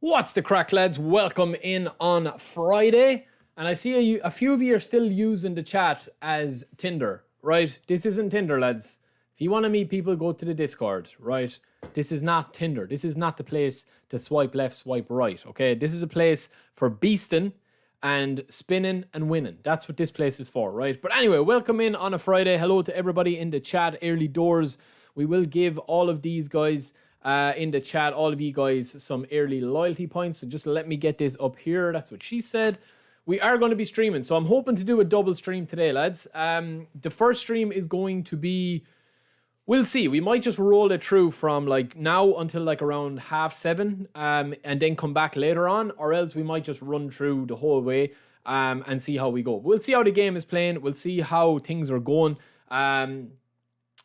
What's the crack, lads? Welcome in on Friday. And I see a few of you are still using the chat as Tinder, right? This isn't Tinder, lads. If you want to meet people, go to the Discord, right? This is not Tinder. This is not the place to swipe left, swipe right, okay? This is a place for beasting and spinning and winning. That's what this place is for, right? But anyway, welcome in on a Friday. Hello to everybody in the chat, early doors. We will give all of these guys in the chat, all of you guys, some early loyalty points. So just let me get this up here. That's what she said. We are going to be streaming. So I'm hoping to do a double stream today, lads. The first stream is going to be, we'll see. We might just roll it through from like now until like around 7:30 and then come back later on. Or else we might just run through the whole way and see how we go. We'll see how the game is playing. We'll see how things are going.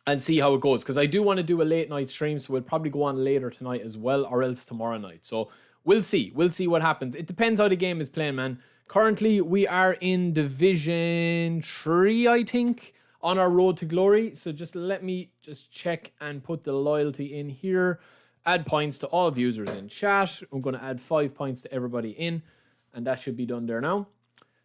And see how it goes, because I do want to do a late night stream, so we'll probably go on later tonight as well, or else tomorrow night. So we'll see what happens. It depends how the game is playing, man. Currently we are in Division 3, I think, on our road to glory. So just let me just check and put the loyalty in here. Add points to all viewers in chat. I'm going to add 5 points to everybody in, and that should be done there now.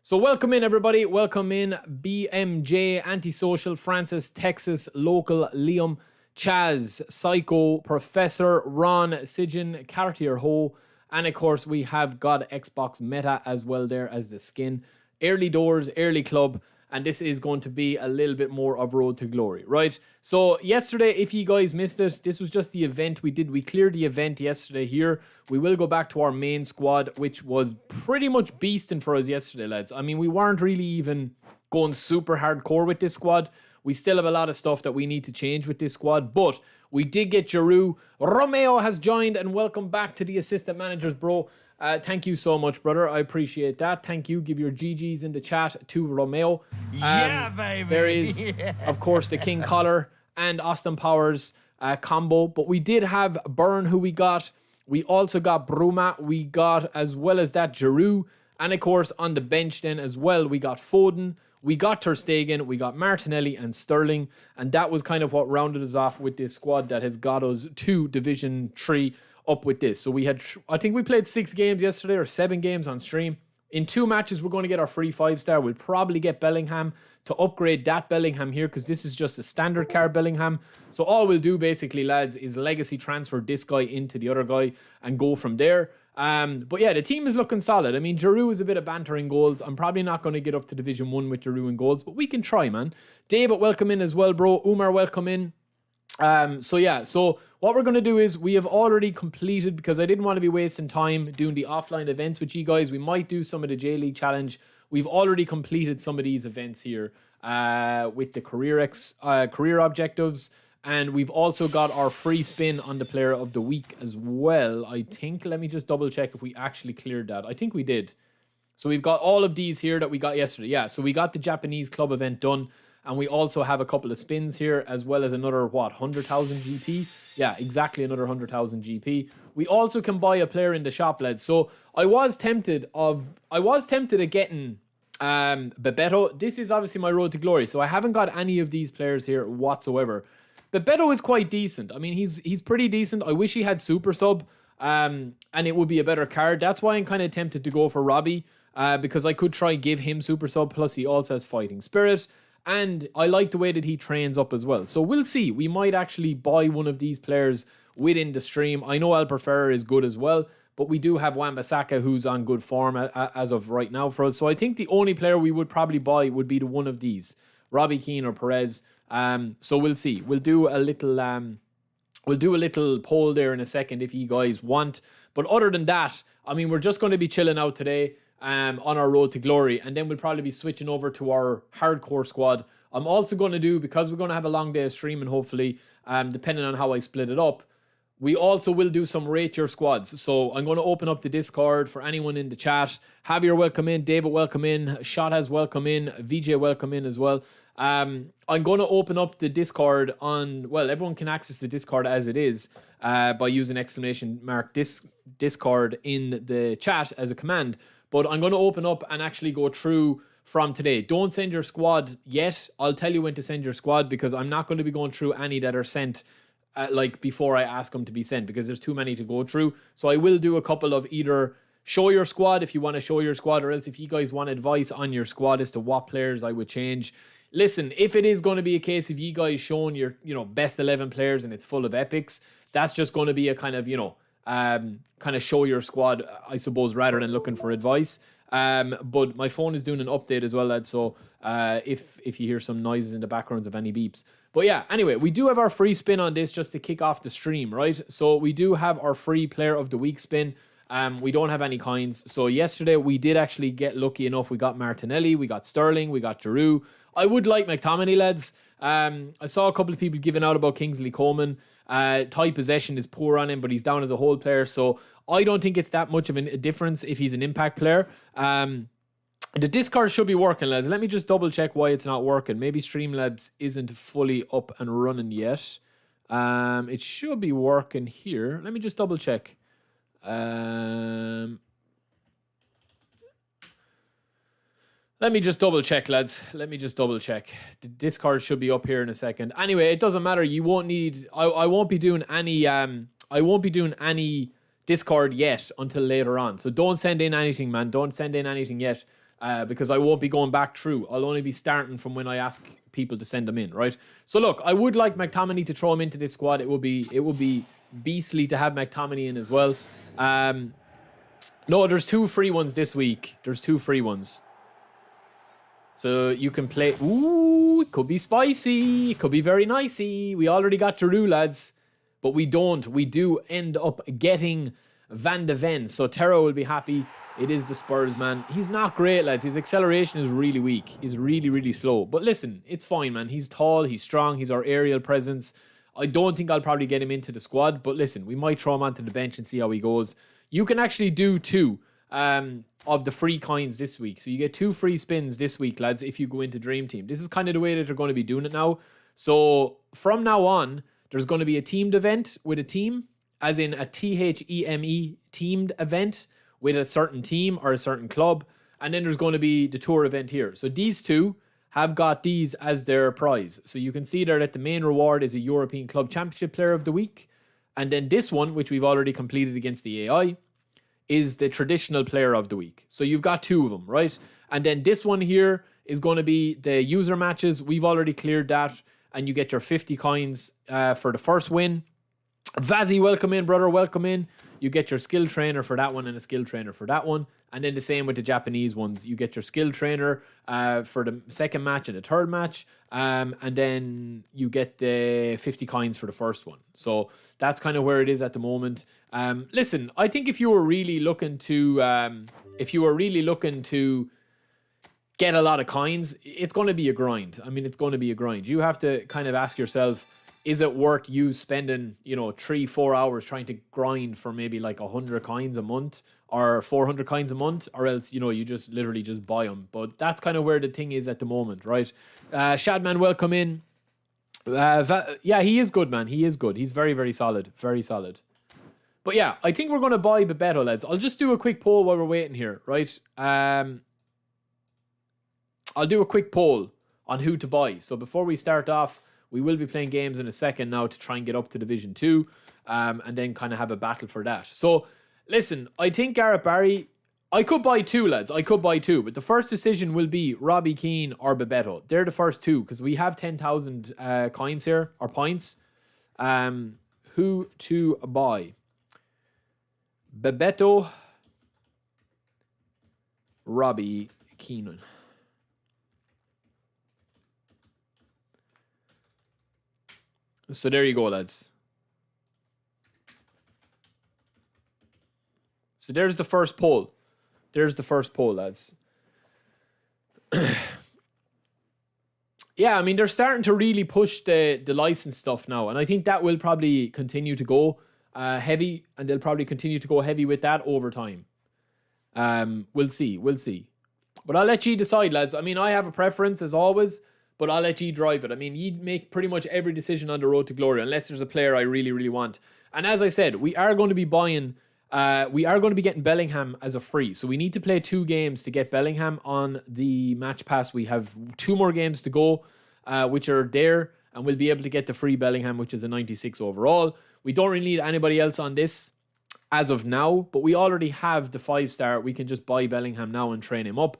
So welcome in, everybody. Welcome in BMJ, Antisocial, Francis, Texas, Local, Liam, Chaz, Psycho, Professor, Ron, Sijin, Cartier Ho, and of course we have got Xbox Meta as well there as the skin. Early doors, early club, and this is going to be a little bit more of Road to Glory, right? So yesterday, if you guys missed it, this was just the event we did. We cleared the event yesterday here. We will go back to our main squad, which was pretty much beasting for us yesterday, lads. I mean, we weren't really even going super hardcore with this squad. We still have a lot of stuff that we need to change with this squad, but we did get Giroud. Romeo has joined, and welcome back to the assistant managers, bro. Thank you so much, brother. I appreciate that. Thank you. Give your GGs in the chat to Romeo. Yeah, baby. There is, of course, the King Collar and Austin Powers combo. But we did have Byrne, who we got. We also got Bruma. We got, as well as that, Giroud. And, of course, on the bench then as well, we got Foden. We got Ter Stegen, we got Martinelli and Sterling, and that was kind of what rounded us off with this squad that has got us to Division 3 up with this. So we had, I think we played 6 games yesterday or 7 games on stream. In 2 matches, we're going to get our free 5-star. We'll probably get Bellingham to upgrade that Bellingham here, because this is just a standard card Bellingham. So all we'll do basically, lads, is legacy transfer this guy into the other guy and go from there. But yeah, the team is looking solid. I mean, Giroud is a bit of banter in goals. I'm probably not going to get up to Division 1 with Giroud in goals, but we can try, man. David, welcome in as well, bro. Umar, welcome in. So yeah, so what we're going to do is we have already completed, because I didn't want to be wasting time doing the offline events with you guys. We might do some of the J League Challenge. We've already completed some of these events here with the career objectives. And we've also got our free spin on the player of the week as well, I think. Let me just double check if we actually cleared that. I think we did. So we've got all of these here that we got yesterday. Yeah, so we got the Japanese club event done. And we also have a couple of spins here, as well as another, 100,000 GP? Yeah, exactly another 100,000 GP. We also can buy a player in the shop, lads. So I was tempted at getting Bebeto. This is obviously my road to glory. So I haven't got any of these players here whatsoever. Bebeto is quite decent. I mean, he's pretty decent. I wish he had super sub, and it would be a better card. That's why I'm kind of tempted to go for Robbie, because I could try give him super sub. Plus, he also has fighting spirit, and I like the way that he trains up as well. So we'll see. We might actually buy one of these players within the stream. I know Alperferrer is good as well, but we do have Wan-Bissaka, who's on good form as of right now for us. So I think the only player we would probably buy would be the one of these, Robbie Keane or Perez. So we'll see. We'll do a little poll there in a second if you guys want. But other than that, I mean, we're just going to be chilling out today on our road to glory, and then we'll probably be switching over to our hardcore squad. I'm also going to do, because we're going to have a long day of streaming, hopefully, depending on how I split it up, we also will do some rate your squads. So I'm going to open up the Discord for anyone in the chat. Javier, welcome in. David, welcome in. Shot has welcome in. VJ, welcome in as well. I'm going to open up the Discord on, well, everyone can access the Discord as it is by using !Discord in the chat as a command. But I'm going to open up and actually go through from today. Don't send your squad yet. I'll tell you when to send your squad, because I'm not going to be going through any that are sent like before I ask them to be sent, because there's too many to go through. So I will do a couple of either show your squad if you want to show your squad, or else if you guys want advice on your squad as to what players I would change. Listen, if it is going to be a case of you guys showing your, best 11 players and it's full of epics, that's just going to be a kind of, kind of show your squad, I suppose, rather than looking for advice. But my phone is doing an update as well, lads. So if you hear some noises in the backgrounds of any beeps. But yeah, anyway, we do have our free spin on this just to kick off the stream, right? So we do have our free player of the week spin. We don't have any coins. So yesterday we did actually get lucky enough. We got Martinelli, we got Sterling, we got Giroud. I would like McTominay, lads. I saw a couple of people giving out about Kingsley Coman. Tie possession is poor on him, but he's down as a whole player. So I don't think it's that much of a difference if he's an impact player. The Discord should be working, lads. Let me just double check why it's not working. Maybe Streamlabs isn't fully up and running yet. It should be working here. Let me just double check. Let me just double check, lads. Let me just double check. The Discord should be up here in a second. Anyway, it doesn't matter. You won't need. I won't be doing any. I won't be doing any Discord yet until later on. So don't send in anything, man. Don't send in anything yet, because I won't be going back through. I'll only be starting from when I ask people to send them in, right? So look, I would like McTominay to throw him into this squad. It would be beastly to have McTominay in as well. No, there's 2 free ones this week. There's 2 free ones. So you can play. Ooh, it could be spicy. It could be very nicey. We already got Giroud, lads. But we don't. We do end up getting Van de Ven. So Terra will be happy. It is the Spurs, man. He's not great, lads. His acceleration is really weak. He's really, really slow. But listen, it's fine, man. He's tall. He's strong. He's our aerial presence. I don't think I'll probably get him into the squad. But listen, we might throw him onto the bench and see how he goes. You can actually do 2. Of the free coins this week. So you get 2 free spins this week, lads, if you go into Dream Team. This is kind of the way that they're going to be doing it now. So from now on, there's going to be a teamed event with a team, as in a THEME teamed event with a certain team or a certain club. And then there's going to be the tour event here. So these 2 have got these as their prize. So you can see there that the main reward is a European Club Championship Player of the Week. And then this one, which we've already completed against the AI, is the traditional player of the week. So you've got 2 of them, right? And then this one here is going to be the user matches. We've already cleared that, and you get your 50 coins for the first win. Vazzy, welcome in, brother, welcome in. You get your skill trainer for that one and a skill trainer for that one. And then the same with the Japanese ones. You get your skill trainer for the second match and the third match. And then you get the 50 coins for the first one. So that's kind of where it is at the moment. Listen, I think if you were really looking to get a lot of coins, it's going to be a grind. I mean, it's going to be a grind. You have to kind of ask yourself, is it worth you spending, 3-4 hours trying to grind for maybe like 100 coins a month or 400 coins a month, or else, you just literally just buy them. But that's kind of where the thing is at the moment, right? Shadman, welcome in. Yeah, he is good, man. He is good. He's very, very solid. Very solid. But yeah, I think we're going to buy Bebeto, lads. I'll just do a quick poll while we're waiting here, right? I'll do a quick poll on who to buy. So before we start off, we will be playing games in a second now to try and get up to Division 2, and then kind of have a battle for that. So, listen, I think Gareth Barry, I could buy 2, lads. I could buy 2, but the first decision will be Robbie Keane or Bebeto. They're the first 2, because we have 10,000 coins here, or points. Who to buy? Bebeto, Robbie Keane. So there you go, lads. So there's the first poll. There's the first poll, lads. Yeah, I mean, they're starting to really push the license stuff now. And I think that will probably continue to go heavy. And they'll probably continue to go heavy with that over time. We'll see. We'll see. But I'll let you decide, lads. I mean, I have a preference, as always. But I'll let you drive it. I mean, you make pretty much every decision on the road to glory, unless there's a player I really, really want. And as I said, we are going to be buying, we are going to be getting Bellingham as a free. So we need to play 2 games to get Bellingham on the match pass. We have 2 more games to go, which are there. and we'll be able to get the free Bellingham, which is a 96 overall. We don't really need anybody else on this as of now, but we already have the 5-star. We can just buy Bellingham now and train him up.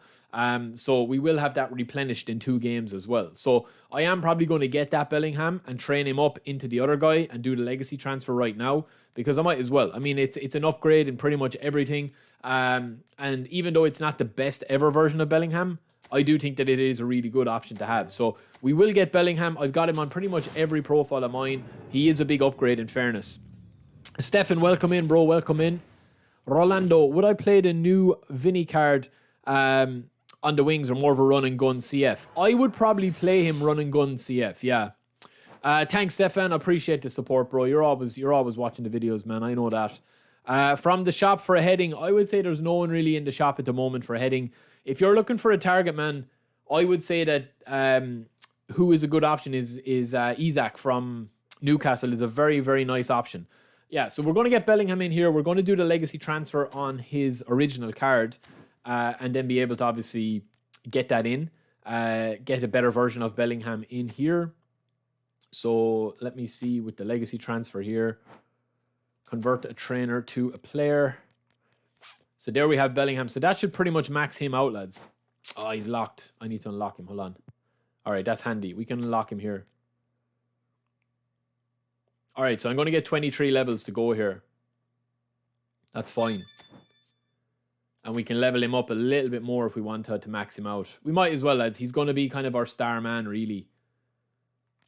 So we will have that replenished in 2 games as well. So I am probably going to get that Bellingham and train him up into the other guy and do the legacy transfer right now, because I might as well. I mean, it's an upgrade in pretty much everything. And even though it's not the best ever version of Bellingham, I do think that it is a really good option to have. So we will get Bellingham. I've got him on pretty much every profile of mine. He is a big upgrade in fairness. Stefan, welcome in, bro. Welcome in. Rolando, would I play the new Vinny card on the wings or more of a run and gun CF? I would probably play him run and gun CF, yeah. Thanks, Stefan. I appreciate the support, bro. You're always watching the videos, man. I know that. From the shop for a heading, I would say there's no one really in the shop at the moment for a heading. If you're looking for a target, man, I would say that who is a good option is Isak from Newcastle is a very, very nice option. Yeah, so we're going to get Bellingham in here. We're going to do the legacy transfer on his original card and then be able to obviously get that in, get a better version of Bellingham in here. So let me see with the legacy transfer here. Convert a trainer to a player. So there we have Bellingham. So that should pretty much max him out, lads. Oh, he's locked. I need to unlock him. Hold on. All right, that's handy. We can unlock him here. All right, so I'm going to get 23 levels to go here. That's fine. And we can level him up a little bit more if we want to max him out. We might as well, lads. He's going to be kind of our star man, really.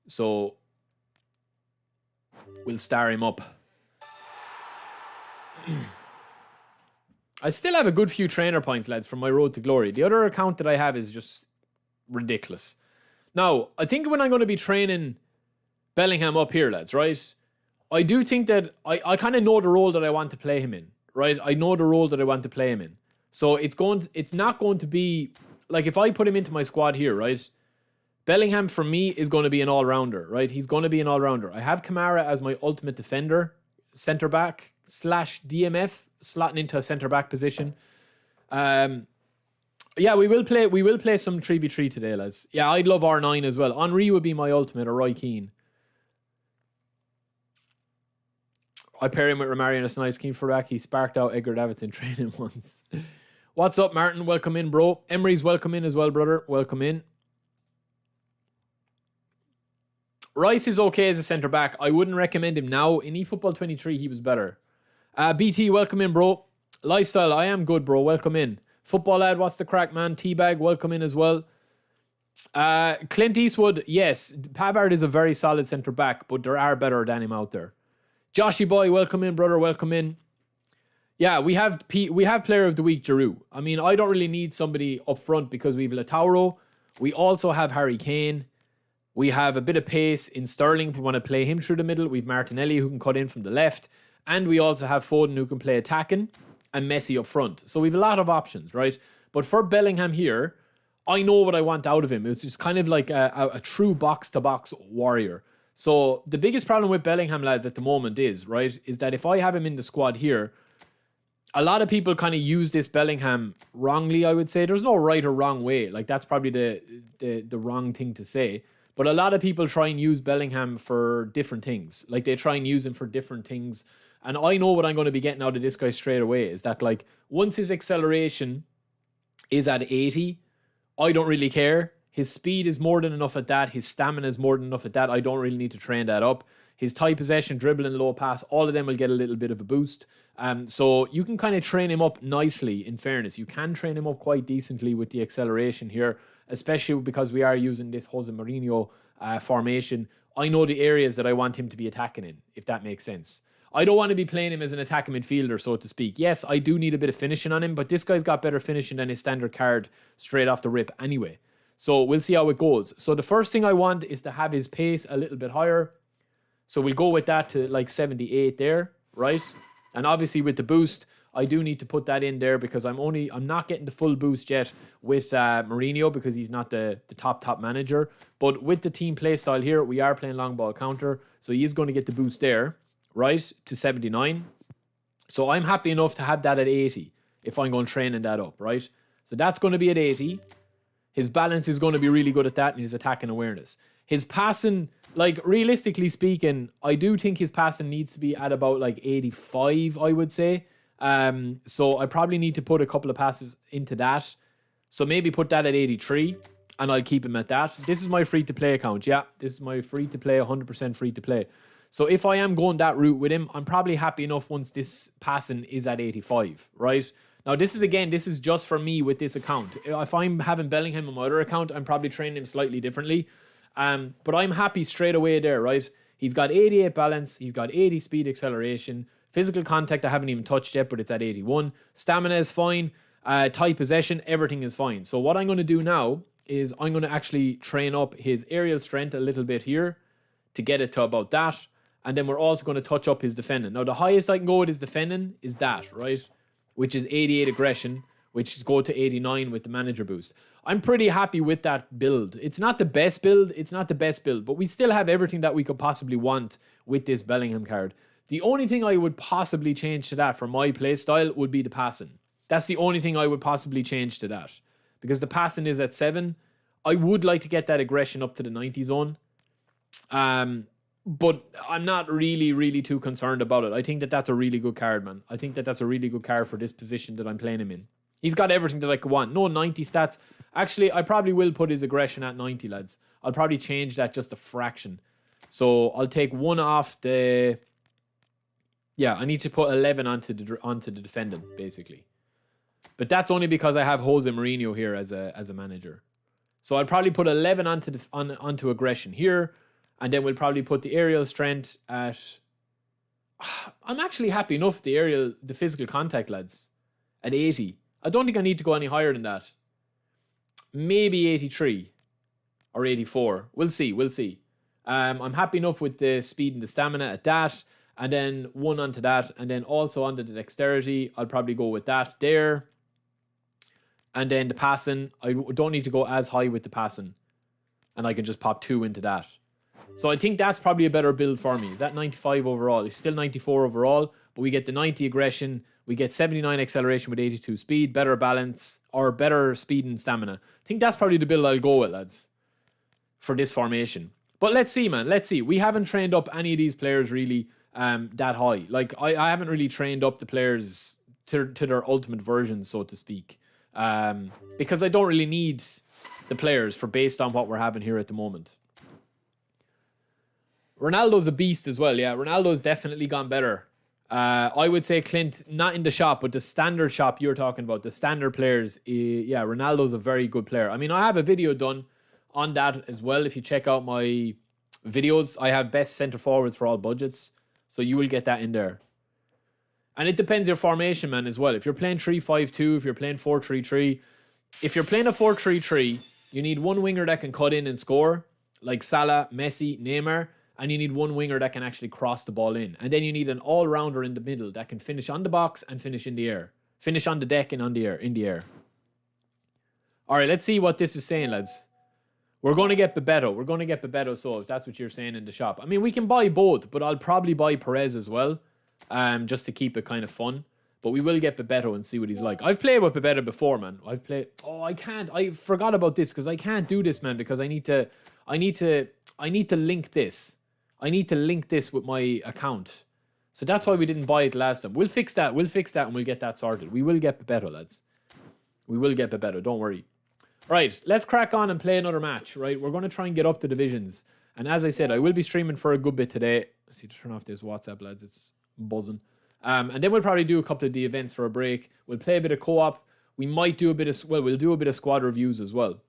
So we'll star him up. I still have a good few trainer points, lads, from my road to glory. The other account that I have is just ridiculous. Now, I think when I'm going to be training Bellingham up here, lads, right? I do think that I kind of know the role that I want to play him in, right? I know the role that I want to play him in. So it's not going to be, like if I put him into my squad here, right? Bellingham for me is going to be an all-rounder, right? He's going to be an all-rounder. I have Kamara as my ultimate defender, centre-back / DMF, slotting into a centre-back position. Yeah, we will play some 3v3 today, lads. Yeah, I'd love R9 as well. Henry would be my ultimate, or Roy Keane. I pair him with Romario and a nice Keane for back. He sparked out Edgar Davidson training once. What's up, Martin? Welcome in, bro. Emery's welcome in as well, brother. Welcome in. Rice is okay as a centre-back. I wouldn't recommend him now. In eFootball 23, he was better. BT, welcome in, bro. Lifestyle, I am good, bro. Welcome in. Football lad, what's the crack, man? Teabag, welcome in as well. Clint Eastwood, yes. Pavard is a very solid centre-back, but there are better than him out there. Joshy boy, welcome in, brother. Welcome in. Yeah, we have player of the week, Giroud. I mean, I don't really need somebody up front because we have Lautaro. We also have Harry Kane. We have a bit of pace in Sterling if we want to play him through the middle. We have Martinelli who can cut in from the left. And we also have Foden who can play attacking and Messi up front. So we have a lot of options, right? But for Bellingham here, I know what I want out of him. It's just kind of like a true box-to-box warrior. So the biggest problem with Bellingham, lads, at the moment is that if I have him in the squad here, a lot of people kind of use this Bellingham wrongly, I would say. There's no right or wrong way. Like, that's probably the wrong thing to say. But a lot of people try and use Bellingham for different things. Like, they try and use him for different things. And I know what I'm going to be getting out of this guy straight away is that, like, once his acceleration is at 80, I don't really care. His speed is more than enough at that. His stamina is more than enough at that. I don't really need to train that up. His tight possession, dribbling, low pass, all of them will get a little bit of a boost. So you can kind of train him up nicely, in fairness. You can train him up quite decently with the acceleration here, especially because we are using this Jose Mourinho formation. I know the areas that I want him to be attacking in, if that makes sense. I don't want to be playing him as an attacking midfielder, so to speak. Yes, I do need a bit of finishing on him, but this guy's got better finishing than his standard card straight off the rip anyway. So we'll see how it goes. So the first thing I want is to have his pace a little bit higher. So we'll go with that to like 78 there, right? And obviously with the boost, I do need to put that in there because I'm not getting the full boost yet with Mourinho because he's not the top manager. But with the team play style here, we are playing long ball counter. So he is going to get the boost there, right? To 79. So I'm happy enough to have that at 80 if I'm going training that up, right? So that's going to be at 80. His balance is going to be really good at that and his attacking awareness. His passing like, realistically speaking, I do think his passing needs to be at about like 85, I would say. So I probably need to put a couple of passes into that. So maybe put that at 83 and I'll keep him at that. This is my free-to-play account. Yeah, this is my free-to-play, 100% free-to-play. So if I am going that route with him, I'm probably happy enough once this passing is at 85, right? Now, this is just for me with this account. If I'm having Bellingham on my other account, I'm probably training him slightly differently. But I'm happy straight away there, right? He's got 88 balance. He's got 80 speed acceleration. Physical contact, I haven't even touched yet, but it's at 81. Stamina is fine. Tight possession, everything is fine. So what I'm going to do now is I'm going to actually train up his aerial strength a little bit here to get it to about that. And then we're also going to touch up his defending. Now, the highest I can go with his defending is that, right? Which is 88 aggression, which is go to 89 with the manager boost. I'm pretty happy with that build. It's not the best build. But we still have everything that we could possibly want with this Bellingham card. The only thing I would possibly change to that for my play style would be the passing. That's the only thing I would possibly change to that. Because the passing is at 7. I would like to get that aggression up to the 90 zone. But I'm not really too concerned about it. I think that that's a really good card, man. I think that that's a really good card for this position that I'm playing him in. He's got everything that I could want. No 90 stats. Actually, I probably will put his aggression at 90, lads. I'll probably change that just a fraction. So I'll take 1 off the... Yeah, I need to put 11 onto the defending, basically. But that's only because I have Jose Mourinho here as a manager. So I'll probably put 11 onto aggression here. And then we'll probably put the aerial strength at... I'm actually happy enough the physical contact, lads, at 80. I don't think I need to go any higher than that. Maybe 83 or 84. We'll see. I'm happy enough with the speed and the stamina at that. And then 1 onto that. And then also onto the dexterity. I'll probably go with that there. And then the passing. I don't need to go as high with the passing. And I can just pop 2 into that. So I think that's probably a better build for me. Is that 95 overall? It's still 94 overall, but we get the 90 aggression, we get 79 acceleration with 82 speed, better balance, or better speed and stamina. I think that's probably the build I'll go with, lads, for this formation. But let's see, man. Let's see. We haven't trained up any of these players really that high. Like, I haven't really trained up the players to their ultimate version, so to speak. Because I don't really need the players based on what we're having here at the moment. Ronaldo's a beast as well, yeah. Ronaldo's definitely gone better. I would say, Clint, not in the shop, but the standard shop you're talking about, the standard players, yeah, Ronaldo's a very good player. I mean, I have a video done on that as well. If you check out my videos, I have best centre forwards for all budgets. So you will get that in there. And it depends your formation, man, as well. If you're playing 3-5-2, if you're playing 4-3-3, if you're playing a 4-3-3, you need one winger that can cut in and score, like Salah, Messi, Neymar. And you need one winger that can actually cross the ball in. And then you need an all-rounder in the middle that can finish on the box and finish in the air. Finish on the deck and in the air. All right, let's see what this is saying, lads. We're going to get Bebeto. So if that's what you're saying in the shop. I mean, we can buy both, but I'll probably buy Perez as well. Just to keep it kind of fun. But we will get Bebeto and see what he's like. I've played with Bebeto before, man. Oh, I can't. I forgot about this because I can't do this, man, because I need to link this. I need to link this with my account. So that's why we didn't buy it last time. We'll fix that and we'll get that sorted. We will get Bebeto, lads. We will get Bebeto, don't worry. Right, let's crack on and play another match, right? We're going to try and get up the divisions. And as I said, I will be streaming for a good bit today. Let's see to turn off this WhatsApp, lads. It's buzzing. And then we'll probably do a couple of the events for a break. We'll play a bit of co-op. We might do we'll do a bit of squad reviews as well.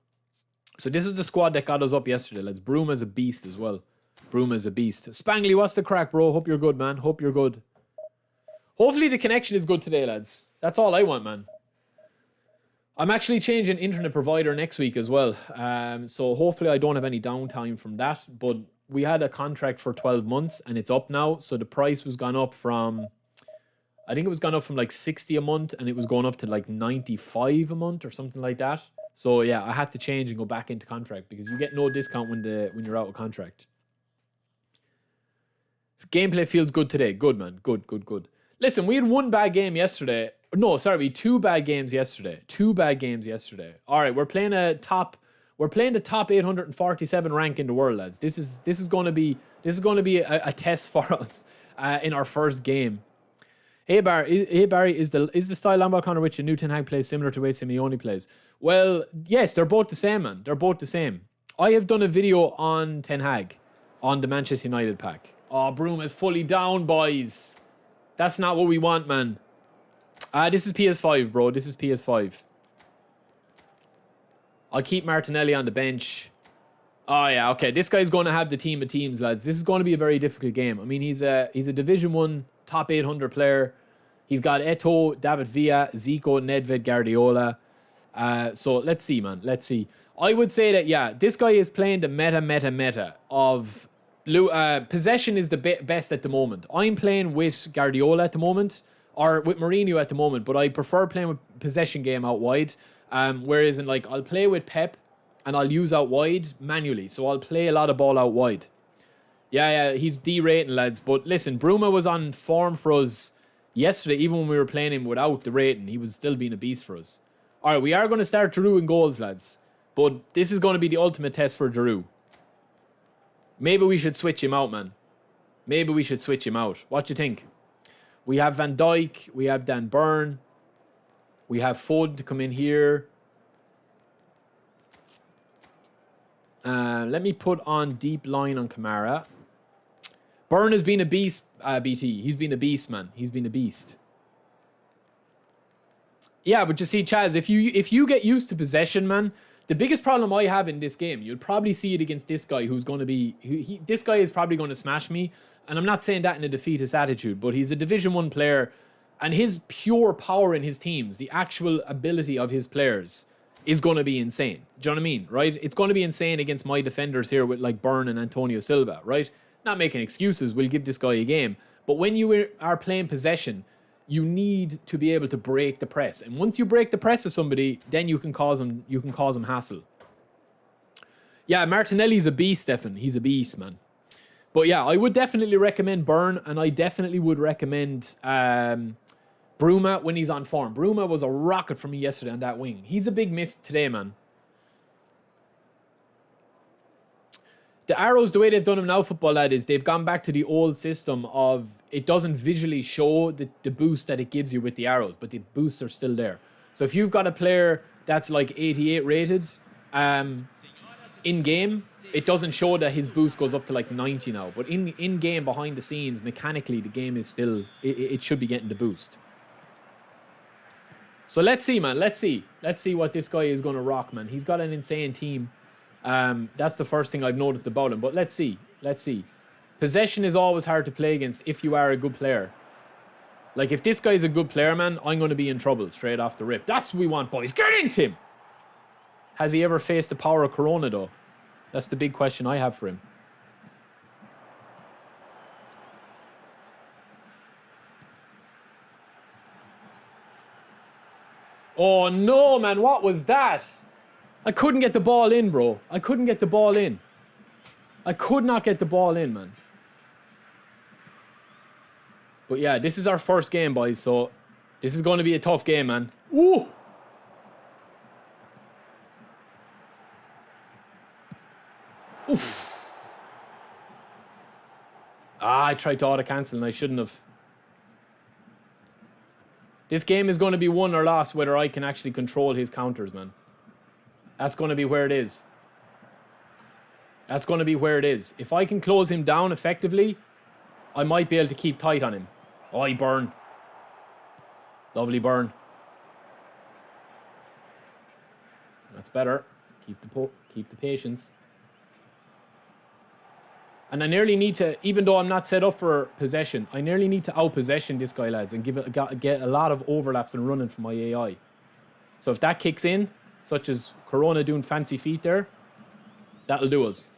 So this is the squad that got us up yesterday, lads. Bruma's a beast as well. Bruma's a beast. Spangly, what's the crack, bro? Hope you're good, man. Hope you're good. Hopefully the connection is good today, lads. That's all I want, man. I'm actually changing internet provider next week as well. So hopefully I don't have any downtime from that. But we had a contract for 12 months and it's up now. So the price was gone up from... I think it was gone up from like 60 a month and it was going up to like 95 a month or something like that. So yeah, I had to change and go back into contract because you get no discount when you're out of contract. Gameplay feels good today. Good, man. Good. Listen, we had one bad game yesterday. No, sorry, we had 2 bad games yesterday. 2 bad games yesterday. All right, we're playing a top We're playing the top 847 rank in the world, lads. This is going to be a test for us in our first game. Hey Barry, is the style linebacker under which a new Ten Hag plays similar to the way Simeone plays? Well, yes, they're both the same, man. They're both the same. I have done a video on Ten Hag on the Manchester United pack. Oh, Broom is fully down, boys. That's not what we want, man. This is PS5, bro. This is PS5. I'll keep Martinelli on the bench. Oh, yeah, okay. This guy's going to have the team of teams, lads. This is going to be a very difficult game. I mean, he's a Division 1 top 800 player. He's got Eto'o, David Villa, Zico, Nedved, Guardiola. So let's see, man. Let's see. I would say that, yeah, this guy is playing the meta of... possession is the best at the moment. I'm playing with Guardiola at the moment, or with Mourinho at the moment, but I prefer playing with possession game out wide. Whereas in, like, I'll play with Pep and I'll use out wide manually. So I'll play a lot of ball out wide. Yeah, he's D-rating, lads. But listen, Bruma was on form for us yesterday, even when we were playing him without the rating. He was still being a beast for us. All right, we are going to start Giroud in goals, lads. But this is going to be the ultimate test for Giroud. Maybe we should switch him out, man. Maybe we should switch him out. What do you think? We have Van Dijk. We have Dan Burn. We have Foden to come in here. Let me put on deep line on Kamara. Burn has been a beast, BT. He's been a beast, man. He's been a beast. Yeah, but you see, Chaz, if you get used to possession, man, the biggest problem I have in this game, you'll probably see it against this guy who's going to be... this guy is probably going to smash me. And I'm not saying that in a defeatist attitude, but he's a Division 1 player. And his pure power in his teams, the actual ability of his players, is going to be insane. Do you know what I mean, right? It's going to be insane against my defenders here with, like, Burn and Antonio Silva, right? Not making excuses. We'll give this guy a game. But when you are playing possession, you need to be able to break the press. And once you break the press of somebody, then you can cause them hassle. Yeah, Martinelli's a beast, Stefan. He's a beast, man. But yeah, I would definitely recommend Burn, and I definitely would recommend Bruma when he's on form. Bruma was a rocket for me yesterday on that wing. He's a big miss today, man. The arrows, the way they've done them now, football lad, is they've gone back to the old system of it doesn't visually show the boost that it gives you with the arrows, but the boosts are still there. So if you've got a player that's like 88 rated in-game, it doesn't show that his boost goes up to like 90 now. But in-game, behind the scenes, mechanically, the game is still... It should be getting the boost. So let's see, man. Let's see. Let's see what this guy is going to rock, man. He's got an insane team. That's the first thing I've noticed about him. But let's see. Let's see. Possession is always hard to play against if you are a good player. Like, if this guy's a good player, man, I'm going to be in trouble straight off the rip. That's what we want, boys. Get into him! Has he ever faced the power of Corona, though? That's the big question I have for him. Oh, no, man. What was that? I couldn't get the ball in, bro. I couldn't get the ball in. I could not get the ball in, man. But yeah, this is our first game, boys. So this is going to be a tough game, man. Woo! Oof. I tried to auto-cancel and I shouldn't have. This game is going to be won or lost whether I can actually control his counters, man. That's going to be where it is. That's going to be where it is. If I can close him down effectively, I might be able to keep tight on him. Oh, he Burn. Lovely Burn. That's better. Keep the patience. And I nearly need to, even though I'm not set up for possession, I nearly need to out-possession this guy, lads, and get a lot of overlaps and running from my AI. So if that kicks in, such as Corona doing fancy feet there, that'll do us.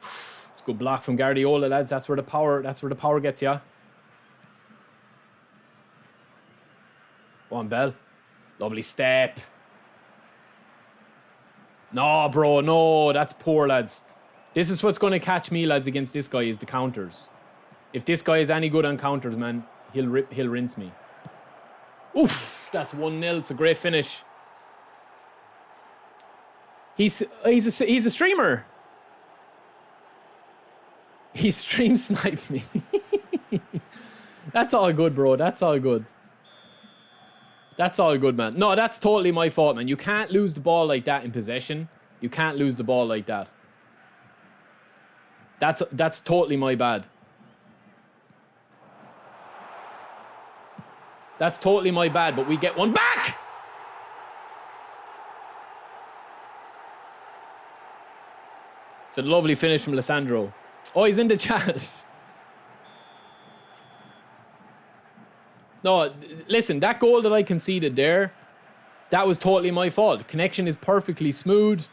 It's a good block from Guardiola, lads. That's where the power gets ya. Go on, Bell. Lovely step. No, bro, no, that's poor, lads. This is what's going to catch me, lads, against this guy is the counters. If this guy is any good on counters, man, he'll rinse me. Oof, That's 1-0. It's a great finish. He's a streamer. He stream sniped me. That's all good, bro. That's all good. That's all good, man. No, that's totally my fault, man. You can't lose the ball like that in possession. You can't lose the ball like that. That's totally my bad. That's totally my bad, but we get one back! It's a lovely finish from Lissandro. Oh, he's in the chat. No, listen, that goal that I conceded there, that was totally my fault. Connection is perfectly smooth.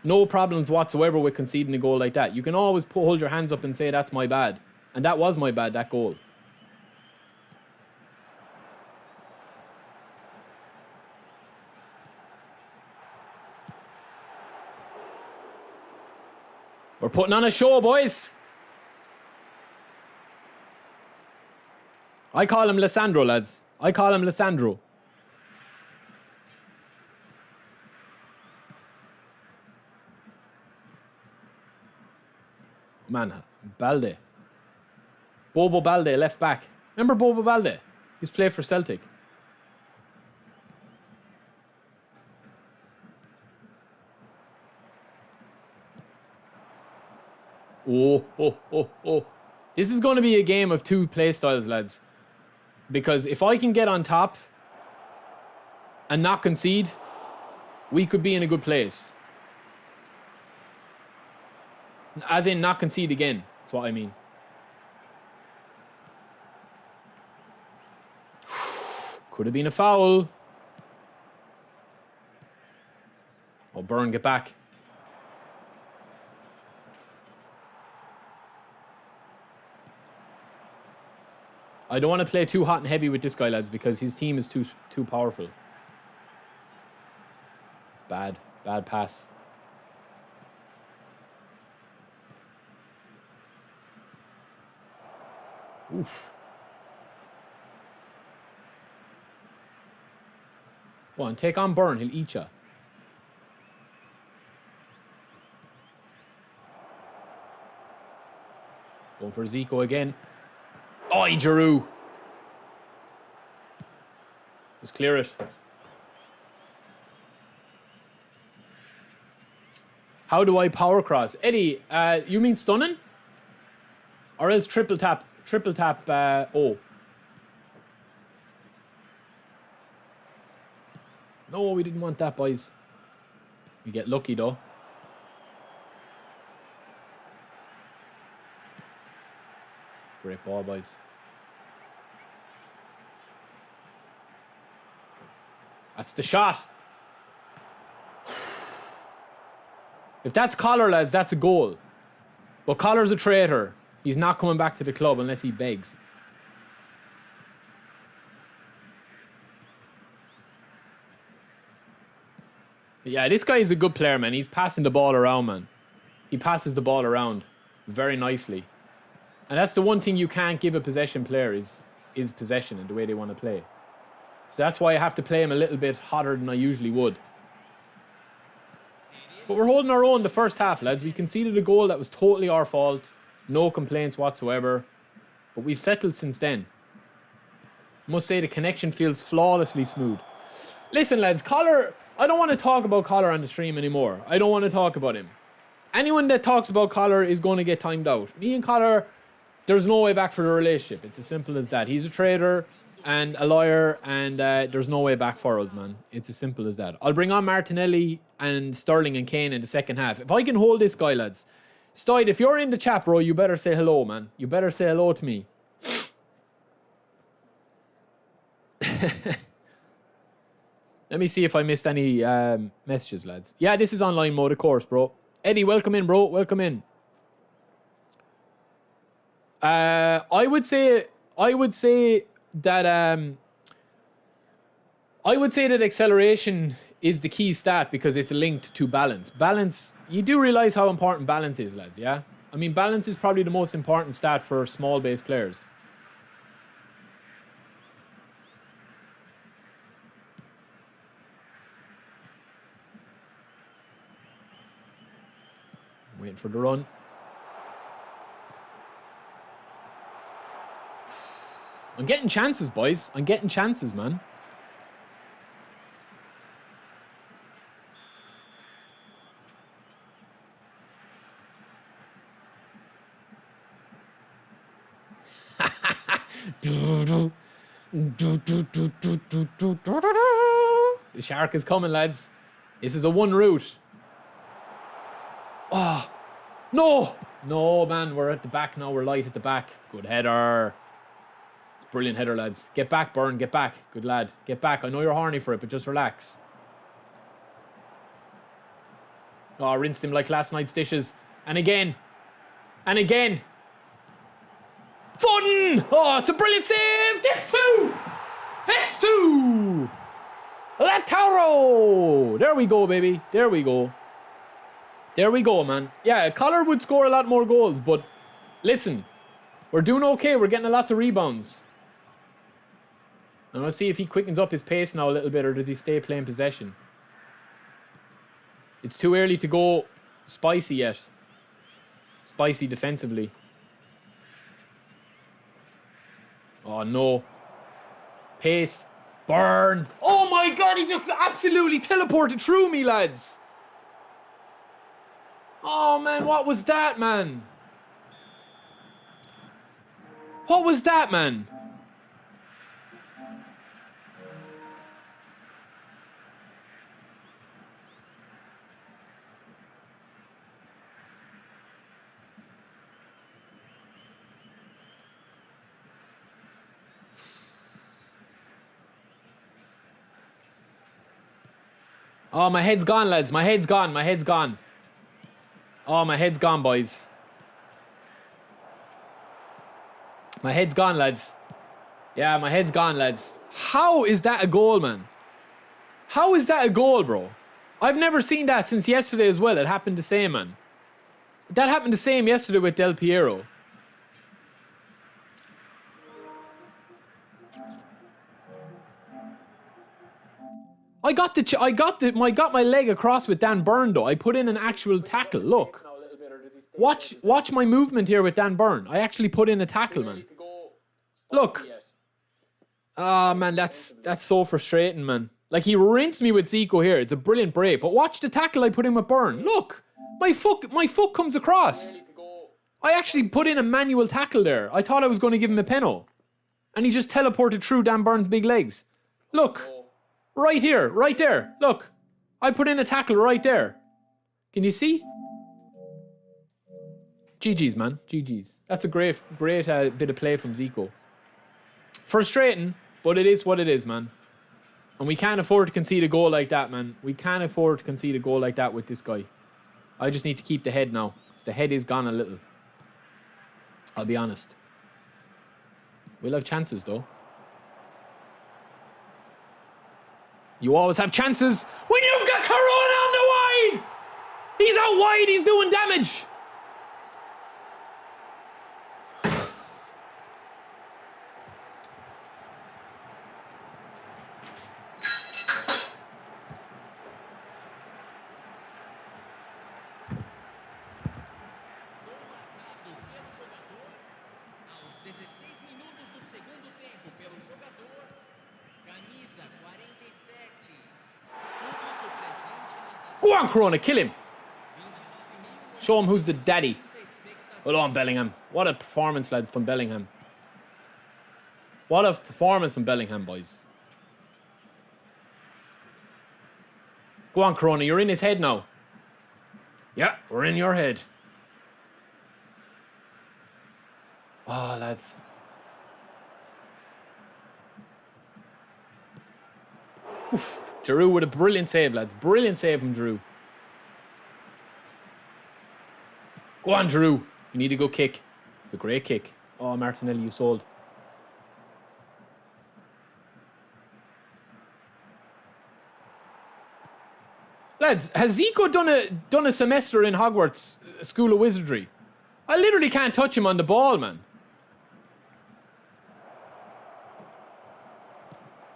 No problems whatsoever with conceding a goal like that. You can always hold your hands up and say that's my bad. And that was my bad, that goal. We're putting on a show, boys. I call him Lissandro, lads. I call him Lissandro. Man, Balde. Bobo Balde, left back. Remember Bobo Balde? He used to play for Celtic. Oh. This is going to be a game of two play styles, lads. Because if I can get on top and not concede, we could be in a good place. As in, not concede again. That's what I mean. Could have been a foul. Oh, Byrne, get back. I don't want to play too hot and heavy with this guy, lads, because his team is too powerful. It's bad. Bad pass. Oof. Go on, take on Byrne. He'll eat ya. Going for Zico again. Oi, Giroud. Just clear it. How do I power cross? Eddie, you mean stunning? Or else triple tap, O. No, we didn't want that, boys. We get lucky, though. Great ball, boys. That's the shot. If that's Collar, lads, that's a goal. But Collar's a traitor. He's not coming back to the club unless he begs. But yeah, this guy is a good player, man. He's passing the ball around, man. He passes the ball around very nicely. And that's the one thing you can't give a possession player is possession and the way they want to play. So that's why I have to play him a little bit hotter than I usually would. But we're holding our own the first half, lads. We conceded a goal that was totally our fault. No complaints whatsoever. But we've settled since then. I must say the connection feels flawlessly smooth. Listen, lads, Collar... I don't want to talk about Collar on the stream anymore. I don't want to talk about him. Anyone that talks about Collar is going to get timed out. Me and Collar... There's no way back for the relationship. It's as simple as that. He's a traitor and a liar, and there's no way back for us, man. It's as simple as that. I'll bring on Martinelli and Sterling and Kane in the second half. If I can hold this guy, lads. Stoid, if you're in the chat, bro, you better say hello, man. You better say hello to me. Let me see if I missed any messages, lads. Yeah, this is online mode, of course, bro. Eddie, welcome in, bro. Welcome in. I would say that acceleration is the key stat because it's linked to balance. Balance, you do realize how important balance is, lads, yeah? I mean, balance is probably the most important stat for small base players. Waiting for the run. I'm getting chances, boys. I'm getting chances, man. The shark is coming, lads. This is a one route. Oh, no. No, man. We're at the back now. We're light at the back. Good header. It's a brilliant header, lads. Get back, Byrne. Get back. Good lad. Get back. I know you're horny for it, but just relax. Oh, rinsed him like last night's dishes. And again. And again. Foden! Oh, it's a brilliant save! It's two! It's two! Lautaro! There we go, baby. There we go. There we go, man. Yeah, Collar would score a lot more goals, but listen, we're doing okay. We're getting lots of rebounds. I'm going to see if he quickens up his pace now a little bit, or does he stay playing possession? It's too early to go spicy yet. Spicy defensively. Oh, no. Pace. Burn. Oh, my God. He just absolutely teleported through me, lads. Oh, man. What was that, man? What was that, man? Oh, my head's gone, lads. My head's gone. My head's gone. Oh, my head's gone, boys. My head's gone, lads. Yeah, my head's gone, lads. How is that a goal, man? How is that a goal, bro? I've never seen that since yesterday as well. It happened the same, man. That happened the same yesterday with Del Piero. I got my leg across with Dan Byrne though. I put in an actual tackle. Look. Watch my movement here with Dan Byrne. I actually put in a tackle, man. Look. Ah, man, that's so frustrating, man. Like, he rinsed me with Zico here. It's a brilliant break. But watch the tackle I put in with Byrne. Look. My foot comes across. I actually put in a manual tackle there. I thought I was going to give him a penalty. And he just teleported through Dan Byrne's big legs. Look. Right here, right there. Look, I put in a tackle right there. Can you see? GG's, man. GG's. That's a great bit of play from Zico. Frustrating, but it is what it is, man. And we can't afford to concede a goal like that, man. We can't afford to concede a goal like that with this guy. I just need to keep the head now. The head is gone a little. I'll be honest. We'll have chances, though. You always have chances when you've got Corona on the wide. He's out wide. He's doing damage. Go on, Corona, kill him. Show him who's the daddy. Hold on, Bellingham. What a performance, lads, from Bellingham. What a performance from Bellingham, boys. Go on, Corona, you're in his head now. Yeah, we're in your head. Oh, lads. Oof. Giroud with a brilliant save, lads. Brilliant save from Giroud. Go on, Giroud. You need a good kick. It's a great kick. Oh, Martinelli, you sold. Lads, has Zico done a semester in Hogwarts School of Wizardry? I literally can't touch him on the ball, man.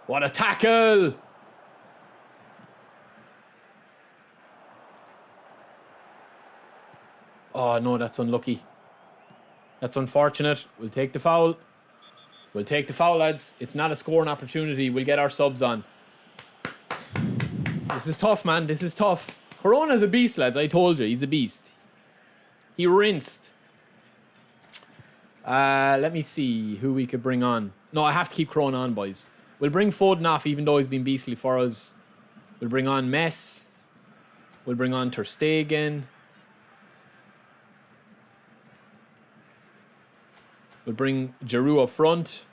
What a tackle! Oh, no, that's unlucky. That's unfortunate. We'll take the foul. We'll take the foul, lads. It's not a scoring opportunity. We'll get our subs on. This is tough, man. This is tough. Corona's a beast, lads. I told you. He's a beast. He rinsed. Let me see who we could bring on. No, I have to keep Corona on, boys. We'll bring Foden off, even though he's been beastly for us. We'll bring on Mess. We'll bring on Ter Stegen. We'll bring Giroud up front.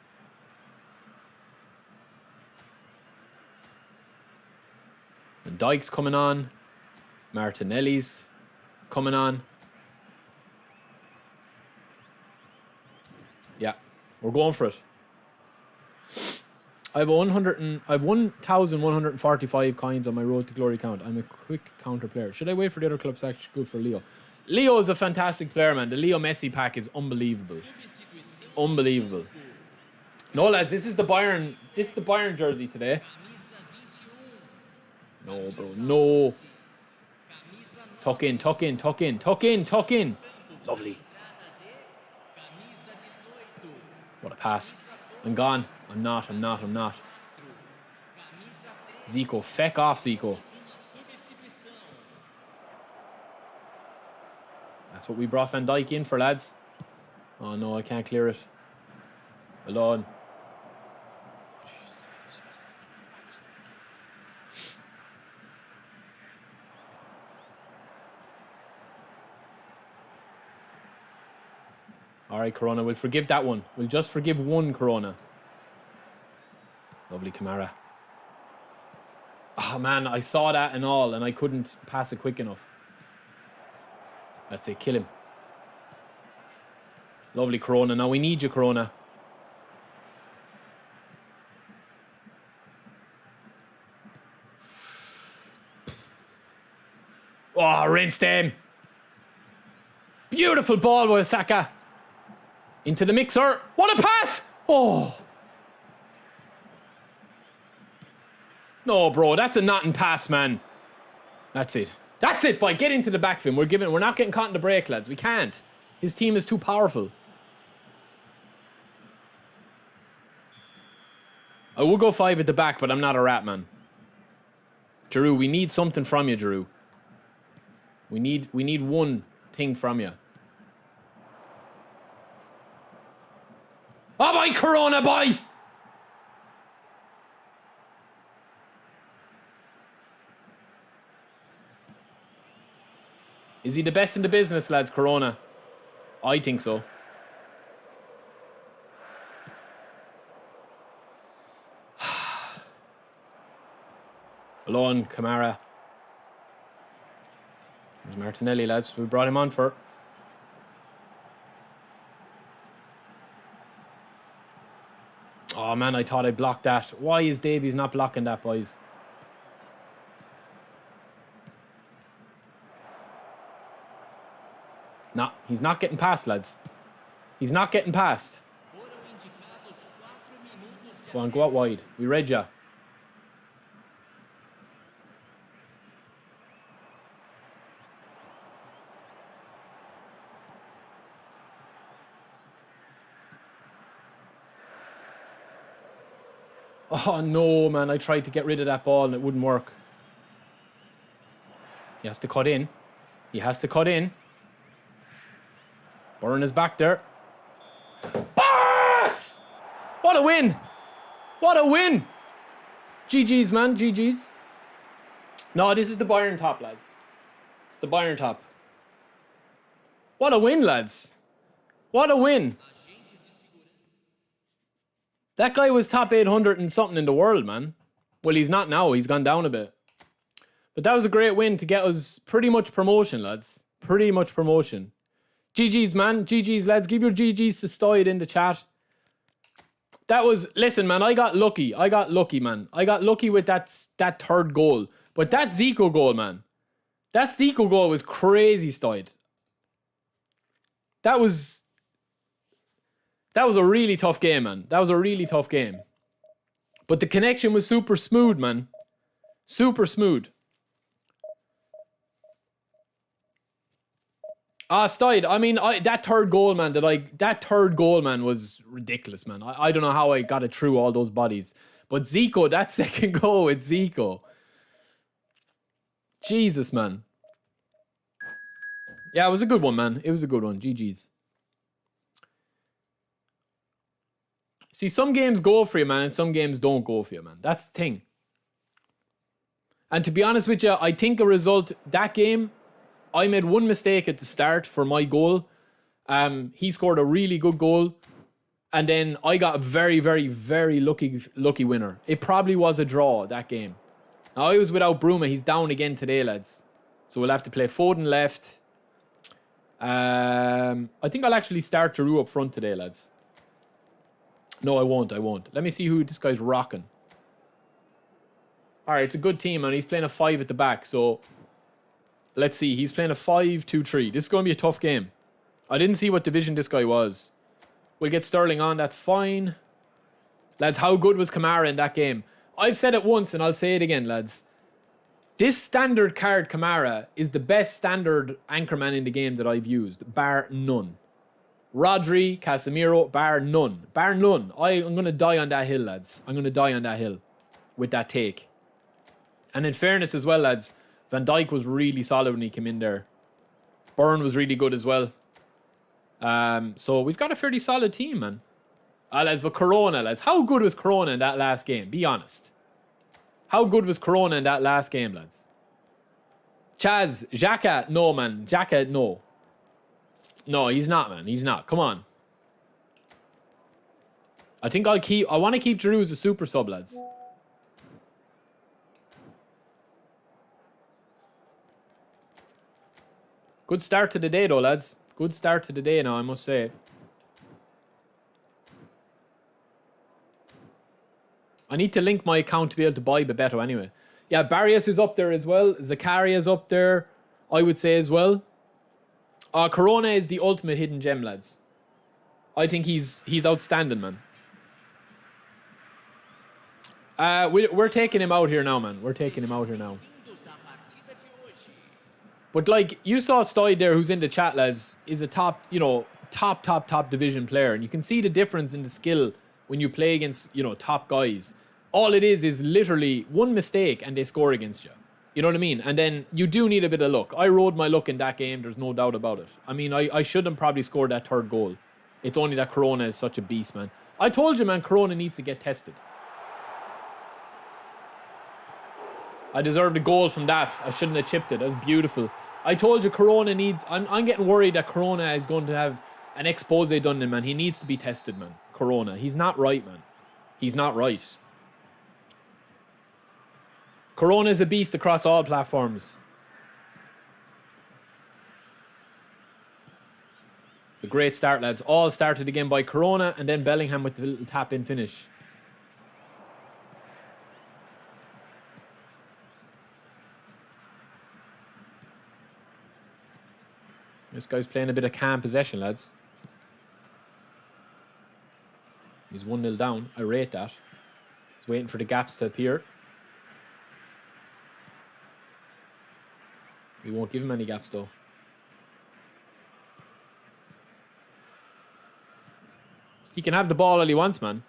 And Dykes coming on. Martinelli's coming on. Yeah, we're going for it. I have 1,145 coins on my road to glory count. I'm a quick counter player. Should I wait for the other clubs to actually go for Leo? Leo is a fantastic player, man. The Leo Messi pack is unbelievable. Unbelievable. No, lads, this is the Bayern. This is the Bayern jersey today. No, bro, no. Tuck in, tuck in, tuck in, tuck in, tuck in. Lovely. What a pass. I'm gone. I'm not. Zico, feck off, Zico. That's what we brought Van Dijk in for, lads. Oh, no, I can't clear it. Alone. All right, Corona, we'll forgive that one. We'll just forgive one, Corona. Lovely Kamara. Oh, man, I saw that and all, and I couldn't pass it quick enough. That's it, kill him. Lovely Corona. Now we need you, Corona. Oh, rinsed him. Beautiful ball by Saka. Into the mixer. What a pass! Oh. No, bro, that's a nothing pass, man. That's it. That's it, boy. Get into the back of him. We're not getting caught in the break, lads. We can't. His team is too powerful. I will go 5 at the back, but I'm not a rat, man. Giroud, we need something from you, Giroud. We need one thing from you. Oh, boy, Corona, boy! Is he the best in the business, lads, Corona? I think so. Alone, Kamara. There's Martinelli, lads. We brought him on for. Oh, man, I thought I blocked that. Why is Davies not blocking that, boys? No, he's not getting past, lads. He's not getting past. Go on, go out wide. We read ya. Oh, no, man. I tried to get rid of that ball and it wouldn't work. He has to cut in. He has to cut in. Burn is back there. Pass! What a win! What a win! GG's, man. GG's. No, this is the Bayern top, lads. It's the Bayern top. What a win, lads. What a win. That guy was top 800 and something in the world, man. Well, he's not now. He's gone down a bit. But that was a great win to get us pretty much promotion, lads. Pretty much promotion. GG's, man. GG's, lads. Give your GG's to Stoid in the chat. That was... Listen, man. I got lucky. I got lucky, man. I got lucky with that third goal. But that Zico goal, man. That Zico goal was crazy, Stoid. That was a really tough game, man. That was a really tough game. But the connection was super smooth, man. Super smooth. Steid. I mean, that third goal, man, was ridiculous, man. I don't know how I got it through all those bodies. But Zico, that second goal with Zico. Jesus, man. Yeah, it was a good one, man. It was a good one. GG's. See, some games go for you, man, and some games don't go for you, man. That's the thing. And to be honest with you, I think that game, I made one mistake at the start for my goal. He scored a really good goal. And then I got a very, very, very lucky winner. It probably was a draw, that game. Now, I was without Bruma. He's down again today, lads. So we'll have to play Foden left. I think I'll actually start Giroud up front today, lads. No, I won't. Let me see who this guy's rocking. All right, it's a good team, man. He's playing a 5 at the back, so let's see. He's playing a 5-2-3. This is going to be a tough game. I didn't see what division this guy was. We'll get Sterling on. That's fine. Lads, how good was Kamara in that game? I've said it once, and I'll say it again, lads. This standard card Kamara is the best standard anchorman in the game that I've used, bar none. Rodri, Casemiro, bar none. Bar none. I'm going to die on that hill, lads. I'm going to die on that hill with that take. And in fairness as well, lads, Van Dijk was really solid when he came in there. Burn was really good as well. So we've got a fairly solid team, man. Lads, but Corona, lads. How good was Corona in that last game? Be honest. How good was Corona in that last game, lads? Chaz, Xhaka, no, man. Xhaka, no. No, he's not, man. He's not. Come on. I think I want to keep Giroud as a super sub, lads. Good start to the day, though, lads. Good start to the day now, I must say. I need to link my account to be able to buy Bebeto anyway. Yeah, Barrios is up there as well. Zakaria is up there, I would say as well. Corona is the ultimate hidden gem, lads. I think he's outstanding, man. We're taking him out here now, man. We're taking him out here now. But like, you saw Stoy there, who's in the chat, lads, is a top division player. And you can see the difference in the skill when you play against, top guys. All it is literally one mistake and they score against you. You know what I mean? And then you do need a bit of luck. I rode my luck in that game. There's no doubt about it. I mean, I should have probably scored that third goal. It's only that Corona is such a beast, man. I told you, man, Corona needs to get tested. I deserved a goal from that. I shouldn't have chipped it. That was beautiful. I told you Corona needs... I'm getting worried that Corona is going to have an expose done to him, man. He needs to be tested, man. Corona. He's not right, man. He's not right. Corona is a beast across all platforms. It's a great start, lads. All started again by Corona and then Bellingham with the little tap-in finish. This guy's playing a bit of calm possession, lads. He's 1-0 down. I rate that. He's waiting for the gaps to appear. We won't give him any gaps, though. He can have the ball all he wants, man.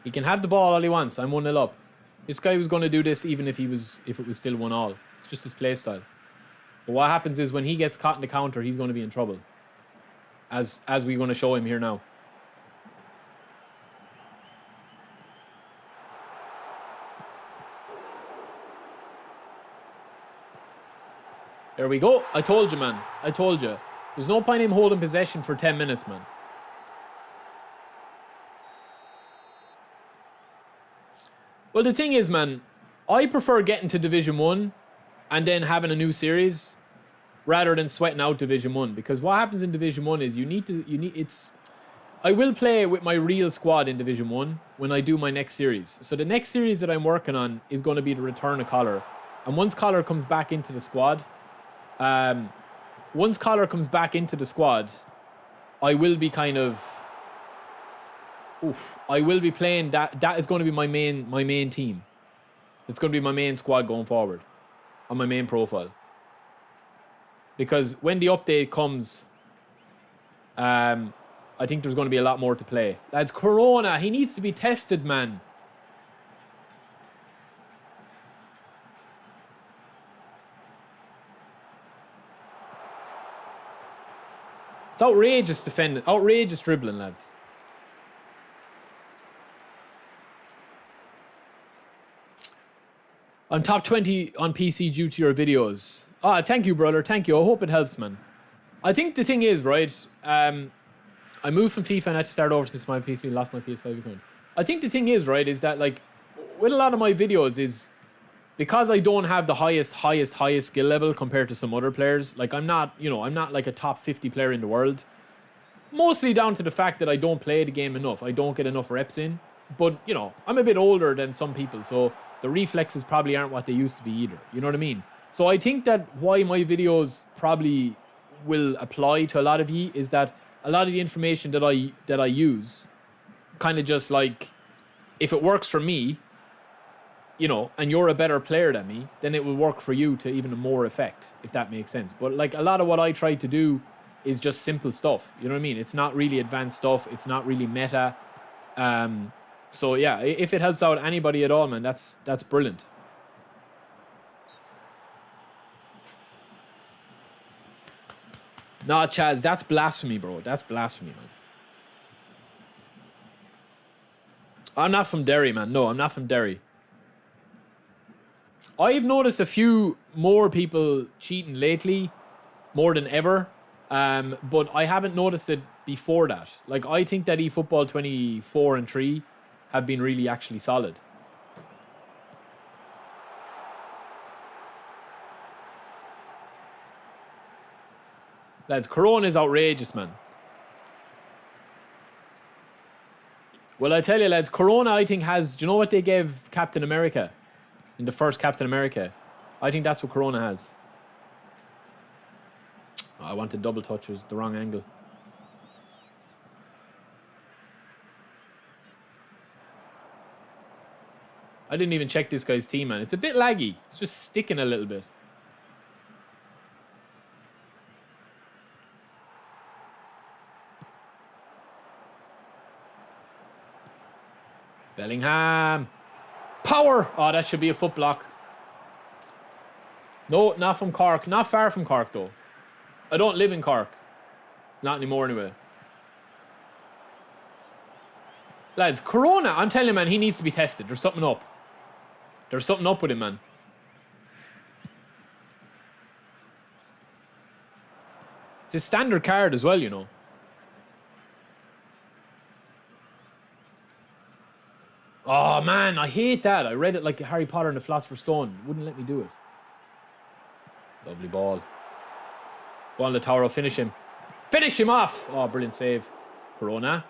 He can have the ball all he wants. I'm 1-0 up. This guy was going to do this even if it was still 1-1. It's just his play style. But what happens is when he gets caught in the counter, he's going to be in trouble. As we're going to show him here now. There we go. I told you, man. I told you. There's no point in him holding possession for 10 minutes, man. Well, the thing is, man, I prefer getting to Division 1 and then having a new series rather than sweating out Division 1. Because what happens in Division 1 is I will play with my real squad in Division 1 when I do my next series. So the next series that I'm working on is going to be the return of Collar. And once Collar comes back into the squad, I will be kind of... I will be playing that. That is going to be my main team. It's going to be my main squad going forward on my main profile. because when the update comes, I think there's going to be a lot more to play. Lads, Corona, he needs to be tested, man. It's outrageous defending, outrageous dribbling, lads. I'm top 20 on PC due to your videos. Ah, thank you, brother. Thank you. I hope it helps, man. I think the thing is, right, I moved from FIFA and I had to start over since my PC lost my PS5 account. I think the thing is, right, is that, like, with a lot of my videos is because I don't have the highest skill level compared to some other players. Like, I'm not, you know, I'm not like a top 50 player in the world. Mostly down to the fact that I don't play the game enough. I don't get enough reps in. But, you know, I'm a bit older than some people, so the reflexes probably aren't what they used to be either. You know what I mean? So I think that why my videos probably will apply to a lot of you is that a lot of the information that I use kind of just like, if it works for me, you know, and you're a better player than me, then it will work for you to even more effect, if that makes sense. But like a lot of what I try to do is just simple stuff. You know what I mean? It's not really advanced stuff. It's not really meta. So yeah, if it helps out anybody at all, man, that's brilliant. Nah, Chaz, that's blasphemy, bro. That's blasphemy, man. I'm not from Derry, man. No, I'm not from Derry. I've noticed a few more people cheating lately, more than ever. But I haven't noticed it before that. Like, I think that eFootball 24 and 3 have been really actually solid. Lads, Corona is outrageous, man. Well, I tell you, lads, Corona, I think, has... Do you know what they gave Captain America in the first Captain America? I think that's what Corona has. Oh, I wanted double touch. It was the wrong angle. I didn't even check this guy's team, man. It's a bit laggy. It's just sticking a little bit. Bellingham. Power! Oh, that should be a foot block. No, not from Cork. Not far from Cork, though. I don't live in Cork. Not anymore, anyway. Lads, Corona, I'm telling you, man, he needs to be tested. There's something up. There's something up with him, man. It's a standard card as well, you know. Oh, man, I hate that. I read it like Harry Potter and the Philosopher's Stone. It wouldn't let me do it. Lovely ball. Go on, Lautaro, finish him. Finish him off! Oh, brilliant save. Corona.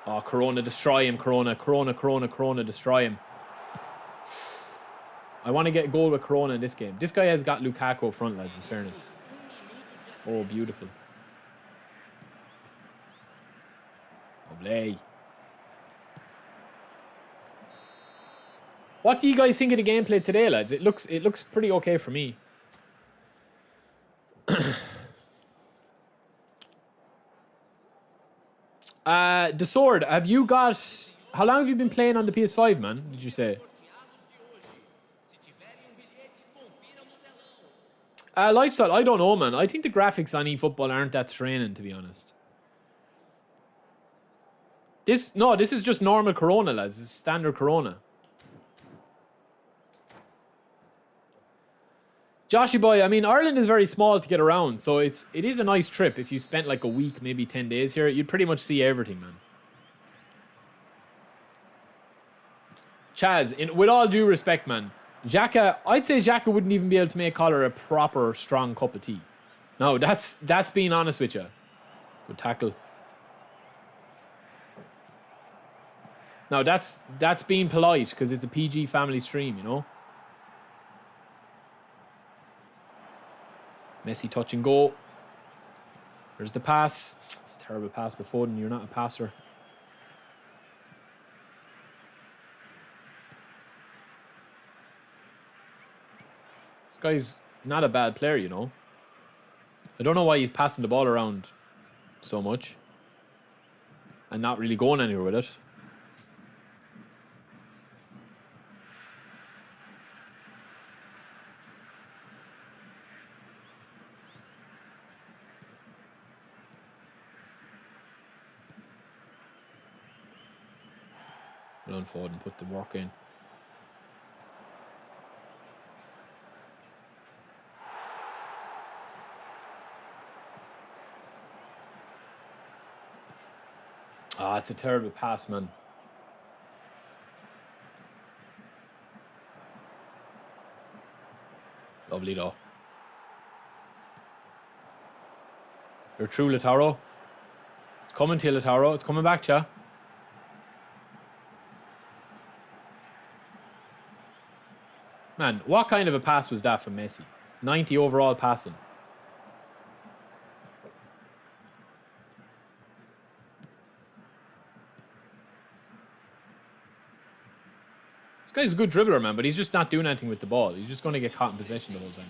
Oh, Corona, destroy him, Corona. Corona, destroy him. I want to get a goal with Corona in this game. This guy has got Lukaku up front, lads, in fairness. Oh, beautiful. Lovely. What do you guys think of the gameplay today, lads? It looks pretty okay for me. The Sword, have you got... How long have you been playing on the PS5, man, did you say? Lifestyle, I don't know, man. I think the graphics on eFootball aren't that straining, to be honest. This is just normal Corona, lads. This is standard Corona. Joshy boy, I mean, Ireland is very small to get around, so it is a nice trip. If you spent like a week, maybe 10 days here, you'd pretty much see everything, man. Chaz, with all due respect, man, Xhaka, I'd say Xhaka wouldn't even be able to make Collar a proper, strong cup of tea. No, that's being honest with you. Good tackle. No, that's being polite, because it's a PG family stream, you know? Messi touch and go. There's the pass. It's a terrible pass, but Foden, you're not a passer. This guy's not a bad player, you know. I don't know why he's passing the ball around so much and not really going anywhere with it. Well done, Foden, put the work in. Ah, it's a terrible pass, man. Lovely, though. You're true, Lautaro. It's coming to you, Lautaro. It's coming back to you. Man, what kind of a pass was that from Messi? 90 overall passing. This guy's a good dribbler, man, but he's just not doing anything with the ball. He's just going to get caught in possession the whole time.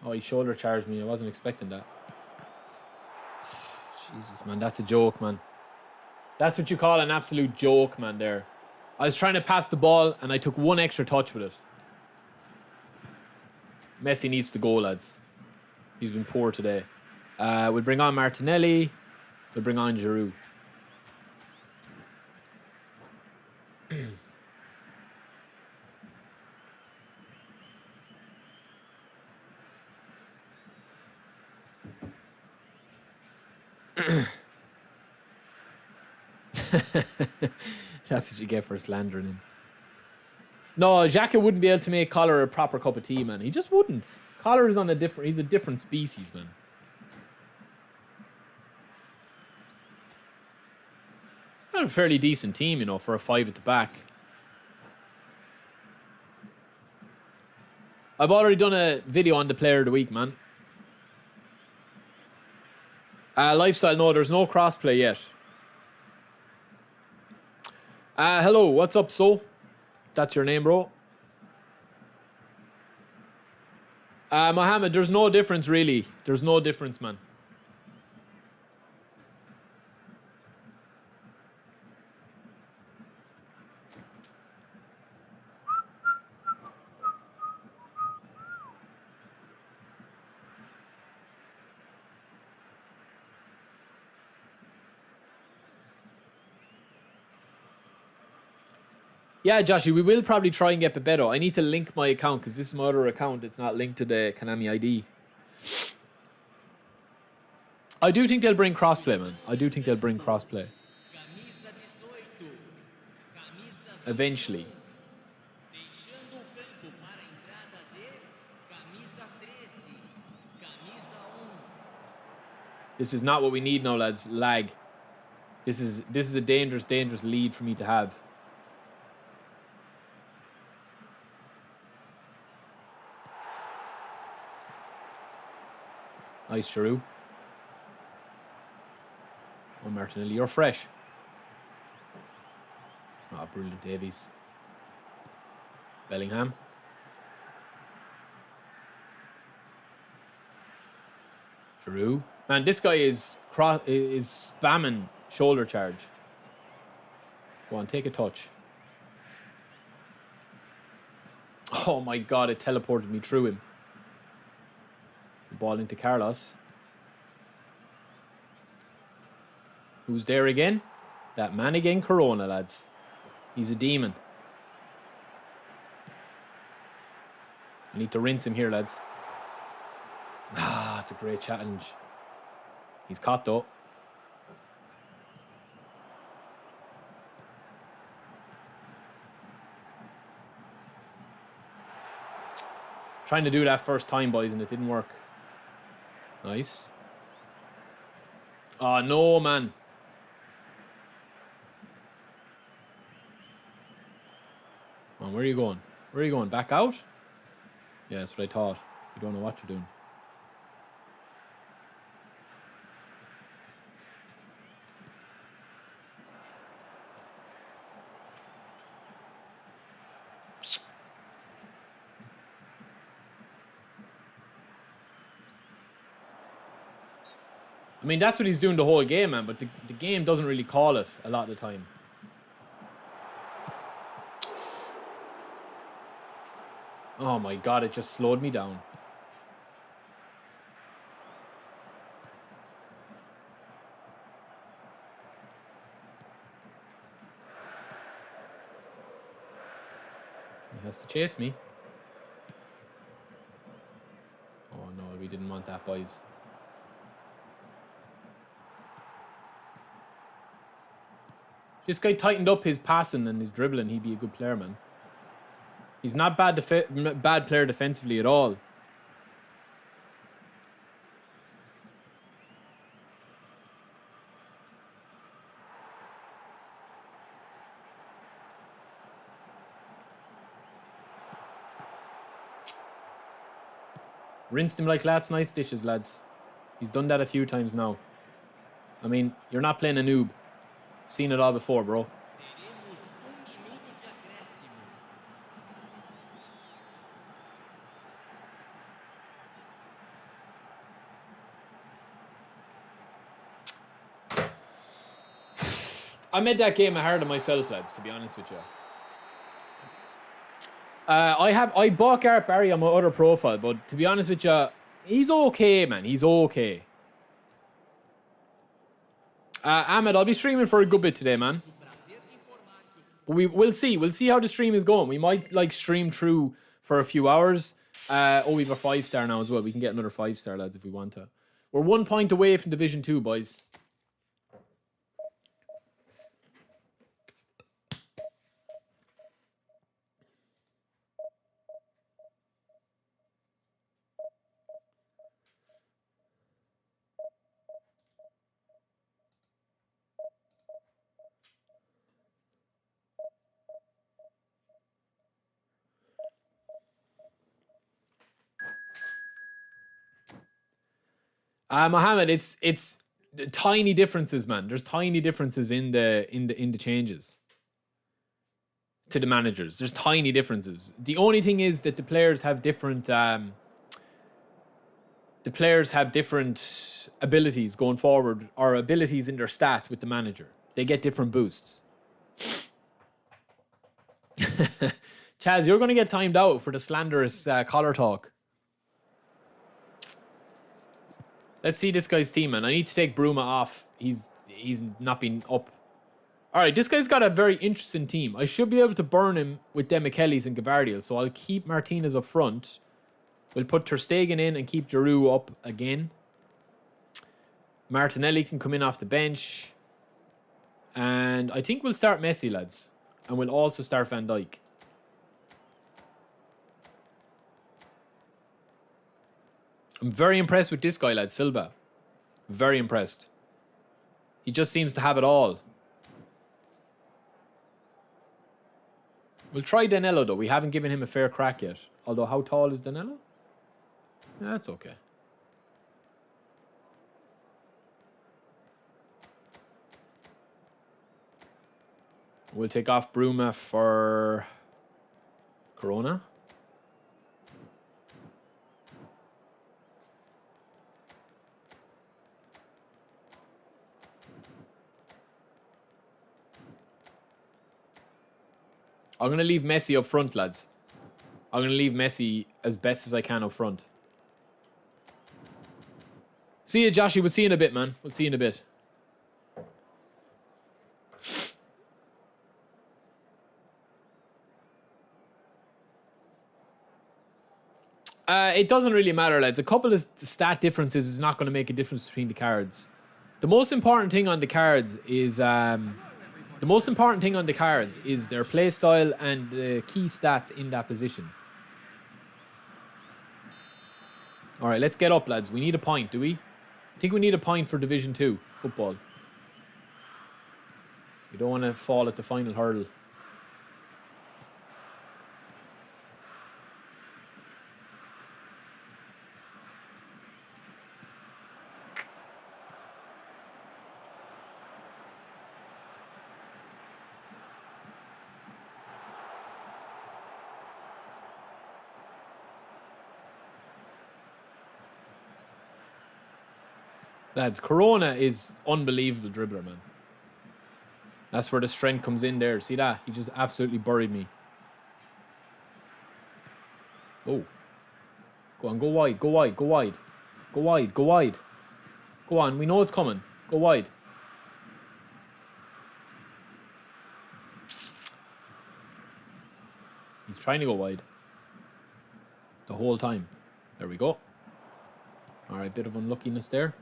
Oh, he shoulder charged me. I wasn't expecting that. Jesus, man, that's a joke, man. That's what you call an absolute joke, man, there. I was trying to pass the ball, and I took one extra touch with it. Messi needs to go, lads. He's been poor today. We'll bring on Martinelli. We'll bring on Giroud. That's what you get for slandering him. No, Xhaka wouldn't be able to make Collar a proper cup of tea, man. He just wouldn't. Collar is on a different... He's a different species, man. He's got a fairly decent team, you know, for a 5 at the back. I've already done a video on the player of the week, man. Lifestyle, no, there's no crossplay yet. Hello, what's up, So? That's your name, bro. Mohammed, there's no difference, really. There's no difference, man. Yeah, Joshy, we will probably try and get Bebeto. I need to link my account because this is my other account. It's not linked to the Konami ID. I do think they'll bring crossplay, man. I do think they'll bring crossplay. Eventually. This is not what we need now, lads. Lag. This is a dangerous, dangerous lead for me to have. Nice, Giroud. Oh, Martinelli, you're fresh. Oh, brilliant, Davies. Bellingham. Giroud. Man, this guy is spamming shoulder charge. Go on, take a touch. Oh my God, it teleported me through him. Ball into Carlos. Who's there again? That man again, Corona, lads. He's a demon. I need to rinse him here, lads. Ah, it's a great challenge. He's caught, though. Trying to do that first time, boys, and it didn't work. Nice. Oh, no, man. Man, where are you going? Where are you going? Back out? Yeah, that's what I thought. You don't know what you're doing. I mean, that's what he's doing the whole game, man, but the game doesn't really call it a lot of the time. Oh my god, it just slowed me down. He has to chase me. Oh no, we didn't want that, boys. This guy tightened up his passing and his dribbling, he'd be a good player, man. He's not bad player defensively at all. Rinsed him like last night's dishes, lads. He's done that a few times now. I mean, you're not playing a noob. Seen it all before, bro. I made that game hard on myself, lads, to be honest with you. I bought Gareth Barry on my other profile, but to be honest with you, he's okay, man. He's okay. Ahmed, I'll be streaming for a good bit today, man. But we'll see. We'll see how the stream is going. We might like stream through for a few hours. Oh, we have a 5-star now as well. We can get another 5-star, lads, if we want to. We're 1 point away from Division 2, boys. Mohammed, it's tiny differences, man. There's tiny differences in the changes to the managers. There's tiny differences. The only thing is that the players have different abilities going forward, or abilities in their stats with the manager. They get different boosts. Chaz, you're going to get timed out for the slanderous collar talk. Let's see this guy's team, man. I need to take Bruma off. He's not been up. All right, this guy's got a very interesting team. I should be able to burn him with Demichelis and Gavardiol, so I'll keep Martinez up front. We'll put Ter Stegen in and keep Giroud up again. Martinelli can come in off the bench. And I think we'll start Messi, lads. And we'll also start Van Dijk. I'm very impressed with this guy, lad, Silva. Very impressed. He just seems to have it all. We'll try Danilo, though. We haven't given him a fair crack yet. Although, how tall is Danilo? Yeah, that's okay. We'll take off Bruma for Corona. I'm going to leave Messi up front, lads. I'm going to leave Messi as best as I can up front. See you, Joshy. We'll see you in a bit, man. We'll see you in a bit. It doesn't really matter, lads. A couple of stat differences is not going to make a difference between the cards. The most important thing on the cards is their play style and the key stats in that position. All right, let's get up, lads. We need a point, do we? I think we need a point for Division 2 football. We don't want to fall at the final hurdle. Lads, Corona is unbelievable dribbler, man. That's where the strength comes in there. See that? He just absolutely buried me. Oh. Go on, go wide, go wide, go wide. Go wide, go wide. Go on, we know it's coming. Go wide. He's trying to go wide. The whole time. There we go. Alright, bit of unluckiness there.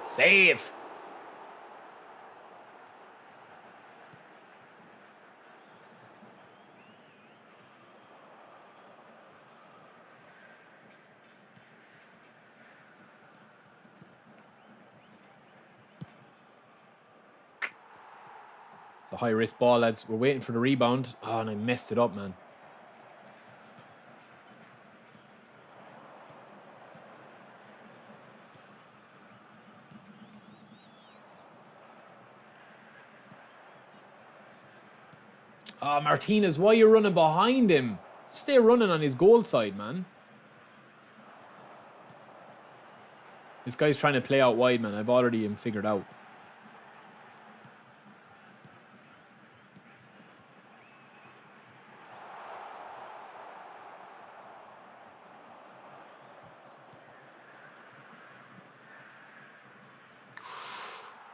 Save! It's a high-risk ball, lads. We're waiting for the rebound. Oh, and I messed it up, man. Oh, Martinez, why are you running behind him? Stay running on his goal side, man. This guy's trying to play out wide, man. I've already figured out.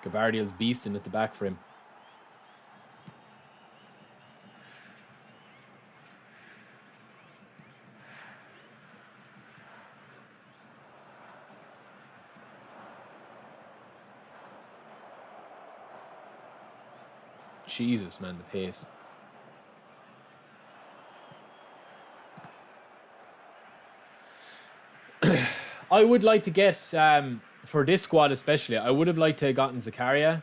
Gvardiol's beasting at the back for him. Jesus, man, the pace. I would like to get, for this squad especially, I would have liked to have gotten Zakaria.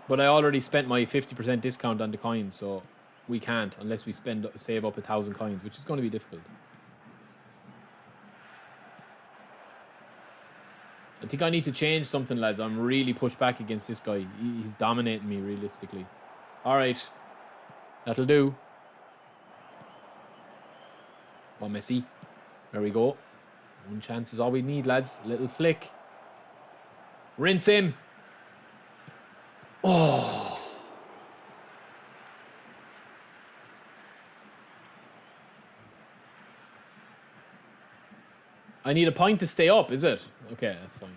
But I already spent my 50% discount on the coins, so we can't unless we save up 1,000 coins, which is going to be difficult. I think I need to change something, lads. I'm really pushed back against this guy. He's dominating me, realistically. All right. That'll do. Oh, Messi. There we go. One chance is all we need, lads. A little flick. Rinse him. Oh. I need a point to stay up, is it? Okay, that's fine.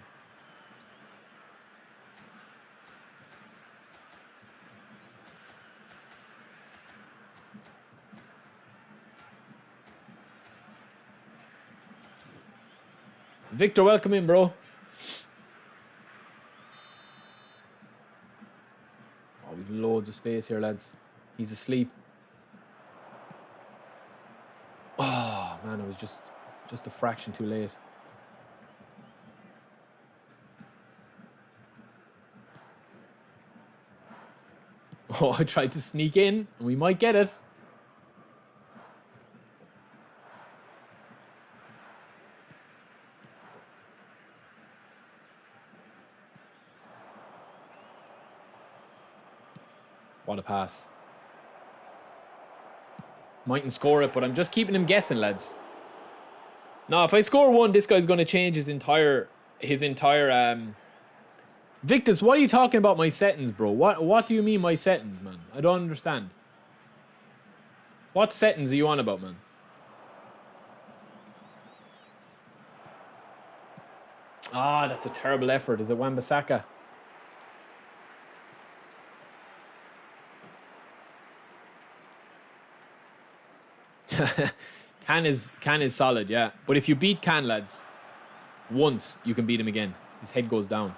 Victor, welcome in, bro. Oh, we've loads of space here, lads. He's asleep. Oh, man, I was just a fraction too late. Oh, I tried to sneak in, and we might get it. What a pass. Mightn't score it, but I'm just keeping him guessing, lads. Now, if I score one, this guy's going to change his entire Victus, what are you talking about my settings, bro? What do you mean my settings, man? I don't understand. What settings are you on about, man? Ah, that's a terrible effort. Is it Wan-Bissaka? Can is solid, yeah. But if you beat Can, lads, once, you can beat him again. His head goes down.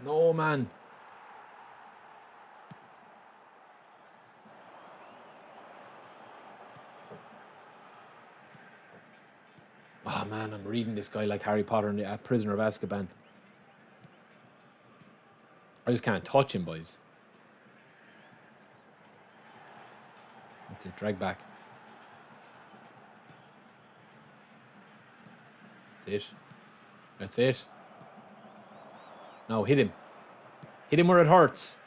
No, man. Oh, man, I'm reading this guy like Harry Potter and the Prisoner of Azkaban. I just can't touch him, boys. That's it. Drag back. That's it. That's it. No, hit him. Hit him where it hurts.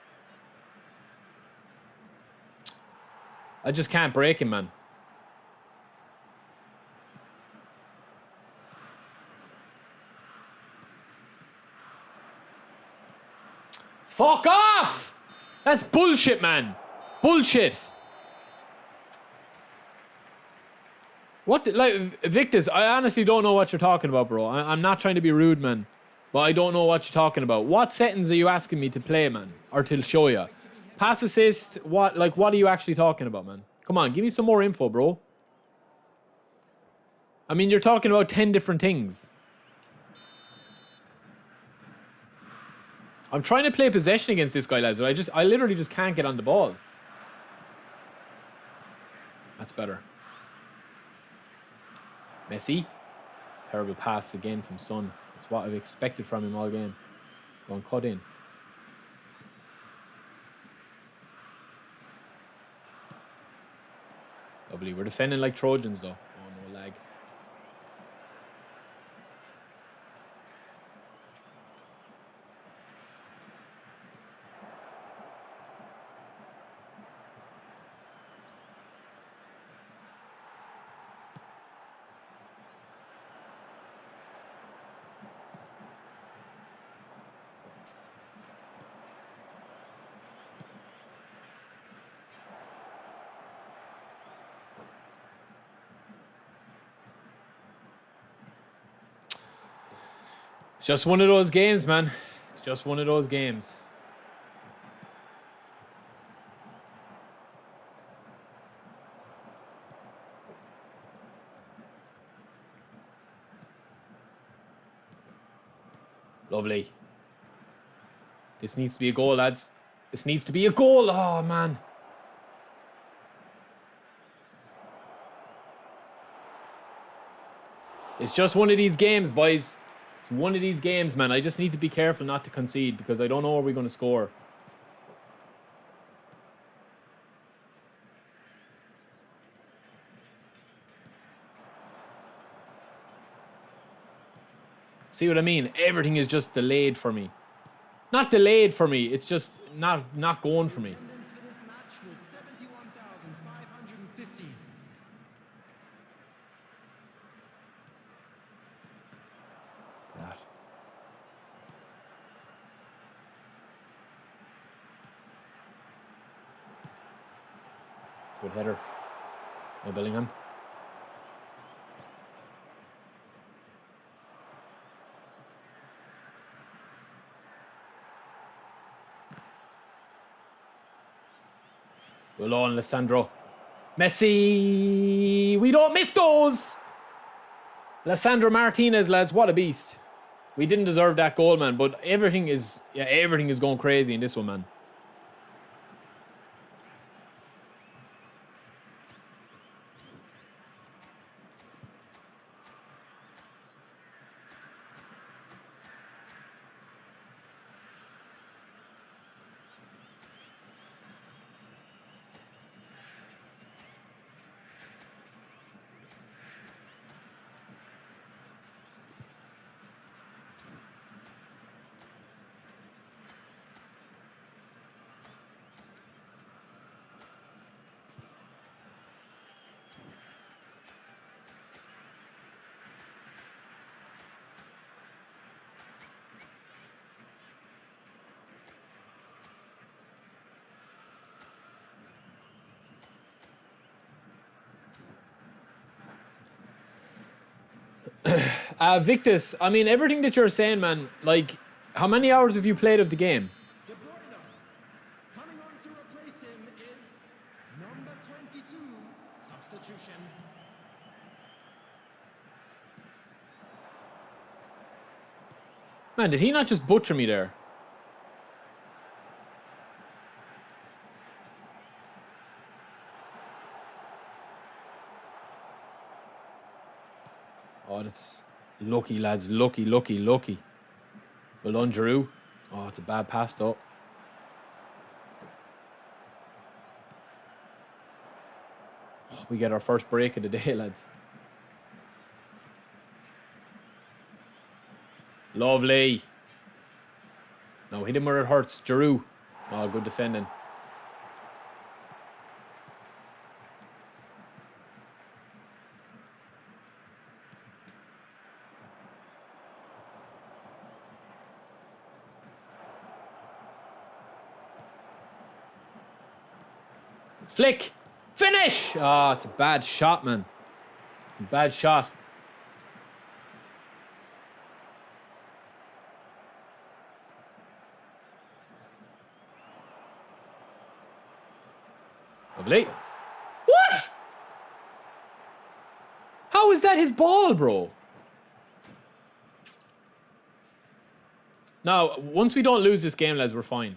I just can't break him, man. Fuck off! That's bullshit, man. Bullshit. What, like, Victus, I honestly don't know what you're talking about, bro. I'm not trying to be rude, man. But I don't know what you're talking about. What settings are you asking me to play, man? Or to show you? Pass assist, what are you actually talking about, man? Come on, give me some more info, bro. I mean, you're talking about 10 different things. I'm trying to play possession against this guy, lads, but I literally just can't get on the ball. That's better. Messi. Terrible pass again from Son. That's what I've expected from him all game. Go and cut in. Lovely. We're defending like Trojans, though. Oh, no lag. It's just one of those games, man. It's just one of those games. Lovely. This needs to be a goal, lads. This needs to be a goal. Oh, man. It's just one of these games, boys. It's one of these games, man. I just need to be careful not to concede because I don't know where we're going to score. See what I mean? Everything is just delayed for me. Not delayed for me. It's just not going for me. Good header. No Bellingham. Well on, Lissandro. Messi! We don't miss those! Lissandro Martinez, lads. What a beast. We didn't deserve that goal, man. But everything is going crazy in this one, man. Victus, I mean, everything that you're saying, man, like, how many hours have you played of the game? Coming on to replace him is number 22, substitution. Man, did he not just butcher me there? Oh, that's lucky, lads. Lucky. Well done, Drew. Oh, it's a bad pass, though. We get our first break of the day, lads. Lovely. Now hit him where it hurts. Giroud. Oh, good defending. Flick! Finish! Oh, it's a bad shot, man. It's a bad shot. Lovely. What? How is that his ball, bro? Now, once we don't lose this game, lads, we're fine.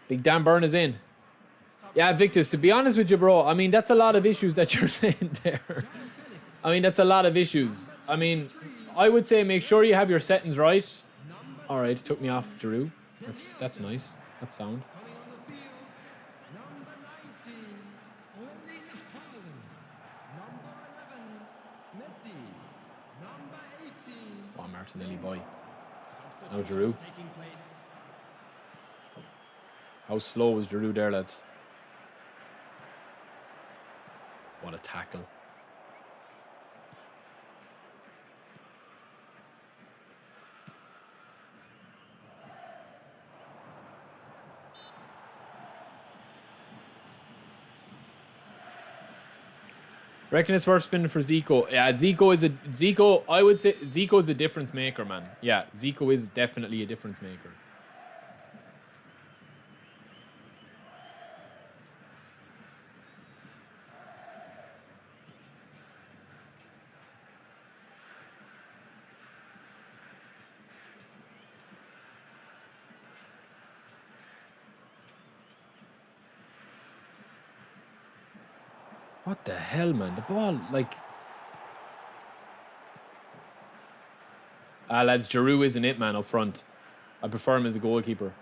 Big Dan Burn is in. Yeah, Victus, to be honest with you, bro, I mean, that's a lot of issues that you're saying there. I mean, that's a lot of issues. I mean, I would say make sure you have your settings right. All right, took me off Giroud. That's nice. That's sound. Coming on the field, number 19, holding Haaland. Number 11, Messi. Number 18. Oh, Martinelli, boy. Now Substitutions Giroud. taking place. How slow was Giroud there, lads? What a tackle. Reckon it's worth spinning for Zico. Yeah, Zico. I would say Zico is a difference maker, man. Yeah, Zico is definitely a difference maker. What the hell, man? The ball, like... Ah, lads, Giroud isn't it, man, up front. I prefer him as a goalkeeper.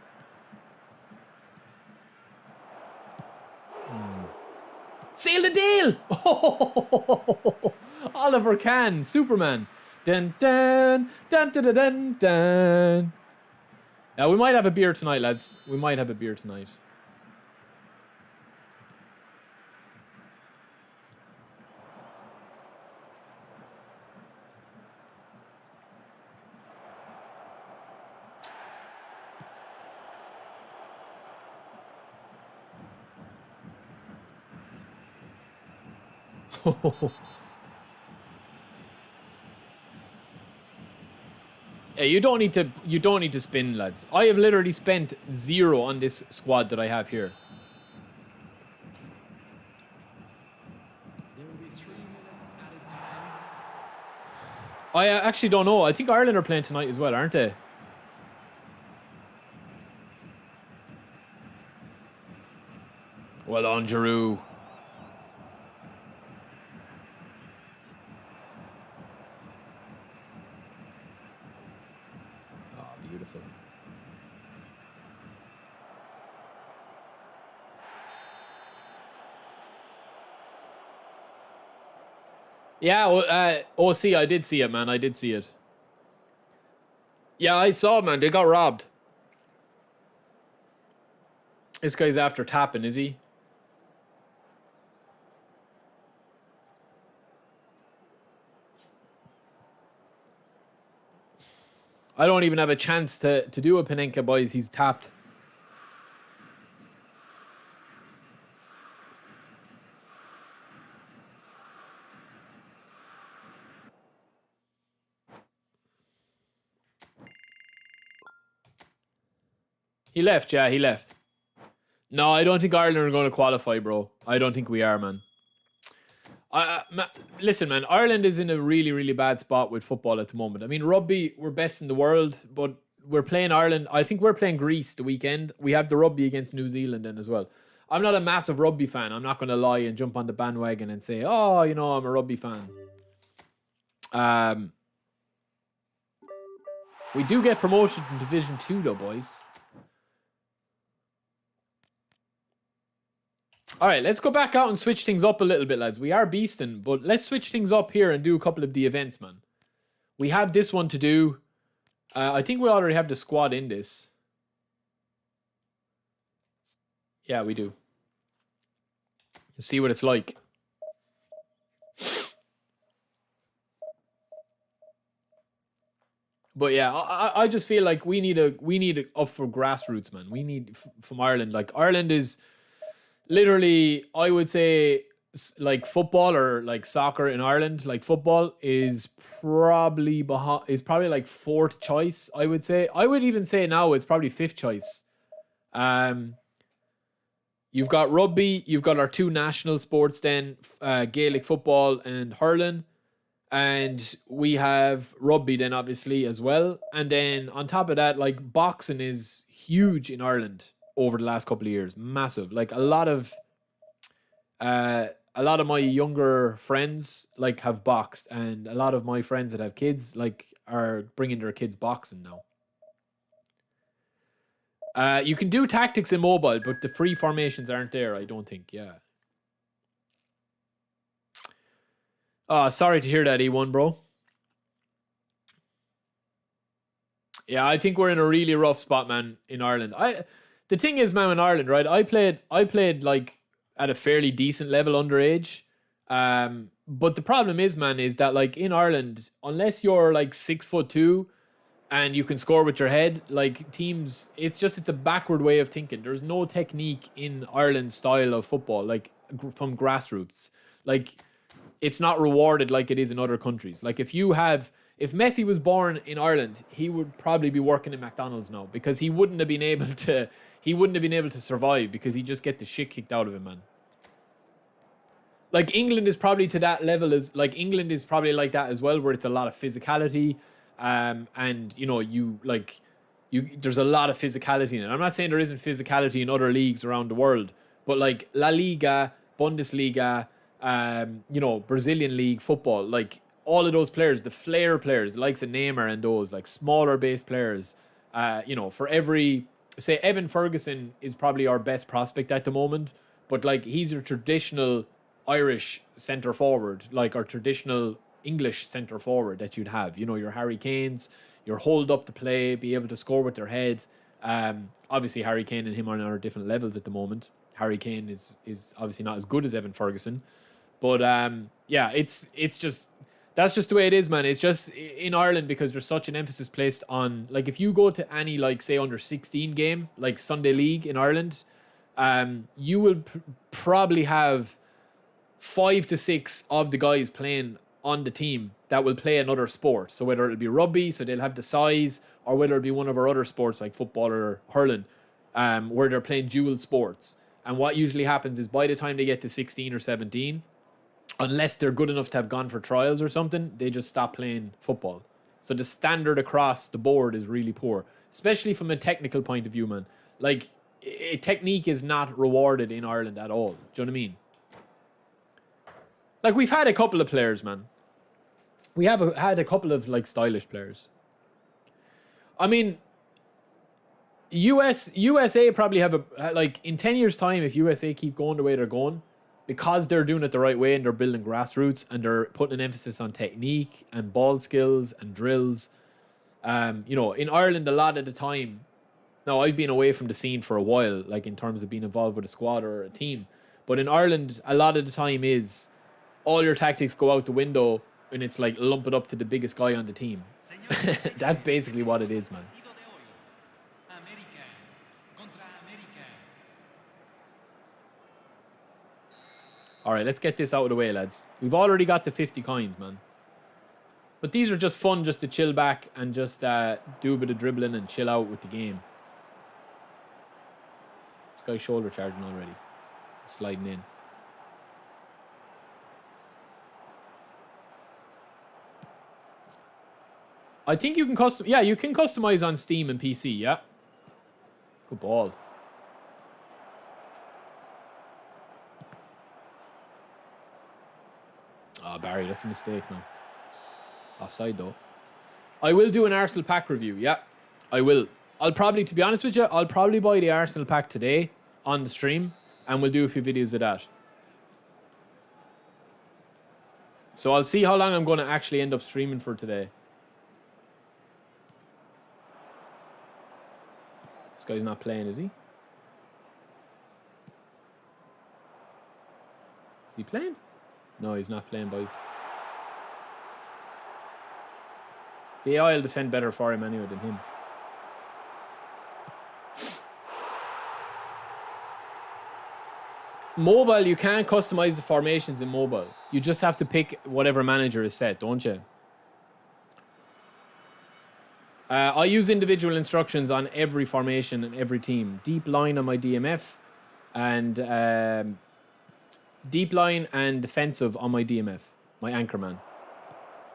Seal the deal! Oh, Oliver Kahn, Superman. Dun, dun, dun, dun, dun, dun, dun. Yeah, we might have a beer tonight, lads. We might have a beer tonight. Yeah, you don't need to spin, lads. I have literally spent 0 on this squad that I have here. There will be 3 minutes added time. I actually don't know. I think Ireland are playing tonight as well, aren't they? Well on, Giroud. Oh, beautiful. Yeah, OC, I did see it, man. I did see it. Yeah, I saw it, man. They got robbed. This guy's after tapping, is he? I don't even have a chance to do a Panenka, boys. He's tapped. He left, yeah, he left. No, I don't think Ireland are going to qualify, bro. I don't think we are, man. Listen, man, Ireland is in a really, really bad spot with football at the moment. I mean, rugby, we're best in the world, but we're playing Ireland. I think we're playing Greece the weekend. We have the rugby against New Zealand then as well. I'm not a massive rugby fan. I'm not going to lie and jump on the bandwagon and say, oh, you know, I'm a rugby fan. We do get promoted in Division 2 though, boys. All right, let's go back out and switch things up a little bit, lads. We are beasting, but let's switch things up here and do a couple of the events, man. We have this one to do. I think we already have the squad in this. Yeah, we do. Let's see what it's like. But yeah, I just feel like we need a up for grassroots, man. We need from Ireland. Like Ireland is literally, I would say, like football or like soccer in Ireland. Like football is probably like fourth choice. I would say. I would even say now it's probably fifth choice. You've got rugby. You've got our two national sports then, Gaelic football and hurling. And we have rugby then obviously as well. And then on top of that, like boxing is huge in Ireland over the last couple of years. Massive. Like a lot of my younger friends like have boxed, and a lot of my friends that have kids like are bringing their kids boxing now. You can do tactics in mobile, but the free formations aren't there, I don't think. Yeah. Oh, sorry to hear that, E1, bro. Yeah, I think we're in a really rough spot, man, in Ireland. The thing is, man, in Ireland, right? I played like at a fairly decent level underage. But the problem is, man, is that like in Ireland, unless you're like 6'2" and you can score with your head, like teams, it's a backward way of thinking. There's no technique in Ireland's style of football, like from grassroots. Like it's not rewarded like it is in other countries. Like if Messi was born in Ireland, he would probably be working in McDonald's now because he wouldn't have been able to survive because he just get the shit kicked out of him, man. Like England is probably to that level England is probably like that as well, where it's a lot of physicality, and you know there's a lot of physicality in it. I'm not saying there isn't physicality in other leagues around the world, but like La Liga, Bundesliga, Brazilian league football, like all of those players, the flair players, the likes of Neymar and those like smaller base players, for every, say Evan Ferguson is probably our best prospect at the moment, but like he's a traditional Irish centre forward, like our traditional English centre forward that you'd have, your Harry Kanes, your hold up the play, be able to score with their head. Obviously Harry Kane and him are on different levels at the moment. Harry Kane is obviously not as good as Evan Ferguson. But yeah, it's just, that's just the way it is, man. It's just in Ireland because there's such an emphasis placed on, like if you go to any like say under 16 game, like Sunday League in Ireland, you will probably have 5 to 6 of the guys playing on the team that will play another sport. So whether it'll be rugby, so they'll have the size, or whether it'll be one of our other sports like football or hurling, where they're playing dual sports. And what usually happens is by the time they get to 16 or 17, unless they're good enough to have gone for trials or something, they just stop playing football. So the standard across the board is really poor, especially from a technical point of view, man. Like, technique is not rewarded in Ireland at all. Do you know what I mean? Like, we've had a couple of players, man. We have had a couple of, like, stylish players. I mean, USA probably have in 10 years' time, if USA keep going the way they're going, because they're doing it the right way and they're building grassroots and they're putting an emphasis on technique and ball skills and drills. In Ireland, a lot of the time, now I've been away from the scene for a while, like in terms of being involved with a squad or a team. But in Ireland, a lot of the time is all your tactics go out the window and it's like lump it up to the biggest guy on the team. That's basically what it is, man. All right, let's get this out of the way, lads. We've already got the 50 coins, man. But these are just fun just to chill back and just do a bit of dribbling and chill out with the game. Let's guy's shoulder charging already. Sliding in. I think you can custom... Yeah, you can customize on Steam and PC, yeah. Good ball. Oh, Barry, that's a mistake, man. Offside, though. I will do an Arsenal pack review, yeah. I will. I'll probably, to be honest with you, I'll probably buy the Arsenal pack today on the stream, and we'll do a few videos of that. So I'll see how long I'm going to actually end up streaming for today. This guy's not playing, is he? Is he playing? No, he's not playing, boys. The AI will defend better for him anyway than him. Mobile, you can't customize the formations in mobile. You just have to pick whatever manager is set, don't you? I use individual instructions on every formation and every team. Deep line on my DMF, and deep line and defensive on my DMF, my anchorman.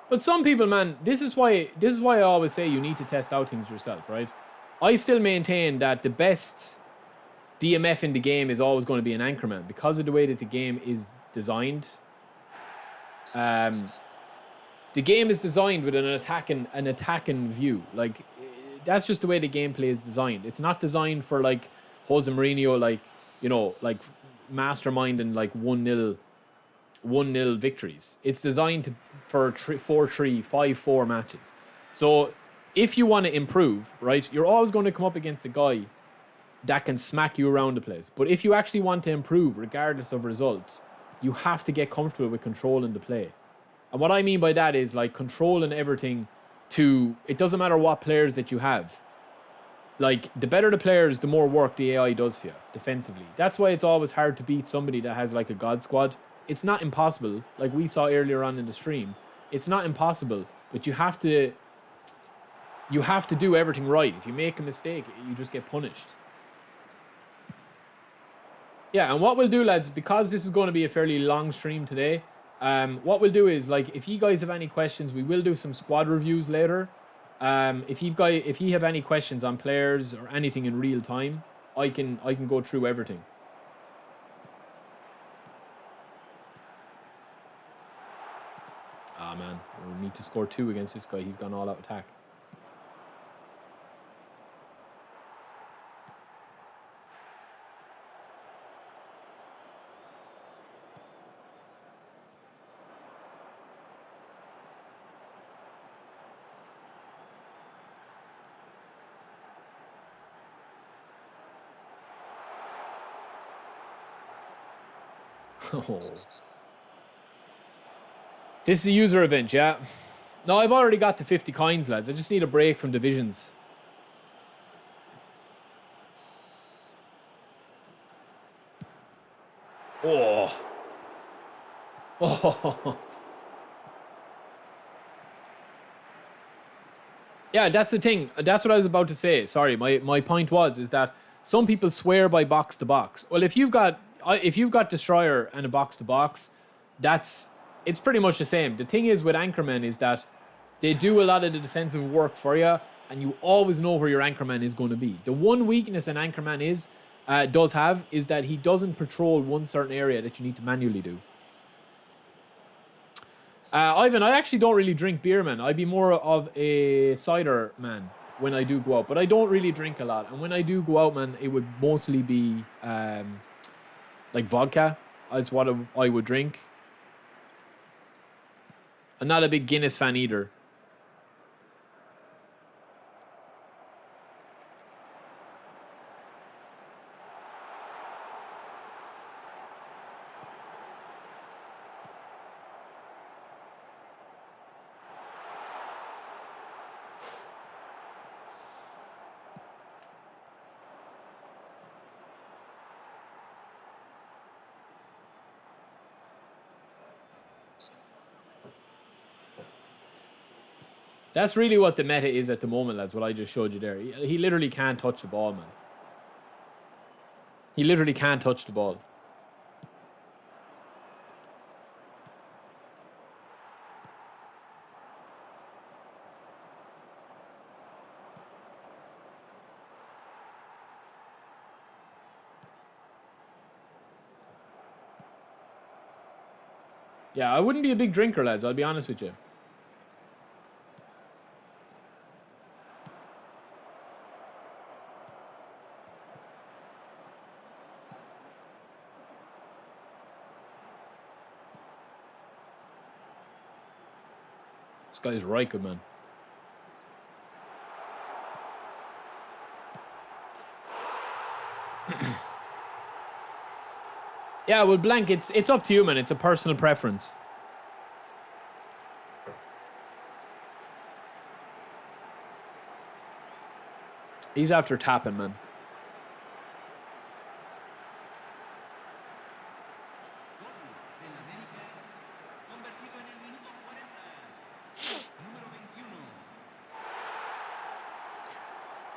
But some people, man, this is why I always say you need to test out things yourself, right? I still maintain that the best DMF in the game is always going to be an anchorman because of the way that the game is designed. The game is designed with an attacking view. Like, that's just the way the gameplay is designed. It's not designed for, like, Jose Mourinho, like, you know, like mastermind and like 1-0 victories. It's designed for 4-3, 5-4 matches. So if you want to improve, right, you're always going to come up against a guy that can smack you around the place. But if you actually want to improve, regardless of results, you have to get comfortable with controlling the play. And what I mean by that is like controlling everything to, it doesn't matter what players that you have. Like, the better the players, the more work the AI does for you defensively. That's why it's always hard to beat somebody that has like a god squad. It's not impossible, like we saw earlier on in the stream. It's not impossible, but you have to do everything right. If you make a mistake, you just get punished. Yeah, and what we'll do, lads, because this is going to be a fairly long stream today, what we'll do is, like, if you guys have any questions, we will do some squad reviews later. If you have any questions on players or anything in real time, I can go through everything. Ah, man, we need to score 2 against this guy. He's gone all out attack. Oh. This is a user event, yeah? No, I've already got to 50 coins, lads. I just need a break from divisions. Oh. Oh. Yeah, that's the thing. That's what I was about to say. Sorry, my point is that some people swear by box to box. Well, if you've got Destroyer and a box to box, it's pretty much the same. The thing is with Anchorman is that they do a lot of the defensive work for you, and you always know where your Anchorman is going to be. The one weakness an Anchorman does have is that he doesn't patrol one certain area that you need to manually do. Ivan, I actually don't really drink beer, man. I'd be more of a cider man when I do go out, but I don't really drink a lot. And when I do go out, man, it would mostly be like vodka is what I would drink. I'm not a big Guinness fan either. That's really what the meta is at the moment, lads, what I just showed you there. He literally can't touch the ball, man. He literally can't touch the ball. Yeah, I wouldn't be a big drinker, lads. I'll be honest with you. This guy's right good, man. Yeah, well, Blank, it's up to you, man. It's a personal preference. He's after tapping, man.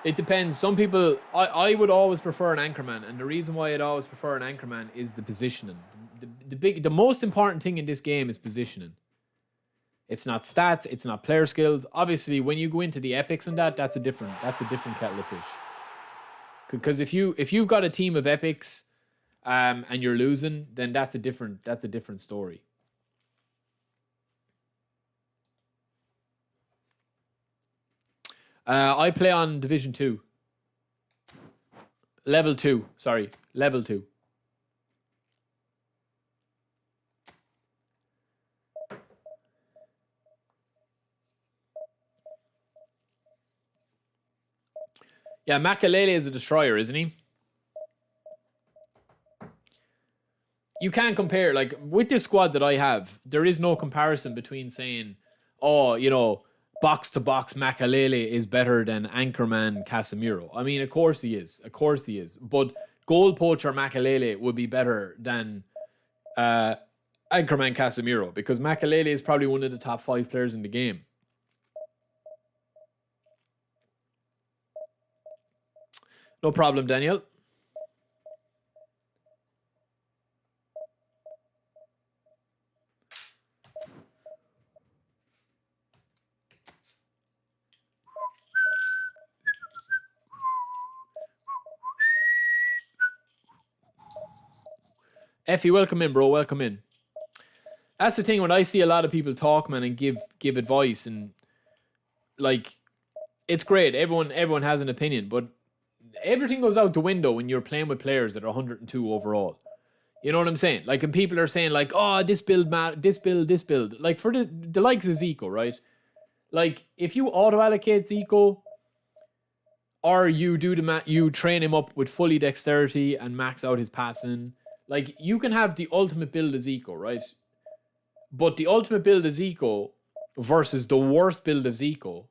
It depends. Some people, I would always prefer an anchorman, and the reason why I'd always prefer an anchorman is the positioning. The most important thing in this game is positioning. It's not stats, it's not player skills. Obviously, when you go into the epics and that's a different kettle of fish. Because if you've got a team of epics, and you're losing, then that's a different story. I play on Division 2. Level 2, sorry. Level 2. Yeah, Makalele is a destroyer, isn't he? You can't compare, like, with this squad that I have, there is no comparison between saying, oh, you know, box-to-box Makalele is better than Anchorman Casemiro. I mean, of course he is. Of course he is. But goal poacher Makalele would be better than Anchorman Casemiro, because Makalele is probably one of the top 5 players in the game. No problem, Daniel. Effie, welcome in, bro. Welcome in. That's the thing when I see a lot of people talk, man, and give advice, and like, it's great. Everyone has an opinion, but everything goes out the window when you're playing with players that are 102 overall. You know what I'm saying? Like, and people are saying like, oh, this build. Like, for the likes of Zico, right? Like, if you auto allocate Zico, or you do you train him up with fully dexterity and max out his passing, like, you can have the ultimate build of Zico, right? But the ultimate build of Zico versus the worst build of Zico,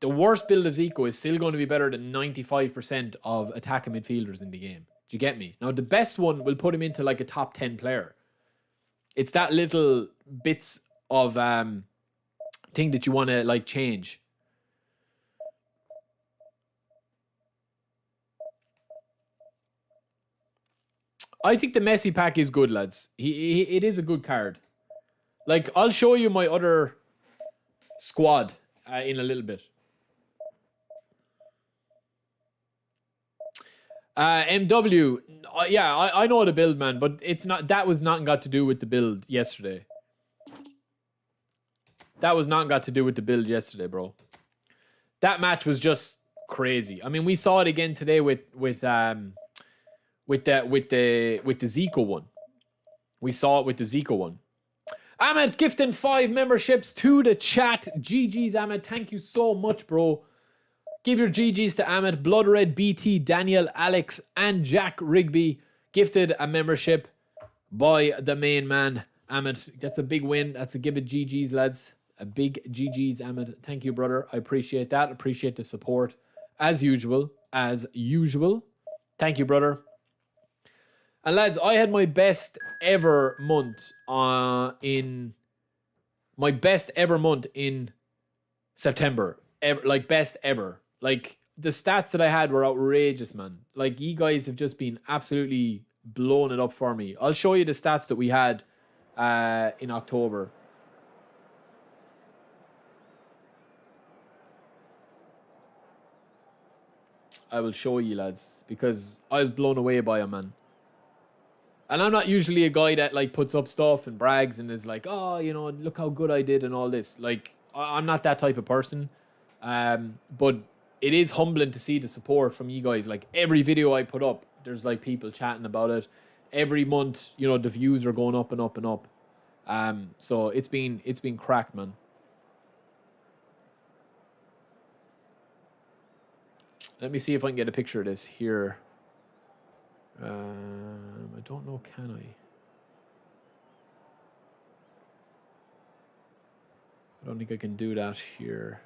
the worst build of Zico is still going to be better than 95% of attacking midfielders in the game. Do you get me? Now, the best one will put him into like a top 10 player. It's that little bits of thing that you want to like change. I think the Messi pack is good, lads. It is a good card. Like, I'll show you my other squad in a little bit. MW, yeah, I know the build, man, but it's not. That was not got to do with the build yesterday. That was not got to do with the build yesterday, bro. That match was just crazy. I mean, we saw it again today with the Zico one. We saw it with the Zico one. Ahmed gifting 5 memberships to the chat. GG's, Ahmed. Thank you so much, bro. Give your GG's to Ahmed, Blood Red, BT, Daniel, Alex, and Jack Rigby. Gifted a membership by the main man, Ahmed. That's a big win. That's a give it GG's, lads. A big GG's, Ahmed. Thank you, brother. I appreciate that. Appreciate the support. As usual. As usual. Thank you, brother. And lads, I had my best ever month in September. Like, best ever. Like, the stats that I had were outrageous, man. Like, you guys have just been absolutely blowing it up for me. I'll show you the stats that we had in October. I will show you, lads, because I was blown away by him, man. And I'm not usually a guy that like puts up stuff and brags and is like, oh, you know, look how good I did and all this. Like, I'm not that type of person. But it is humbling to see the support from you guys. Like, every video I put up, there's like people chatting about it. Every month, you know, the views are going up and up and up. So it's been cracked, man. Let me see if I can get a picture of this here. I don't know, can I? I don't think I can do that here.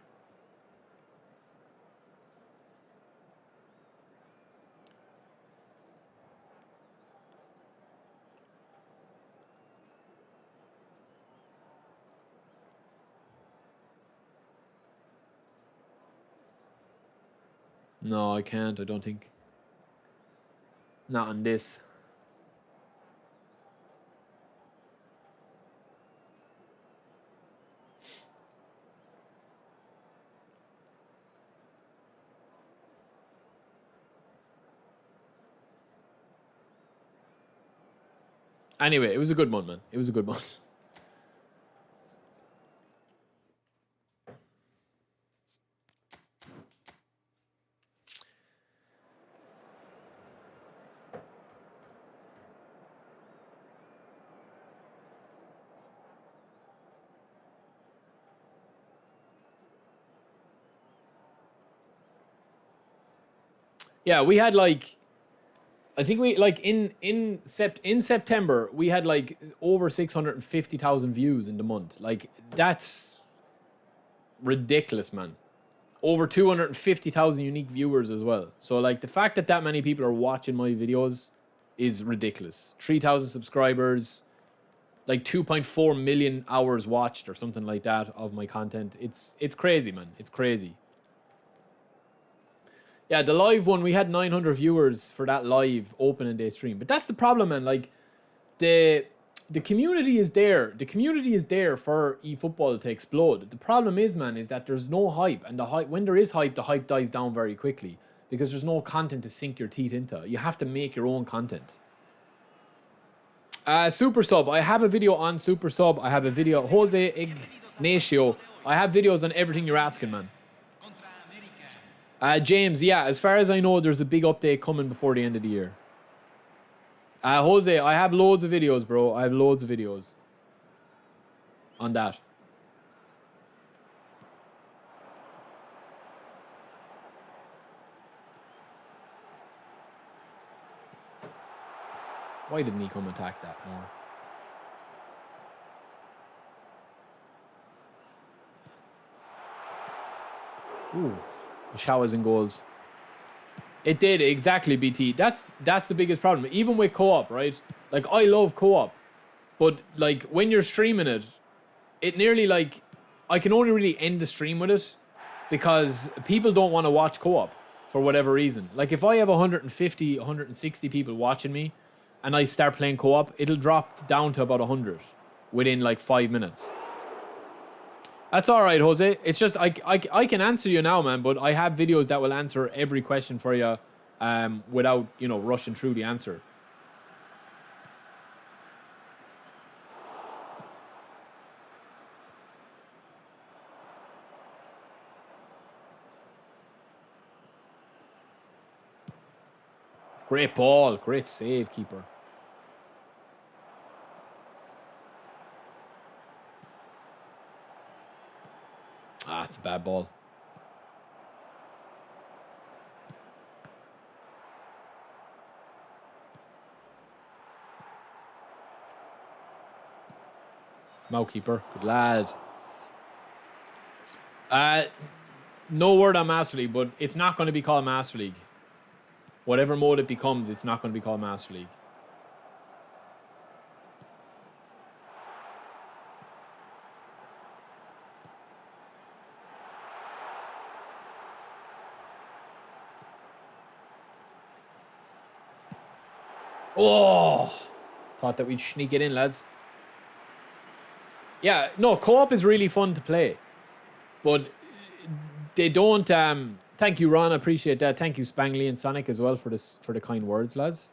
No, I can't. I don't think. Not on this. Anyway, it was a good one, man. It was a good one. Yeah, we had like, I think we like in September we had like over 650,000 views in the month. Like, that's ridiculous, man. Over 250,000 unique viewers as well. So like, the fact that that many people are watching my videos is ridiculous. 3,000 subscribers, like 2.4 million hours watched or something like that of my content. It's crazy, man. It's crazy. Yeah, the live one, we had 900 viewers for that live opening day stream. But that's the problem, man. Like, the community is there. The community is there for eFootball to explode. The problem is, man, is that there's no hype. And the hype, when there is hype, the hype dies down very quickly. Because there's no content to sink your teeth into. You have to make your own content. Super Sub. I have a video on Super Sub. I have a video. Jose Ignacio. I have videos on everything you're asking, man. James, yeah, as far as I know, there's a big update coming before the end of the year. Jose, I have loads of videos, bro. I have loads of videos on that. Why didn't he come attack that more? Ooh, showers and goals. It did, exactly, BT. That's the biggest problem. Even with co-op, right? Like, I love co-op. But, like, when you're streaming it, it nearly, like, I can only really end the stream with it because people don't want to watch co-op for whatever reason. Like, if I have 150, 160 people watching me and I start playing co-op, it'll drop down to about 100 within, like, 5 minutes. That's all right, Jose. It's just I can answer you now, man, but I have videos that will answer every question for you without, you know, rushing through the answer. Great ball. Great save, keeper. Ah, it's a bad ball. Come out, keeper. Good lad. No word on Master League, but it's not going to be called Master League. Whatever mode it becomes, it's not going to be called Master League. Oh, thought that we'd sneak it in, lads. Yeah, no, co-op is really fun to play. But they don't... thank you, Ron. I appreciate that. Thank you, Spangly and Sonic as well for the kind words, lads.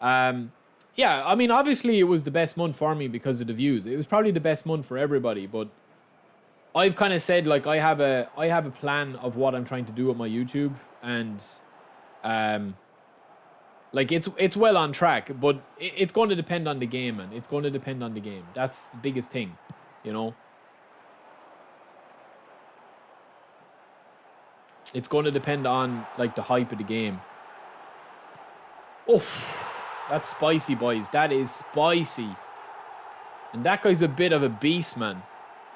Yeah, I mean, obviously it was the best month for me because of the views. It was probably the best month for everybody, but I've kind of said, like, I have a plan of what I'm trying to do with my YouTube, and like it's well on track, but it's going to depend on the game, man. It's going to depend on the game. That's the biggest thing, you know. It's going to depend on, like, the hype of the game. Oof, that's spicy, boys. That is spicy. And that guy's a bit of a beast, man.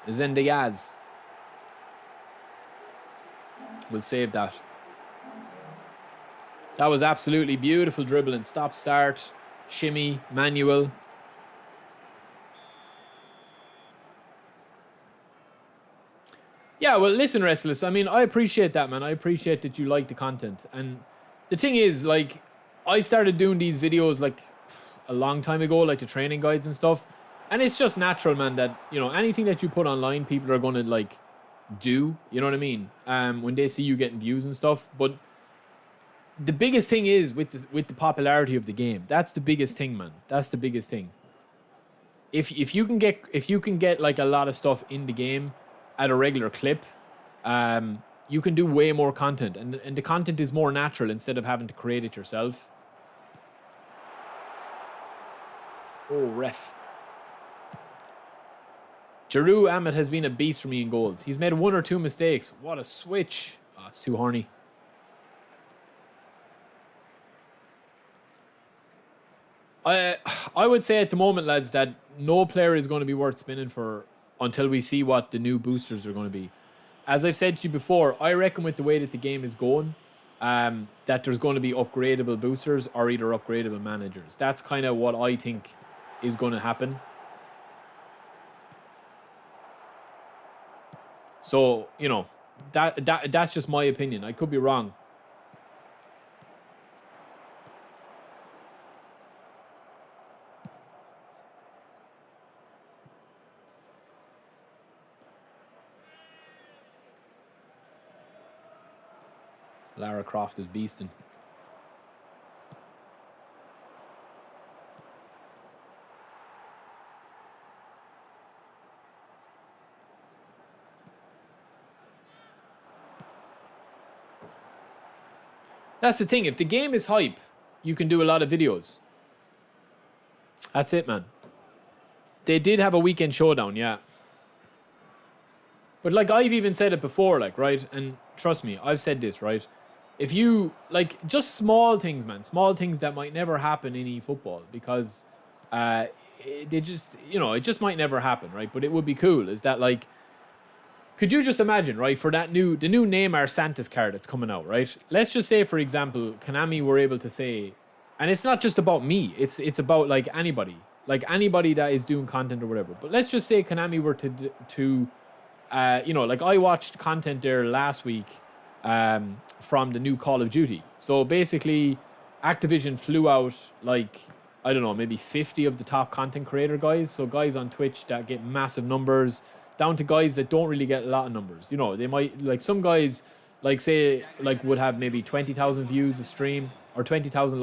Zendiaz. We'll save that. That was absolutely beautiful dribbling. Stop, start, shimmy, manual. Yeah, well, listen, Restless. I mean, I appreciate that, man. I appreciate that you like the content. And the thing is, like, I started doing these videos, like, a long time ago, like the training guides and stuff. And it's just natural, man, that, you know, anything that you put online, people are going to, like, do. You know what I mean? When they see you getting views and stuff. But the biggest thing is with the popularity of the game. That's the biggest thing, man. That's the biggest thing. If you can get like a lot of stuff in the game at a regular clip, you can do way more content, and the content is more natural instead of having to create it yourself. Oh, ref. Giroud Ahmed has been a beast for me in goals. He's made 1 or 2 mistakes. What a switch. Oh, it's too horny. I would say at the moment, lads, that no player is going to be worth spinning for until we see what the new boosters are going to be. As I've said to you before, I reckon with the way that the game is going, that there's going to be upgradable boosters or either upgradable managers. That's kind of what I think is going to happen. So, you know, that's just my opinion. I could be wrong. Lara Croft is beasting. That's the thing. If the game is hype, you can do a lot of videos. That's it, man. They did have a weekend showdown, yeah. But, like, I've even said it before, like, right? And trust me, I've said this, right? If you, like, just small things, man. Small things that might never happen in eFootball because they just, you know, it just might never happen, right? But it would be cool. Is that, like, could you just imagine, right, for the new Neymar Santos card that's coming out, right? Let's just say, for example, Konami were able to say, and it's not just about me, it's about, like, anybody that is doing content or whatever. But let's just say Konami were to you know, like, I watched content there last week from the new Call of Duty. So basically, Activision flew out, like, I don't know, maybe 50 of the top content creator guys. So guys on Twitch that get massive numbers, down to guys that don't really get a lot of numbers. You know, they might, like, some guys, like, say, like, would have maybe 20,000 views a stream or 20,000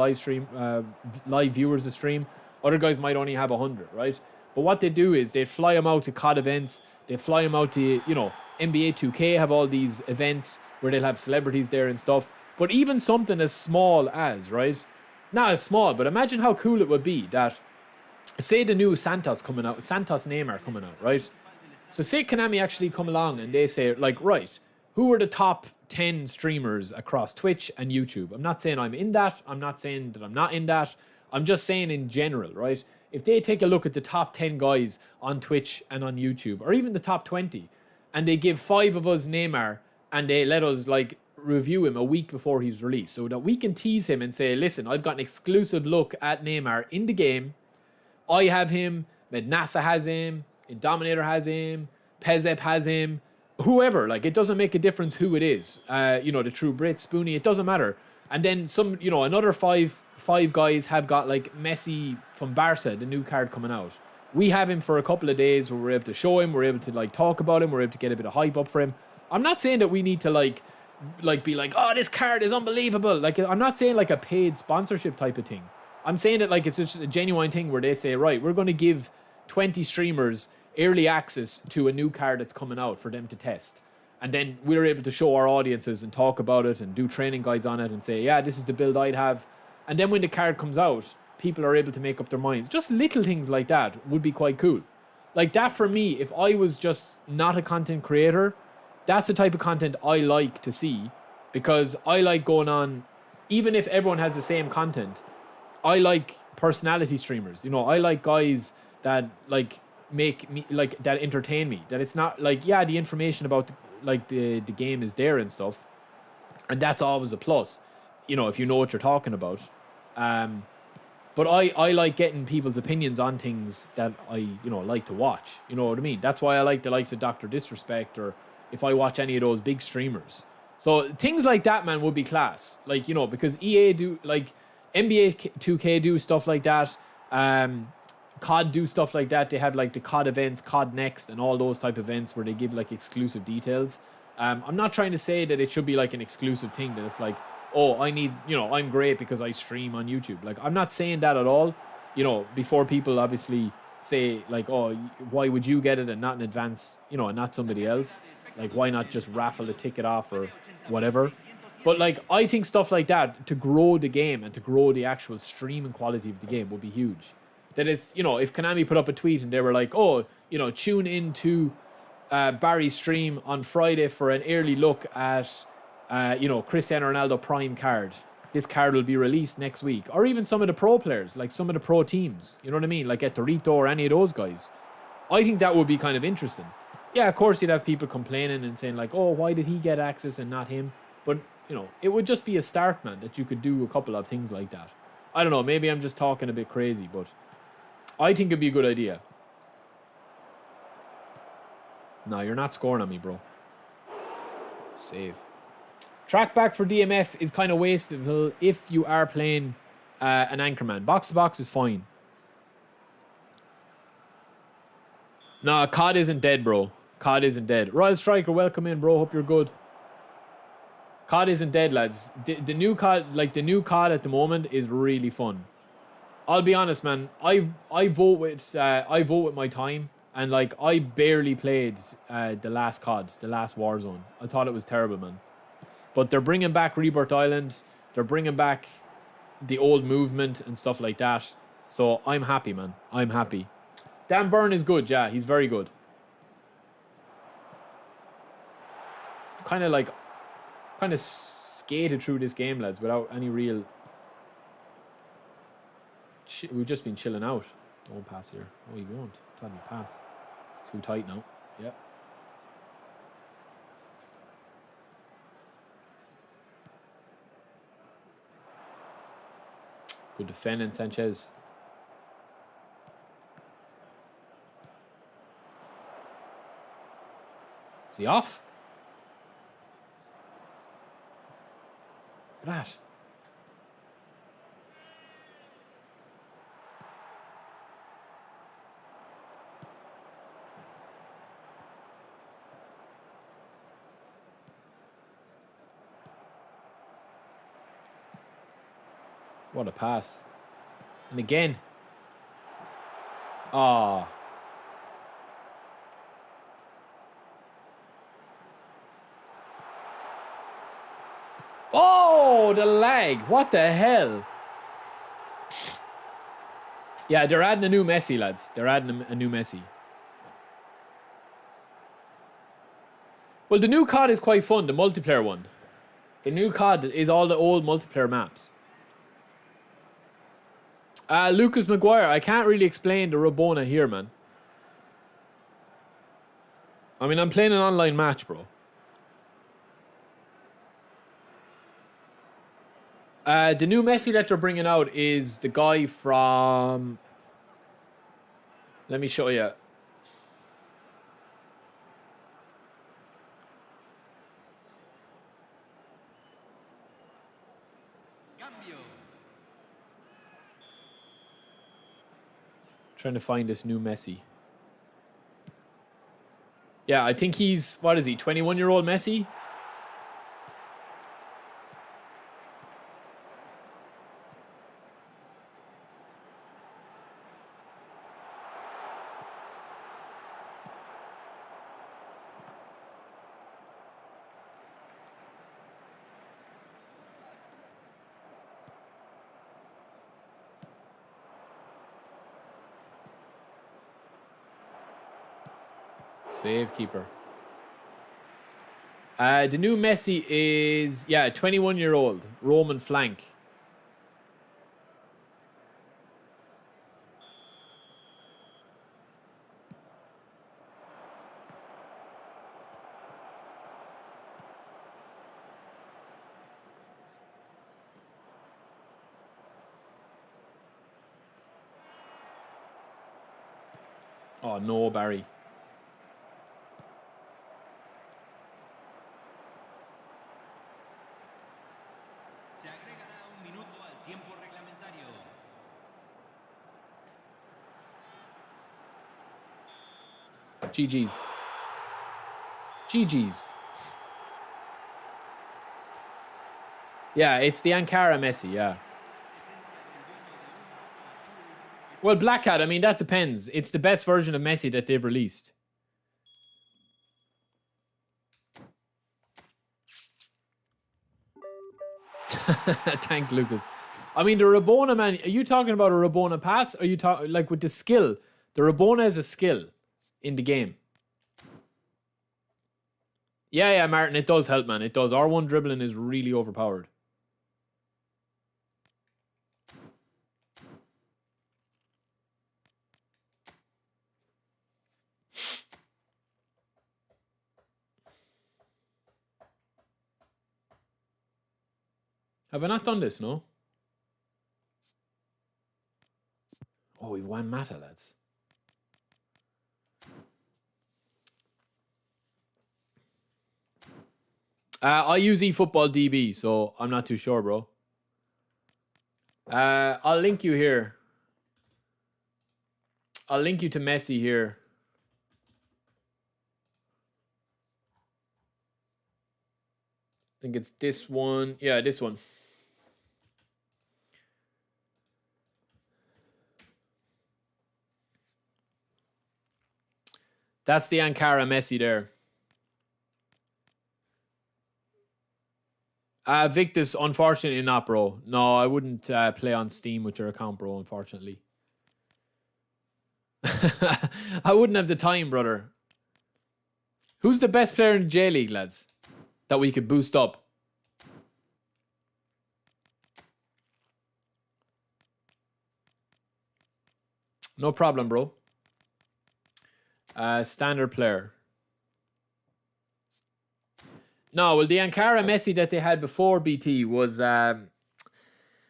live viewers a stream. Other guys might only have 100, right? But what they do is they fly them out to COD events. They fly them out to, you know, NBA 2K have all these events where they'll have celebrities there and stuff. But even something as small as, right? Not as small, but imagine how cool it would be that, say the new Santos Neymar coming out, right? So say Konami actually come along and they say, like, right, who are the top 10 streamers across Twitch and YouTube? I'm not saying I'm in that. I'm not saying that I'm not in that. I'm just saying in general, right? If they take a look at the top 10 guys on Twitch and on YouTube, or even the top 20, and they give 5 of us Neymar, and they let us, like, review him a week before he's released, so that we can tease him and say, listen, I've got an exclusive look at Neymar in the game. I have him, Mednasa has him, Dominator has him, Pezep has him, whoever. Like, it doesn't make a difference who it is. You know, the True Brit, Spoonie, it doesn't matter. And then some, another five guys have got like Messi from Barca, the new card coming out. We have him for a couple of days where we're able to show him, we're able to like talk about him, we're able to get a bit of hype up for him. I'm not saying that we need to like be like, oh, this card is unbelievable. Like, I'm not saying like a paid sponsorship type of thing. I'm saying that like it's just a genuine thing where they say, right, we're going to give 20 streamers early access to a new card that's coming out for them to test. And then we're able to show our audiences and talk about it and do training guides on it and say, yeah, this is the build I'd have. And then when the card comes out, people are able to make up their minds. Just little things like that would be quite cool. Like that for me, if I was just not a content creator, that's the type of content I like to see, because I like going on, even if everyone has the same content, I like personality streamers. I like guys that like make me like that entertain me. That it's not like, yeah, the information about the game is there and stuff, and that's always a plus. If you know what you're talking about. But I like getting people's opinions on things that I like to watch. You know what I mean? That's why I like the likes of Dr. Disrespect, or if I watch any of those big streamers. So things like that, man, would be class. Like, because EA do, like, NBA 2K do stuff like that. COD do stuff like that. They have, like, the COD events, COD Next, and all those type of events where they give, like, exclusive details. I'm not trying to say that it should be, like, an exclusive thing, that it's like, oh, I need, I'm great because I stream on YouTube. Like, I'm not saying that at all. Before people obviously say, like, oh, why would you get it and not in advance, and not somebody else? Like, why not just raffle the ticket off or whatever? But, like, I think stuff like that, to grow the game and to grow the actual streaming quality of the game, would be huge. That it's, if Konami put up a tweet and they were like, oh, tune into Barry's stream on Friday for an early look at, Cristiano Ronaldo Prime card. This card will be released next week. Or even some of the pro players, like some of the pro teams. You know what I mean? Like Etorito or any of those guys. I think that would be kind of interesting. Yeah, of course you'd have people complaining and saying like, oh, why did he get access and not him? But, it would just be a start, man, that you could do a couple of things like that. I don't know, maybe I'm just talking a bit crazy, but I think it'd be a good idea. No, you're not scoring on me, bro. Save. Track back for DMF is kind of wasteful if you are playing an Anchorman. Box to box is fine. Nah, COD isn't dead, bro. COD isn't dead. Royal Striker, welcome in, bro. Hope you're good. COD isn't dead, lads. The new COD, like the new COD at the moment, is really fun. I'll be honest, man. I vote with my time, and like I barely played the last COD, the last Warzone. I thought it was terrible, man. But they're bringing back Rebirth Island. They're bringing back the old movement and stuff like that. So I'm happy, man. I'm happy. Dan Byrne is good, yeah. He's very good. Kind of skated through this game, lads, without any real... We've just been chilling out. Don't pass here. Oh, you won't. Tell me pass. It's too tight now. Yep. Good defending, Sanchez. Is he off? Look at that. What a pass. And again. Ah. Oh, the lag. What the hell? Yeah, they're adding a new Messi, lads. They're adding a new Messi. Well, the new COD is quite fun, the multiplayer one. The new COD is all the old multiplayer maps. Lucas Maguire, I can't really explain the Rabona here, man. I mean, I'm playing an online match, bro. The new Messi that they're bringing out is the guy from... Let me show you. Trying to find this new Messi. Yeah, I think he's, what is he, 21-year-old Messi? Save keeper. The new Messi is, yeah, 21-year-old. Roman flank. Oh, no, Barry. Se agregará un minuto al tiempo reglamentario. GG's. GG's. Yeah, it's the Ankara Messi, yeah. Well, Black Hat, I mean, that depends. It's the best version of Messi that they've released. Thanks, Lucas. I mean, the Rabona, man, are you talking about a Rabona pass? Or are you talking, like, with the skill? The Rabona is a skill in the game. Yeah, Martin, it does help, man. It does. R1 dribbling is really overpowered. Have I not done this, no? Oh, we've won Mata, lads. I use eFootball DB, so I'm not too sure, bro. I'll link you here. I'll link you to Messi here. I think it's this one. Yeah, this one. That's the Ankara Messi there. Victus, unfortunately not, bro. No, I wouldn't play on Steam with your account, bro, unfortunately. I wouldn't have the time, brother. Who's the best player in J League, lads? That we could boost up? No problem, bro. Standard player. No, well, the Ankara Messi that they had before BT was the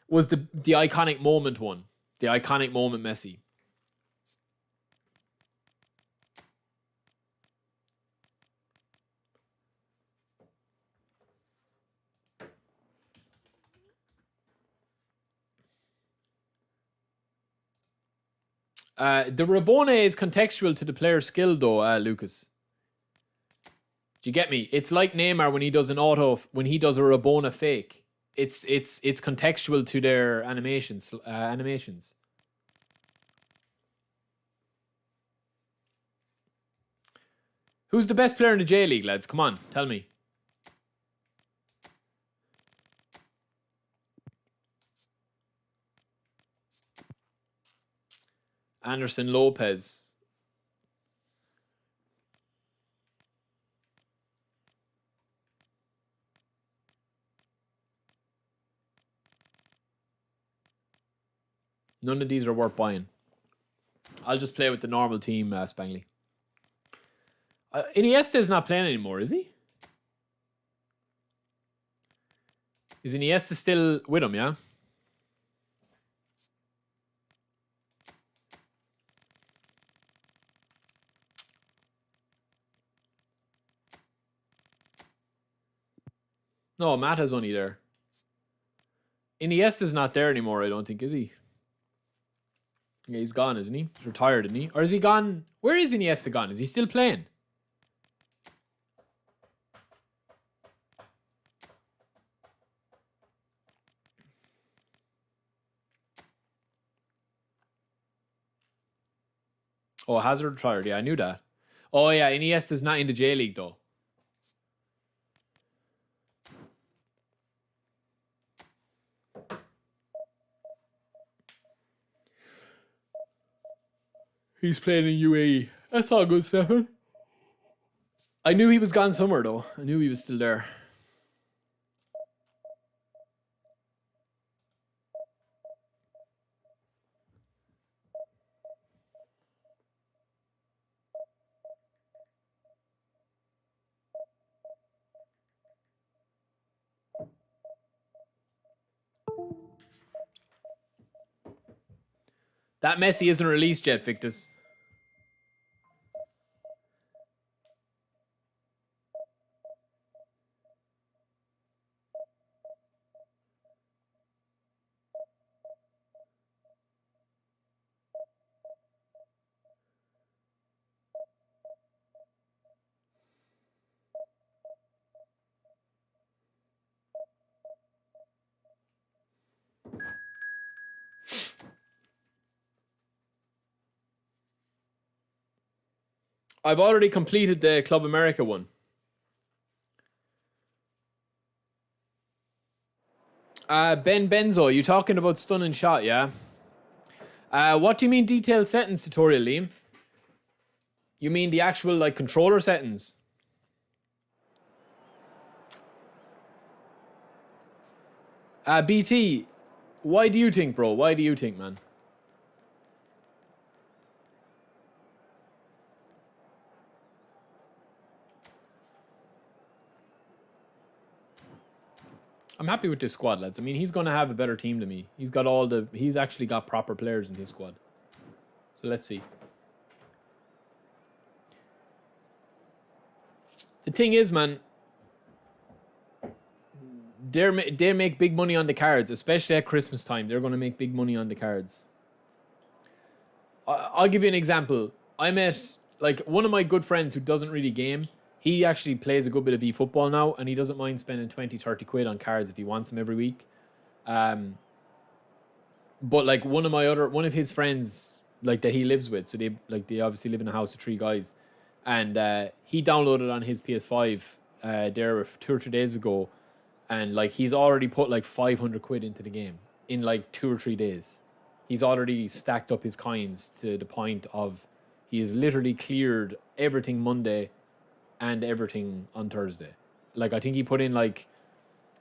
iconic moment one. The iconic moment Messi. The Rabona is contextual to the player's skill, though, Lucas. Do you get me? It's like Neymar when he does when he does a Rabona fake. It's contextual to their animations. Who's the best player in the J League, lads? Come on, tell me. Anderson Lopez. None of these are worth buying. I'll just play with the normal team, Spangley. Iniesta's not playing anymore, is he? Is Iniesta still with him, yeah? No, Mata's only there. Iniesta's not there anymore, I don't think, is he? Yeah, he's gone, isn't he? He's retired, isn't he? Or is he gone? Where is Iniesta gone? Is he still playing? Oh, Hazard retired. Yeah, I knew that. Oh, yeah, Iniesta's not in the J League, though. He's playing in UAE. That's all good, Stefan. I knew he was gone somewhere, though. I knew he was still there. That Messi isn't released yet, Victus. I've already completed the Club America one. Ben Benzo, you talking about stun and shot, yeah? What do you mean detailed settings tutorial, Liam? You mean the actual like controller settings? BT, why do you think, bro? Why do you think, man? I'm happy with this squad, lads. I mean, he's going to have a better team than me. He's actually got proper players in his squad. So let's see. The thing is, man, they make big money on the cards, especially at Christmas time. They're going to make big money on the cards. I'll give you an example. I met like one of my good friends who doesn't really game. He actually plays a good bit of eFootball now, and he doesn't mind spending 20, 30 quid on cards if he wants them every week. But like one of his friends, like that he lives with, so they obviously live in a house of 3 guys, and he downloaded on his PS5 there 2 or 3 days ago, and like he's already put like 500 quid into the game in like 2 or 3 days. He's already stacked up his coins to the point of he has literally cleared everything Monday and everything on Thursday. Like I think he put in like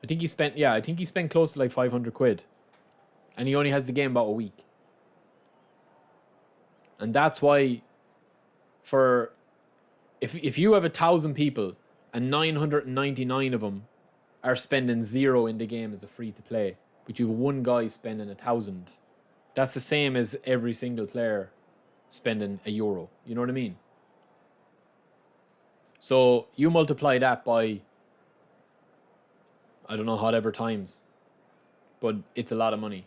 I think he spent close to like 500 quid. And he only has the game about a week. And that's why if you have 1,000 people and 999 of them are spending 0 in the game as a free to play, but you have one guy spending 1,000, that's the same as every single player spending €1. You know what I mean? So you multiply that by, I don't know, whatever times, but it's a lot of money.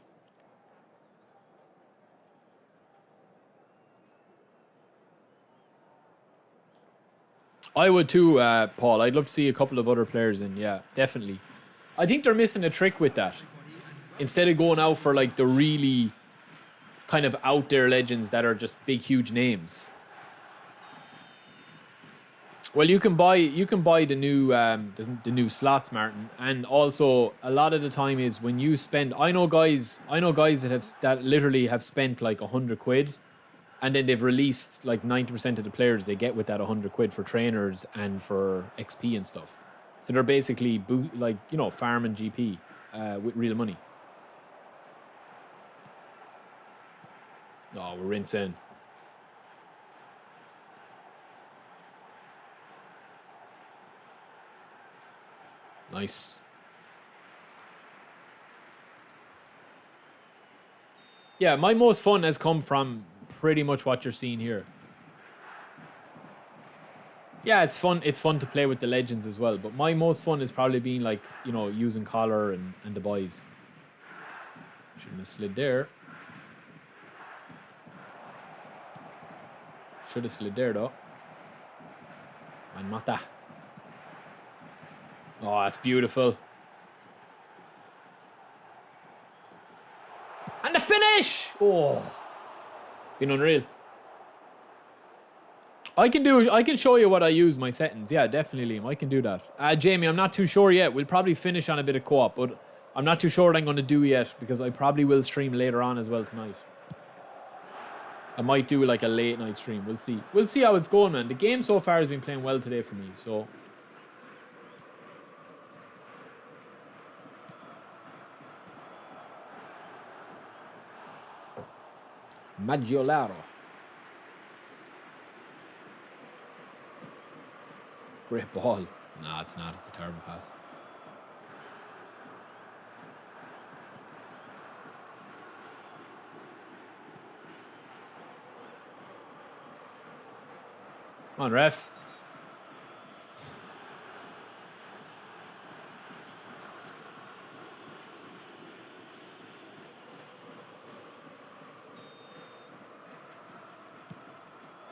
I would too, Paul. I'd love to see a couple of other players in. Yeah, definitely. I think they're missing a trick with that. Instead of going out for like the really kind of out there legends that are just big, huge names. Well, you can buy the new slots, Martin, and also a lot of the time is when you spend. I know guys that literally have spent like 100 quid, and then they've released like 90% of the players they get with that 100 quid for trainers and for XP and stuff. So they're basically farming GP with real money. Oh, we're rinsing. Nice. Yeah, my most fun has come from pretty much what you're seeing here. Yeah, it's fun. It's fun to play with the legends as well. But my most fun is probably being like, using collar and the boys. Shouldn't have slid there. Should have slid there, though. And Mata. Oh, that's beautiful. And the finish! Oh. Been unreal. I can show you what I use my settings. Yeah, definitely, Liam. I can do that. Jamie, I'm not too sure yet. We'll probably finish on a bit of co-op, but I'm not too sure what I'm going to do yet because I probably will stream later on as well tonight. I might do like a late night stream. We'll see. We'll see how it's going, man. The game so far has been playing well today for me, so... Maggiolaro. Great ball. Nah, it's not. It's a terrible pass. Come on, ref.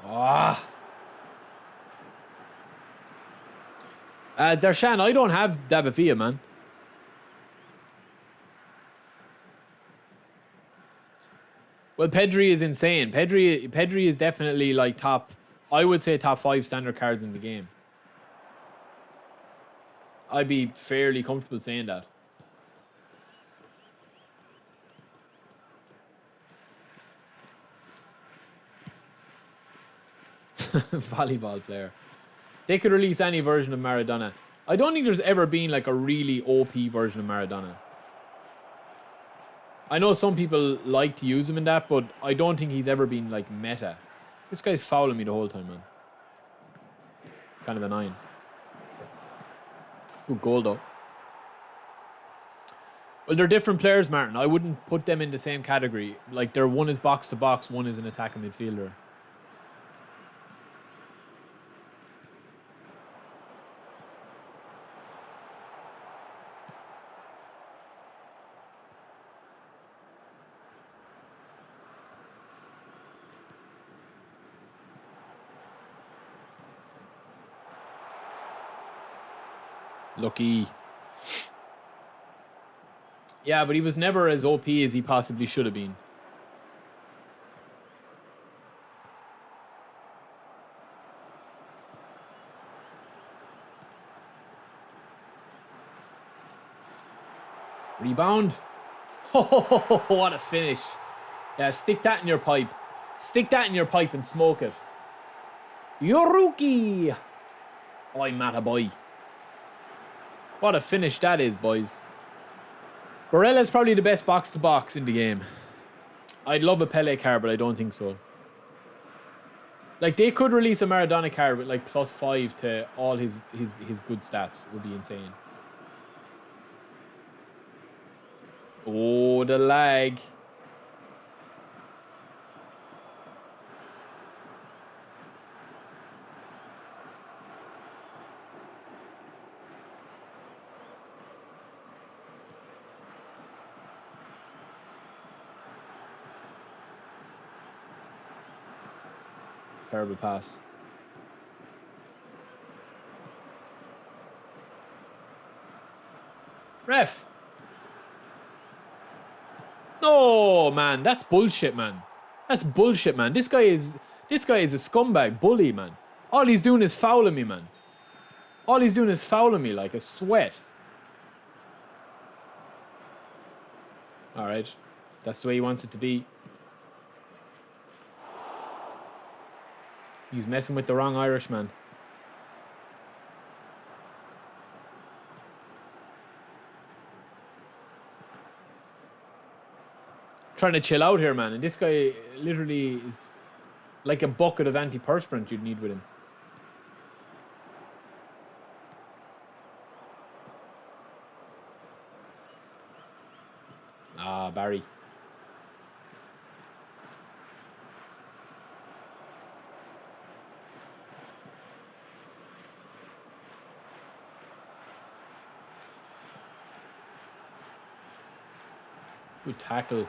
Ah. Darshan, I don't have David Villa, man. Well, Pedri is insane. Pedri is definitely like top, I would say top 5 standard cards in the game. I'd be fairly comfortable saying that. Volleyball player. They could release any version of Maradona. I don't think there's ever been like a really OP version of Maradona. I know some people like to use him in that, but I don't think he's ever been like meta. This guy's fouling me the whole time, man. It's kind of annoying. Good goal, though. Well, they're different players, Martin. I wouldn't put them in the same category. Like, one is box to box, one is an attacking midfielder. Lucky. Yeah, but he was never as OP as he possibly should have been. Rebound. Oh, what a finish. Yeah, stick that in your pipe. Stick that in your pipe and smoke it. Yoruki. Oi, Mata boy. What a finish that is, boys. Barella's probably the best box-to-box in the game. I'd love a Pele card, but I don't think so. Like, they could release a Maradona card with, like, +5 to all his good stats. It would be insane. Oh, the lag. Terrible pass. Ref. Oh, man. That's bullshit, man. That's bullshit, man. This guy is a scumbag bully, man. All he's doing is fouling me, man. All he's doing is fouling me like a sweat. All right. That's the way he wants it to be. He's messing with the wrong Irishman. Trying to chill out here, man. And this guy literally is like a bucket of antiperspirant you'd need with him. Ah, Barry. Good tackle.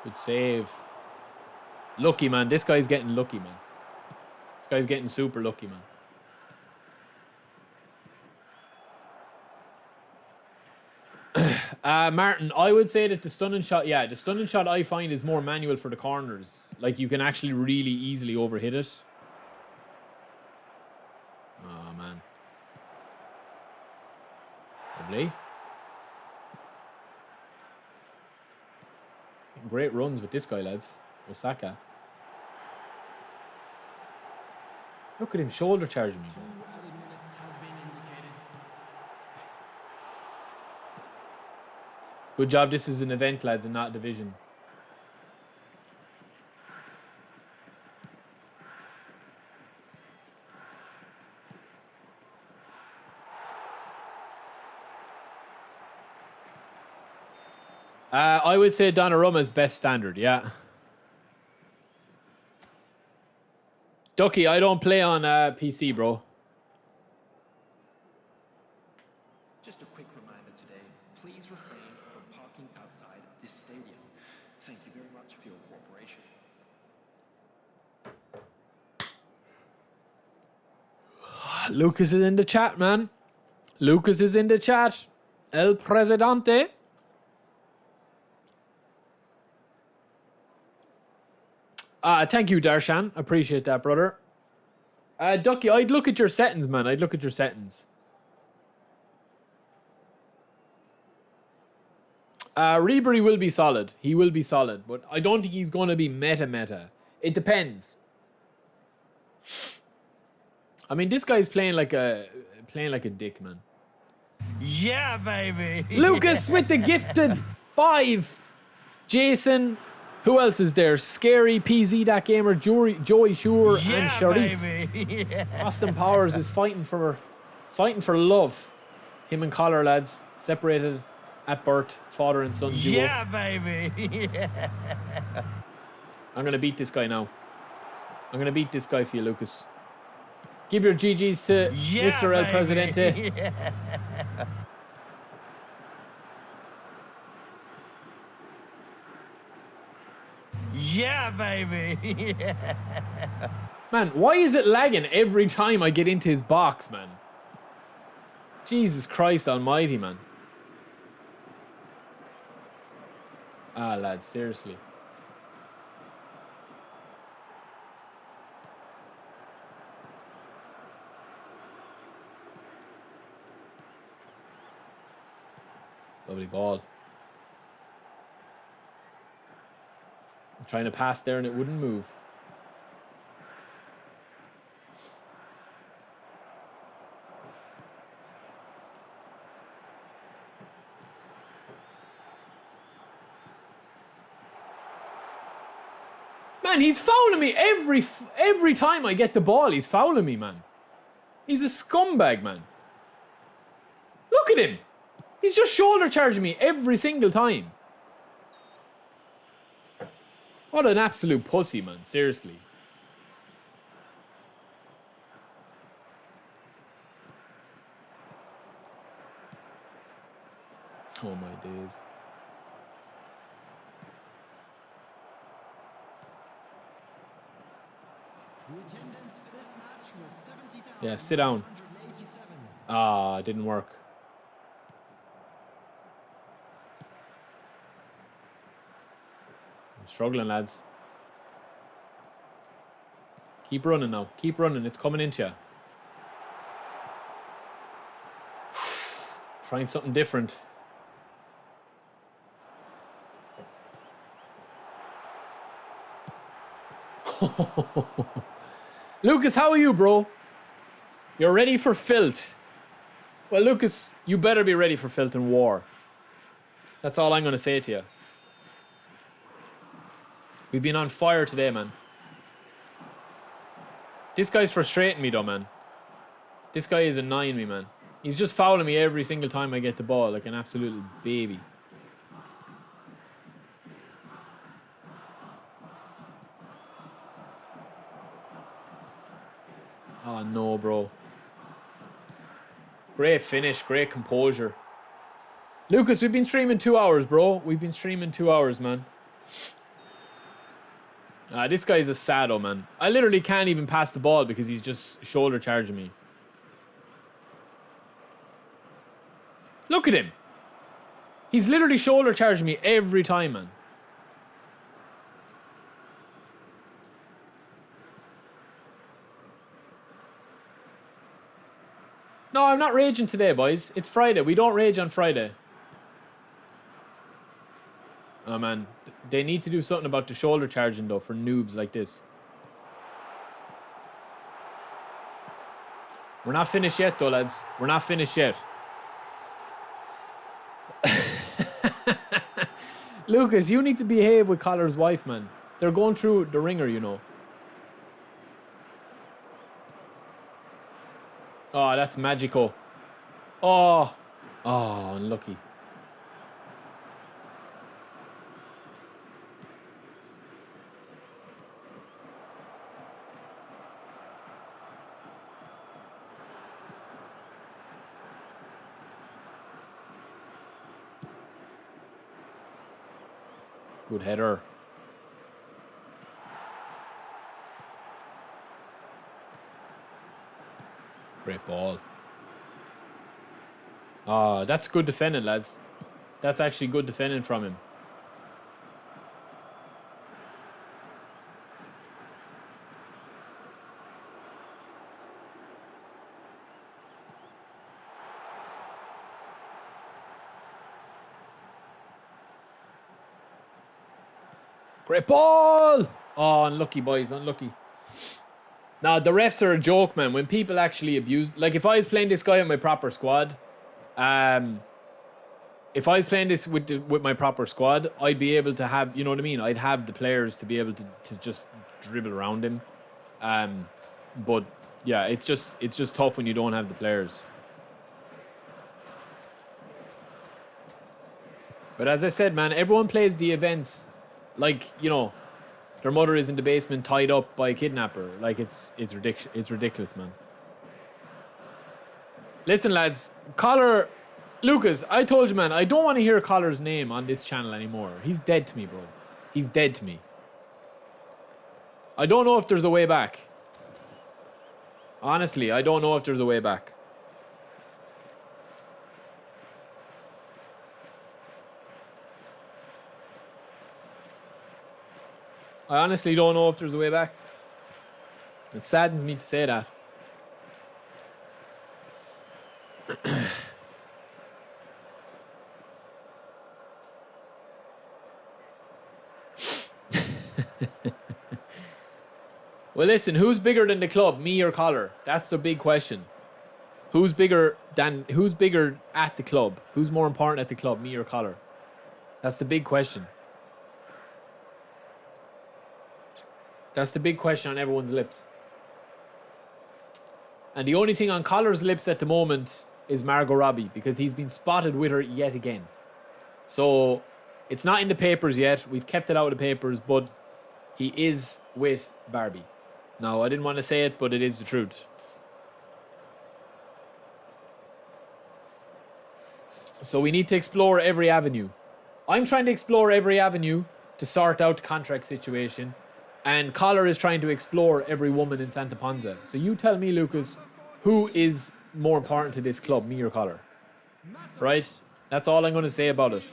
Good save. Lucky, man. This guy's getting lucky, man. This guy's getting super lucky, man. Martin, I would say that the stunning shot, the stunning shot I find is more manual for the corners. Like, you can actually really easily overhit it. Oh, man. Lovely. Great runs with this guy, lads. Osaka. Look at him shoulder charging me, bro. Good job. This is an event, lads, and not a division. I would say Donnarumma's best standard, yeah. Ducky, I don't play on PC, bro. Just a quick reminder today, please refrain from parking outside this stadium. Thank you very much for your cooperation. Lucas is in the chat, man. Lucas is in the chat. El Presidente. Thank you, Darshan. Appreciate that, brother. Ducky, I'd look at your settings, man. I'd look at your settings. Ribery will be solid. He will be solid. But I don't think he's going to be meta. It depends. I mean, this guy's playing like a dick, man. Yeah, baby. Lucas with the gifted 5. Jason. Who else is there? Scary, PZ, that gamer, Joey Shure, and Sharif. Baby. Austin Powers is fighting for love. Him and Collar, lads, separated at birth, father and son duo. Yeah, baby. I'm gonna beat this guy now. I'm gonna beat this guy for you, Lucas. Give your GGs to Mr. El Presidente. Yeah, baby. Man, why is it lagging every time I get into his box, man? Jesus Christ almighty, man. Lads, seriously. Lovely ball. I'm trying to pass there and it wouldn't move. Man, he's fouling me every time I get the ball. He's fouling me, man. He's a scumbag, man. Look at him. He's just shoulder charging me every single time. What an absolute pussy, man. Seriously. Oh my days. Yeah, sit down. Ah, it didn't work. I'm struggling, lads. Keep running now. Keep running. It's coming into you. Trying something different. Lucas, how are you, bro? You're ready for filth. Well, Lucas, you better be ready for filth and war. That's all I'm going to say to you. We've been on fire today, man. This guy's frustrating me, though, man. This guy is annoying me, man. He's just fouling me every single time I get the ball like an absolute little baby. Oh, no, bro. Great finish, great composure. Lucas, we've been streaming 2 hours, bro. We've been streaming 2 hours, man. This guy's a sado, man. I literally can't even pass the ball because he's just shoulder charging me. Look at him. He's literally shoulder charging me every time, man. No, I'm not raging today, boys. It's Friday. We don't rage on Friday. Oh, man. They need to do something about the shoulder charging, though, for noobs like this. We're not finished yet, though, lads. We're not finished yet. Lucas, you need to behave with Collar's wife, man. They're going through the ringer, you know. Oh, that's magical. Oh. Oh, unlucky. Good header. Great ball. Ah, that's good defending, lads. That's actually good defending from him. Great ball! Oh, unlucky, boys. Unlucky. Now, the refs are a joke, man. When people actually abuse... Like, if I was playing this guy in my proper squad... if I was playing this with my proper squad, I'd be able to have... You know what I mean? I'd have the players to be able to just dribble around him. But, yeah, it's just tough when you don't have the players. But as I said, man, everyone plays the events... Like, you know, their mother is in the basement tied up by a kidnapper. Like, it's ridiculous. It's ridiculous, man. Listen, lads, Collar... Lucas, I told you, man, I don't want to hear Collar's name on this channel anymore. He's dead to me, bro. He's dead to me. I don't know if there's a way back. Honestly, I don't know if there's a way back. I honestly don't know if there's a way back. It saddens me to say that. Well, listen, who's bigger than the club, me or Collar? That's the big question. Who's bigger at the club? Who's more important at the club, me or Collar? That's the big question. That's the big question on everyone's lips. And the only thing on Collar's lips at the moment is Margot Robbie, because he's been spotted with her yet again. So it's not in the papers yet. We've kept it out of the papers, but he is with Barbie. Now, I didn't want to say it, but it is the truth. So we need to explore every avenue. I'm trying to explore every avenue to sort out the contract situation. And Collar is trying to explore every woman in Santa Ponsa. So you tell me, Lucas, who is more important to this club, me or Collar? Right? That's all I'm going to say about it.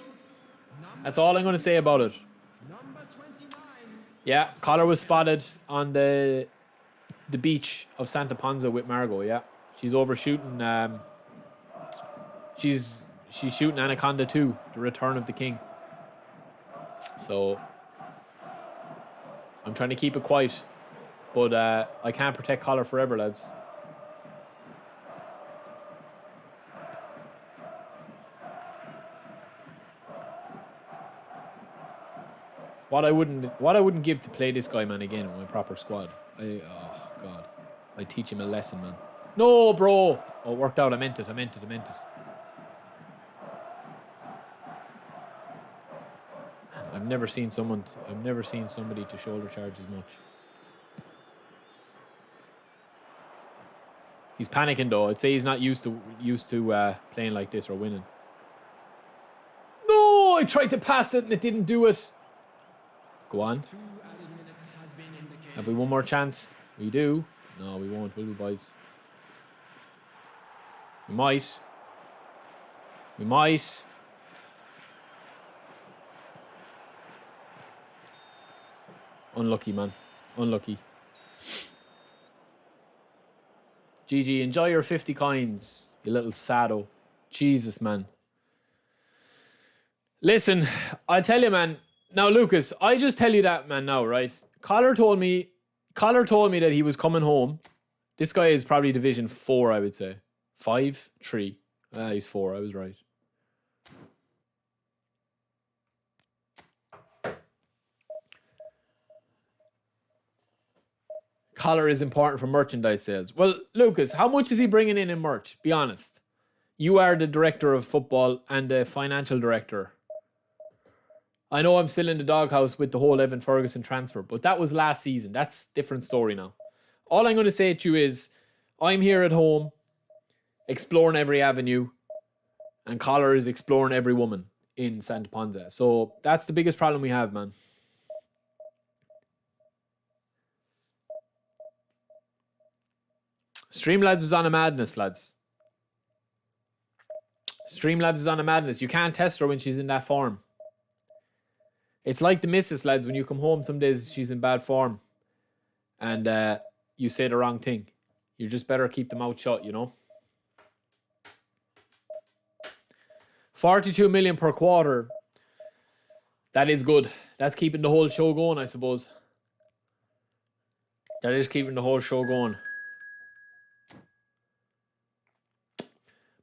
That's all I'm going to say about it. Yeah, Collar was spotted on the beach of Santa Ponsa with Margot, yeah. She's overshooting... She's shooting Anaconda 2, The Return of the King. So... I'm trying to keep it quiet, but I can't protect Collar forever, lads. What I wouldn't give to play this guy, man, again with my proper squad. Oh God, I teach him a lesson, man. No, bro. Oh, it worked out. I meant it. I've never seen somebody to shoulder charge as much. He's panicking though. I'd say he's not used to playing like this or winning. No, I tried to pass it and it didn't do it. Go on. Have we one more chance? We do. No, we won't, will we, boys? We might. We might. Unlucky, man. Unlucky. GG, enjoy your 50 coins, you little sado. Jesus, man. Listen, I tell you, man. Now, Lucas, I just tell you that, man, now, right? Collar told me that he was coming home. This guy is probably Division 4, I would say. 5? 3. He's 4, I was right. Collar is important for merchandise sales. Well, Lucas, how much is he bringing in merch? Be honest. You are the director of football and the financial director. I know I'm still in the doghouse with the whole Evan Ferguson transfer, but that was last season. That's a different story now. All I'm going to say to you is, I'm here at home, exploring every avenue, and Collar is exploring every woman in Santa Ponza. So that's the biggest problem we have, man. Streamlabs was on a madness, lads. Streamlabs is on a madness. You can't test her when she's in that form. It's like the missus, lads. When you come home, some days she's in bad form. And you say the wrong thing. You just better keep the mouth shut, you know. 42 million per quarter. That is good. That's keeping the whole show going, I suppose. That is keeping the whole show going.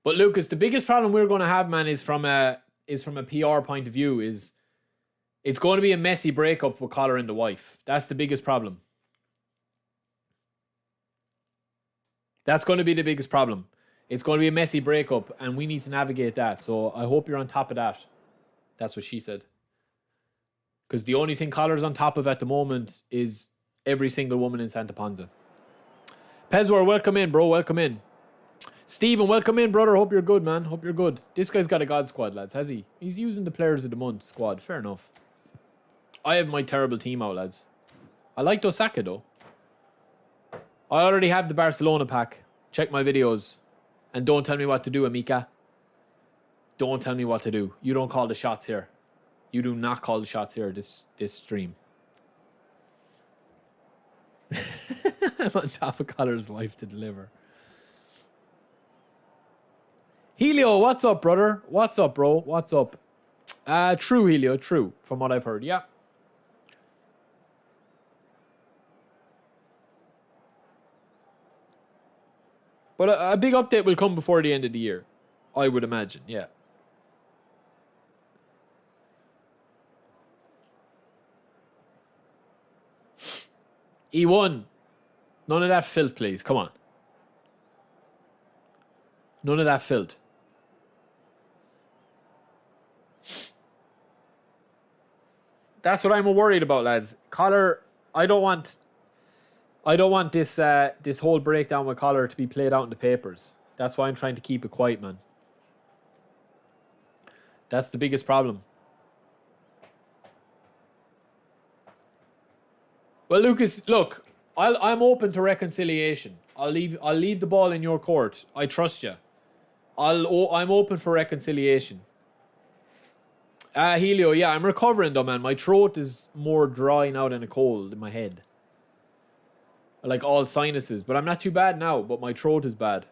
But Lucas, the biggest problem we're going to have, man, is from a PR point of view. Is it's going to be a messy breakup with Collar and the wife. That's the biggest problem. That's going to be the biggest problem. It's going to be a messy breakup, and we need to navigate that. So I hope you're on top of that. That's what she said. Because the only thing Collar's on top of at the moment is every single woman in Santa Ponza. Pezwar, welcome in, bro. Welcome in. Steven, welcome in, brother. Hope you're good, man. Hope you're good. This guy's got a God squad, lads, has he? He's using the players of the month squad. Fair enough. I have my terrible team out, lads. I like Osaka, though. I already have the Barcelona pack. Check my videos. And don't tell me what to do, Amika. Don't tell me what to do. You don't call the shots here. You do not call the shots here, this stream. I'm on top of Collar's wife to deliver. Helio, what's up, brother? What's up, bro? What's up? True, Helio, true, from what I've heard, yeah. But a big update will come before the end of the year. I would imagine, yeah. E1. None of that filth, please. Come on. None of that filth. That's what I'm worried about, lads. Collar, I don't want this this whole breakdown with Collar to be played out in the papers. That's why I'm trying to keep it quiet, man. That's the biggest problem. Well, Lucas, look, I'm open to reconciliation. I'll leave the ball in your court. I trust you. I'm open for reconciliation. Helio, yeah, I'm recovering though, man. My throat is more dry now than a cold in my head. Like all sinuses, but I'm not too bad now, but my throat is bad.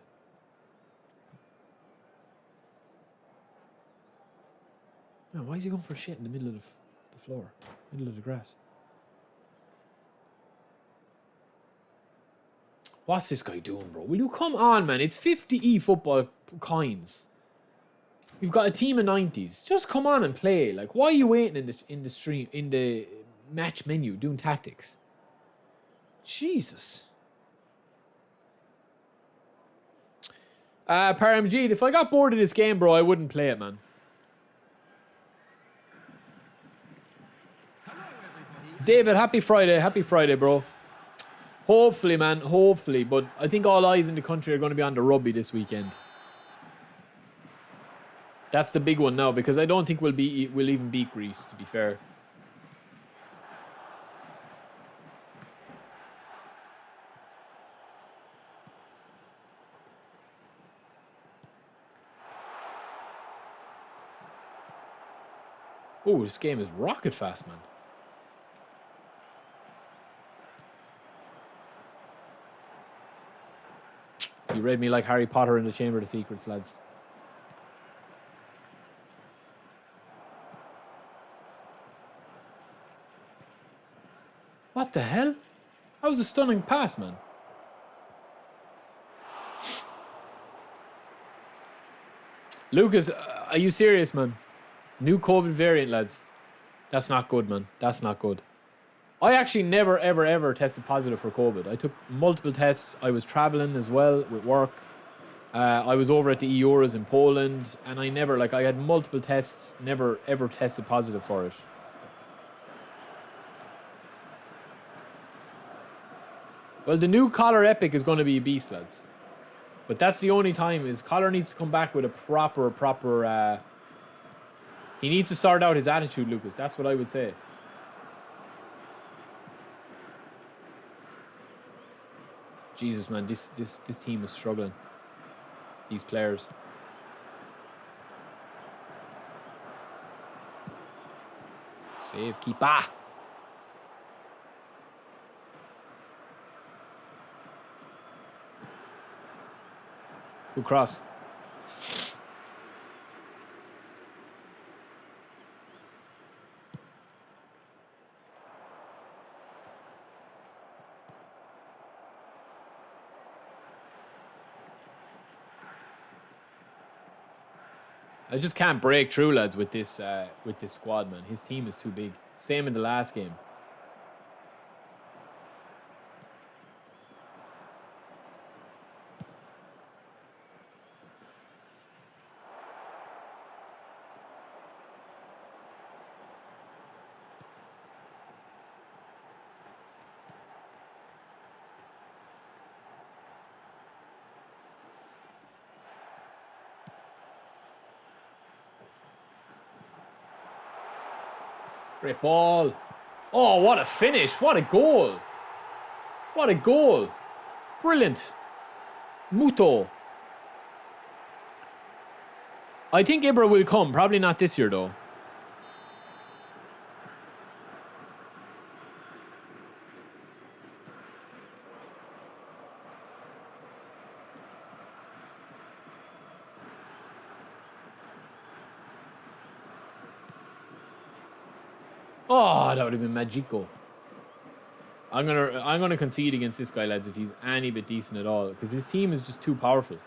Man, why is he going for shit in the middle of the floor? Middle of the grass. What's this guy doing, bro? Will you come on, man? It's 50 eFootball coins. You've got a team of 90s. Just come on and play. Like, why are you waiting in the stream, in the match menu, doing tactics? Jesus. Paramjeed, if I got bored of this game, bro, I wouldn't play it, man. David, happy Friday, bro. Hopefully, man, hopefully. But I think all eyes in the country are going to be on the rugby this weekend. That's the big one now, because I don't think we'll even beat Greece, to be fair. Oh, this game is rocket fast, man. You read me like Harry Potter in the Chamber of the Secrets, lads. What the hell? That was a stunning pass, man. Lucas, are you serious, man? New COVID variant, lads. That's not good, man. That's not good. I actually never, ever, ever tested positive for COVID. I took multiple tests. I was traveling as well with work. I was over at the Euros in Poland, and I had multiple tests, never, ever tested positive for it. Well, the new Collar Epic is going to be a beast, lads. But that's the only time is Collar needs to come back with a proper... he needs to sort out his attitude, Lucas. That's what I would say. Jesus, man, this team is struggling. These players. Save, keeper. Good cross. I just can't break through, lads, with this squad, man. His team is too big. Same in the last game. Great ball. Oh, what a finish. What a goal. What a goal. Brilliant. Muto. I think Ibra will come. Probably not this year, though. Oh, that would have been magico. I'm gonna concede against this guy, lads, if he's any bit decent at all, because his team is just too powerful.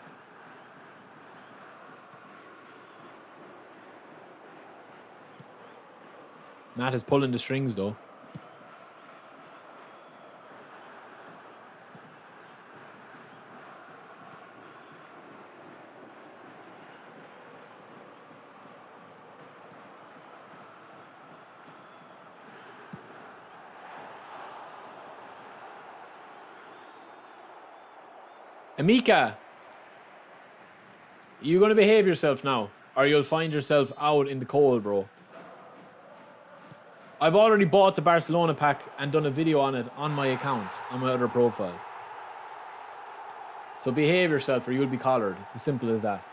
Matt is pulling the strings, though. Amika, you gonna behave yourself now, or you'll find yourself out in the cold, bro. I've already bought the Barcelona pack and done a video on it on my account, on my other profile. So behave yourself or you'll be collared. It's as simple as that.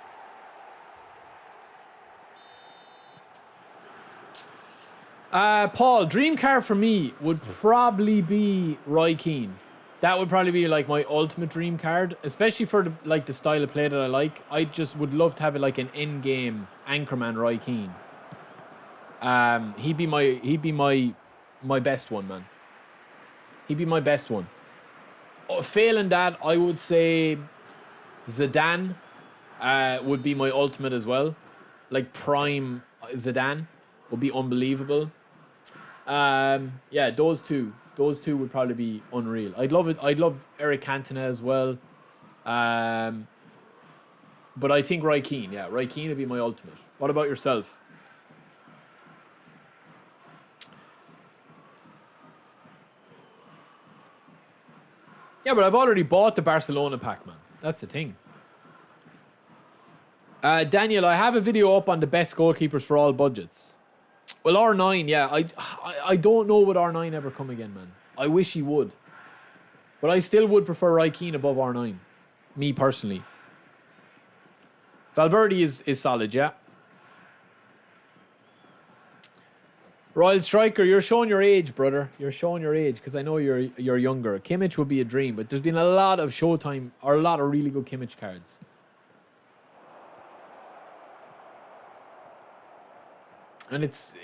Paul, dream card for me would probably be Roy Keane. That would probably be like my ultimate dream card, especially for the style of play that I like. I just would love to have it like an in-game anchorman Roy Keane. He'd be my best one, man. He'd be my best one. Failing that, I would say Zidane would be my ultimate as well. Like prime Zidane would be unbelievable. Yeah, those two would probably be unreal. I'd love Eric Cantona as well. But I think Roy Keane, yeah, Roy Keane would be my ultimate. What about yourself? Yeah, but I've already bought the Barcelona pack, man. That's the thing. Daniel, I have a video up on the best goalkeepers for all budgets. Well, R9, yeah. I don't know would R9 ever come again, man. I wish he would. But I still would prefer Roy Keane above R9. Me, personally. Valverde is solid, yeah. Royal Striker, you're showing your age, brother. You're showing your age because I know you're younger. Kimmich would be a dream, but there's been a lot of Showtime or a lot of really good Kimmich cards. And it's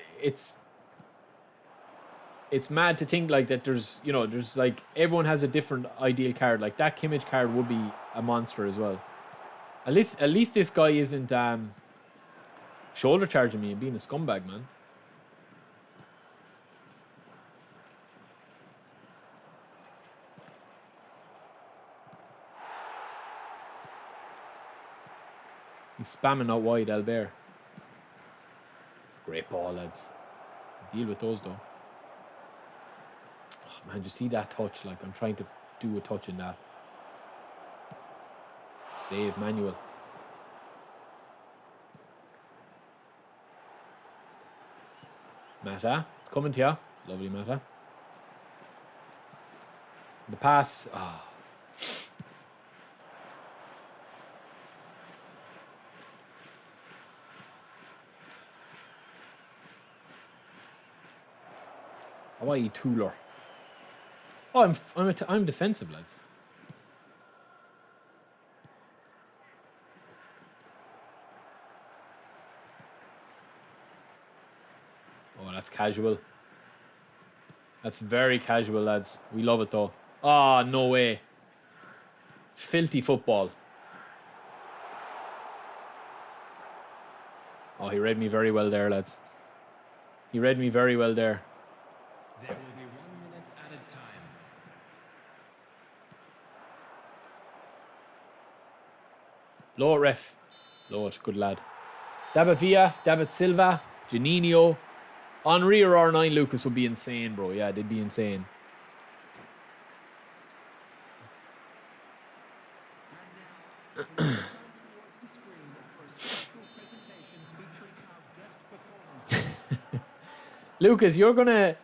mad to think like that. There's there's like everyone has a different ideal card. Like that Kimmich card would be a monster as well. At least this guy isn't shoulder charging me and being a scumbag, man. He's spamming out wide, Albert. Great ball, lads. Deal with those though. Oh, man, you see that touch? Like I'm trying to do a touch in that. Save, Manuel. Mata, it's coming to you. Lovely Mata. The pass. Oh. How are you, Tuller? Oh, I'm defensive, lads. Oh, that's casual. That's very casual, lads. We love it though. Ah, oh, no way. Filthy football. Oh, he read me very well there, lads. He read me very well there. There will be 1 minute added time. Blow it, ref. Blow it, good lad. David Villa, David Silva, Janino. Henry or R9 Lucas would be insane, bro. Yeah, they'd be insane. Lucas, you're gonna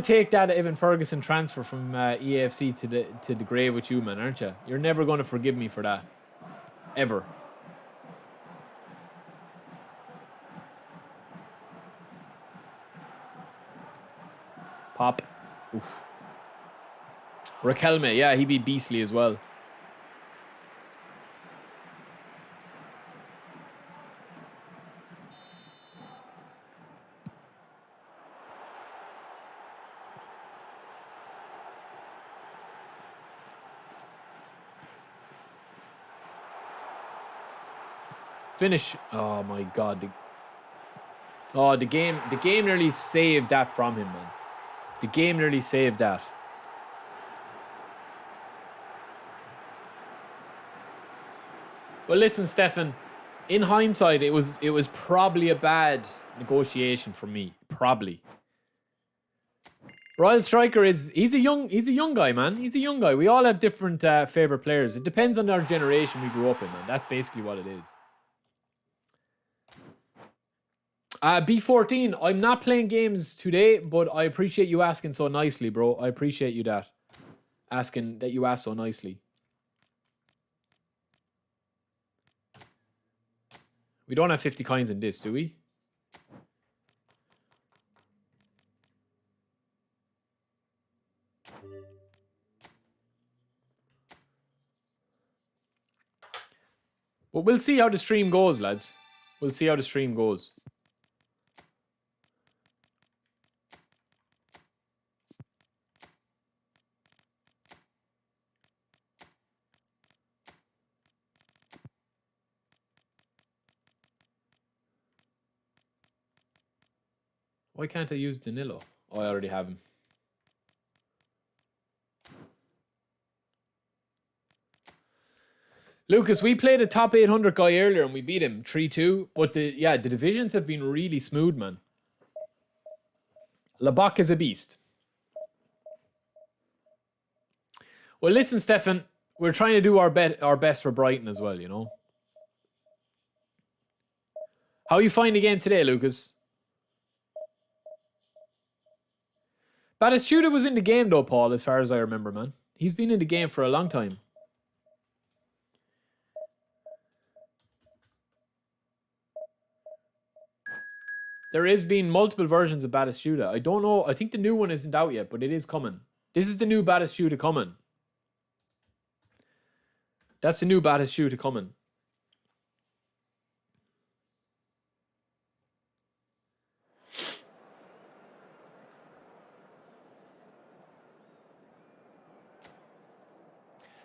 take that Evan Ferguson transfer from EAFC to the grave with you, man, aren't you? You're never gonna forgive me for that, ever. Pop. Oof. Raquelme, yeah, he'd be beastly as well. Finish. Oh my god. The game nearly saved that from him, man. The game nearly saved that. Well, listen, Stefan. In hindsight, it was probably a bad negotiation for me. Probably. Royal Striker he's a young guy, man. He's a young guy. We all have different favorite players. It depends on our generation we grew up in, man. That's basically what it is. B14, I'm not playing games today, but I appreciate you asking so nicely, bro. I appreciate you asking that you asked so nicely. We don't have 50 coins in this, do we? But we'll see how the stream goes, lads. We'll see how the stream goes. Why can't I use Danilo? Oh, I already have him. Lucas, we played a top 800 guy earlier and we beat him 3-2. But the divisions have been really smooth, man. Labak is a beast. Well, listen, Stefan, we're trying to do our best for Brighton as well, you know. How you find the game today, Lucas? Batistuta was in the game though, Paul, as far as I remember, man. He's been in the game for a long time. There has been multiple versions of Battista. I don't know. I think the new one isn't out yet, but it is coming. This is the new Battista coming. That's the new Battista coming.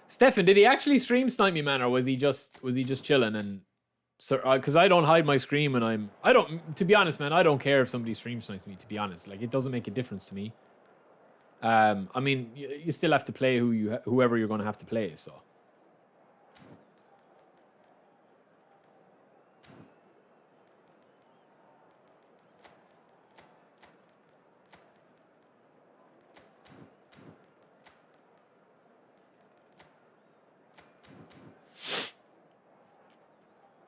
Stefan, did he actually stream Snipe Me, man, or was he just chilling? And because I don't hide my screen when to be honest, man, I don't care if somebody stream snipes me. To be honest, like it doesn't make a difference to me. I mean, you still have to play whoever you're going to have to play. So.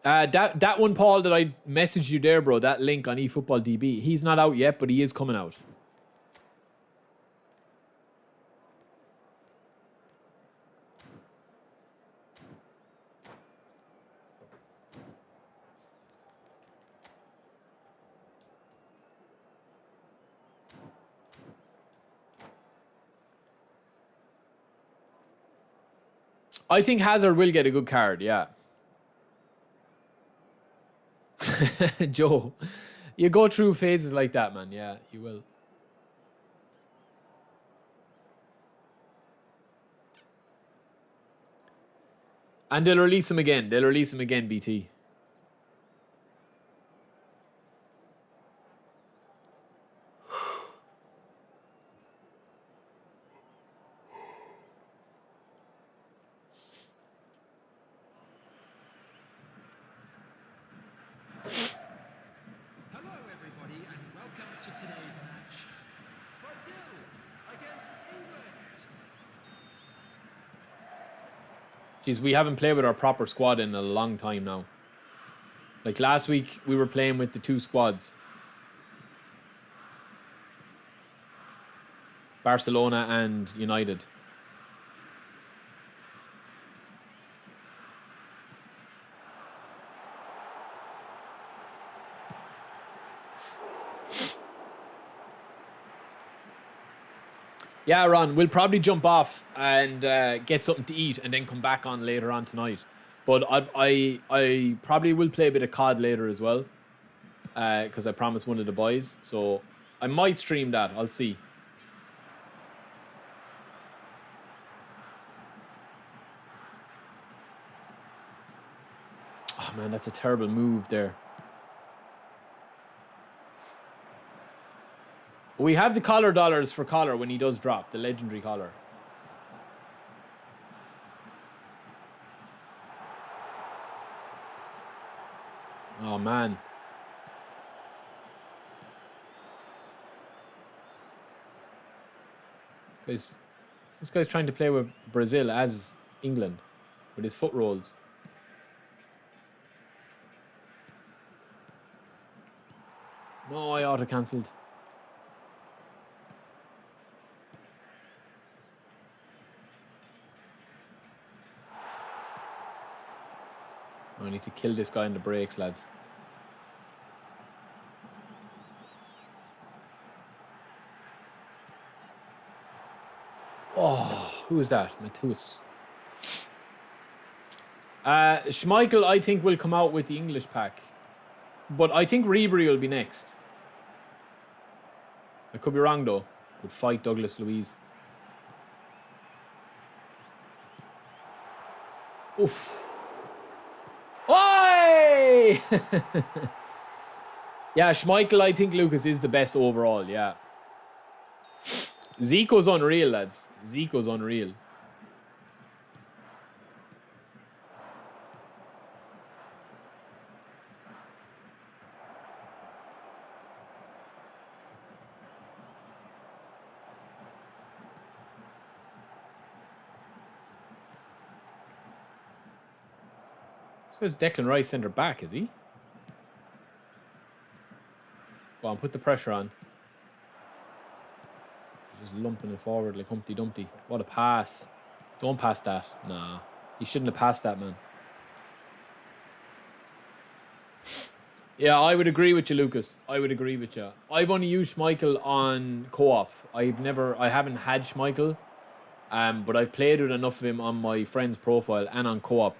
That one, Paul, that I messaged you there, bro, that link on eFootball DB, he's not out yet, but he is coming out. I think Hazard will get a good card, yeah. Joe, you go through phases like that, man. Yeah, you will. And they'll release him again. They'll release him again, BT. Jeez, we haven't played with our proper squad in a long time now. Like last week, we were playing with the two squads. Barcelona and United. Yeah, Ron, we'll probably jump off and get something to eat and then come back on later on tonight. But I probably will play a bit of COD later as well. Because I promised one of the boys. So I might stream that. I'll see. Oh, man, that's a terrible move there. We have the collar dollars for collar when he does drop, the legendary collar. Oh, man. This guy's trying to play with Brazil as England with his foot rolls. No, I auto-cancelled. I need to kill this guy in the brakes, lads. Oh, who is that? Matheus. Schmeichel, I think, will come out with the English pack. But I think Ribery will be next. I could be wrong, though. Good fight, Douglas Luiz. Oof. Oi! Yeah, Schmeichel, I think, Lucas, is the best overall, yeah. Zico's unreal, lads. Zico's unreal. This guy's Declan Rice centre back, is he? Go on, put the pressure on. Just lumping it forward like Humpty Dumpty. What a pass. Don't pass that. Nah. He shouldn't have passed that, man. Yeah, I would agree with you, Lucas. I would agree with you. I've only used Schmeichel on co-op. I haven't had Schmeichel, but I've played with enough of him on my friend's profile and on co-op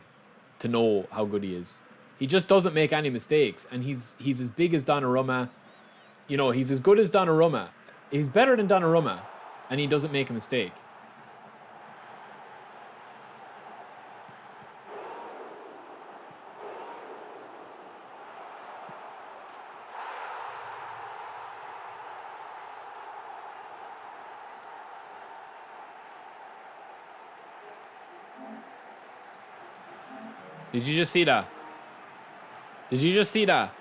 to know how good he is. He just doesn't make any mistakes, and he's as big as Donnarumma. You know, he's as good as Donnarumma. He's better than Donnarumma, and he doesn't make a mistake. Did you just see that? Did you just see that?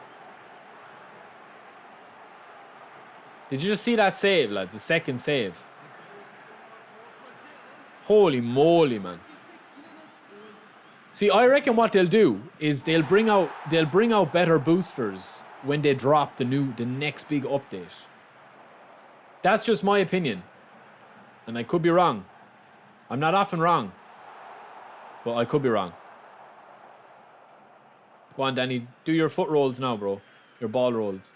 Did you just see that save, lads? The second save. Holy moly, man. See, I reckon what they'll do is they'll bring out better boosters when they drop the next big update. That's just my opinion. And I could be wrong. I'm not often wrong. But I could be wrong. Go on, Danny. Do your foot rolls now, bro. Your ball rolls.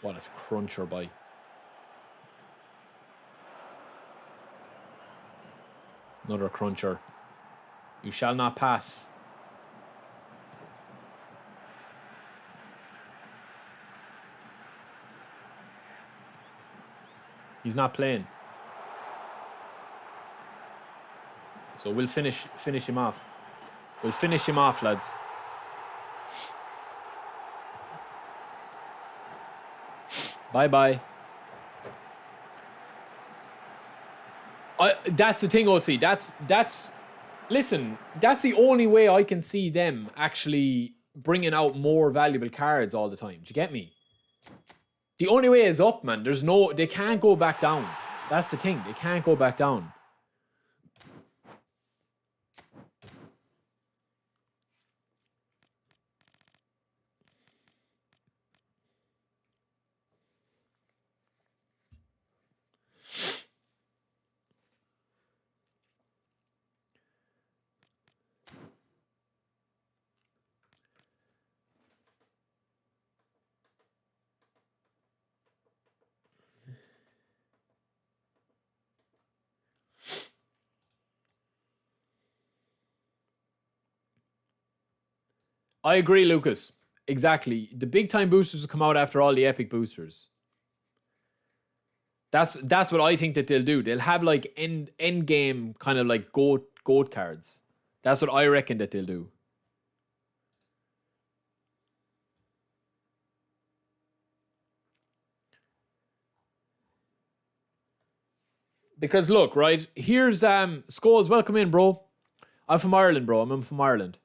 What a cruncher by. Another cruncher. You shall not pass. He's not playing. So we'll finish him off. We'll finish him off, lads. Bye-bye. That's the thing, OC. Listen, that's the only way I can see them actually bringing out more valuable cards all the time. Do you get me? The only way is up, man. They can't go back down. That's the thing. They can't go back down. I agree, Lucas. Exactly. The big time boosters will come out after all the epic boosters. That's what I think that they'll do. They'll have like end game kind of like goat cards. That's what I reckon that they'll do. Because look, right, here's Scholes, welcome in, bro. I'm from Ireland, bro. I'm from Ireland.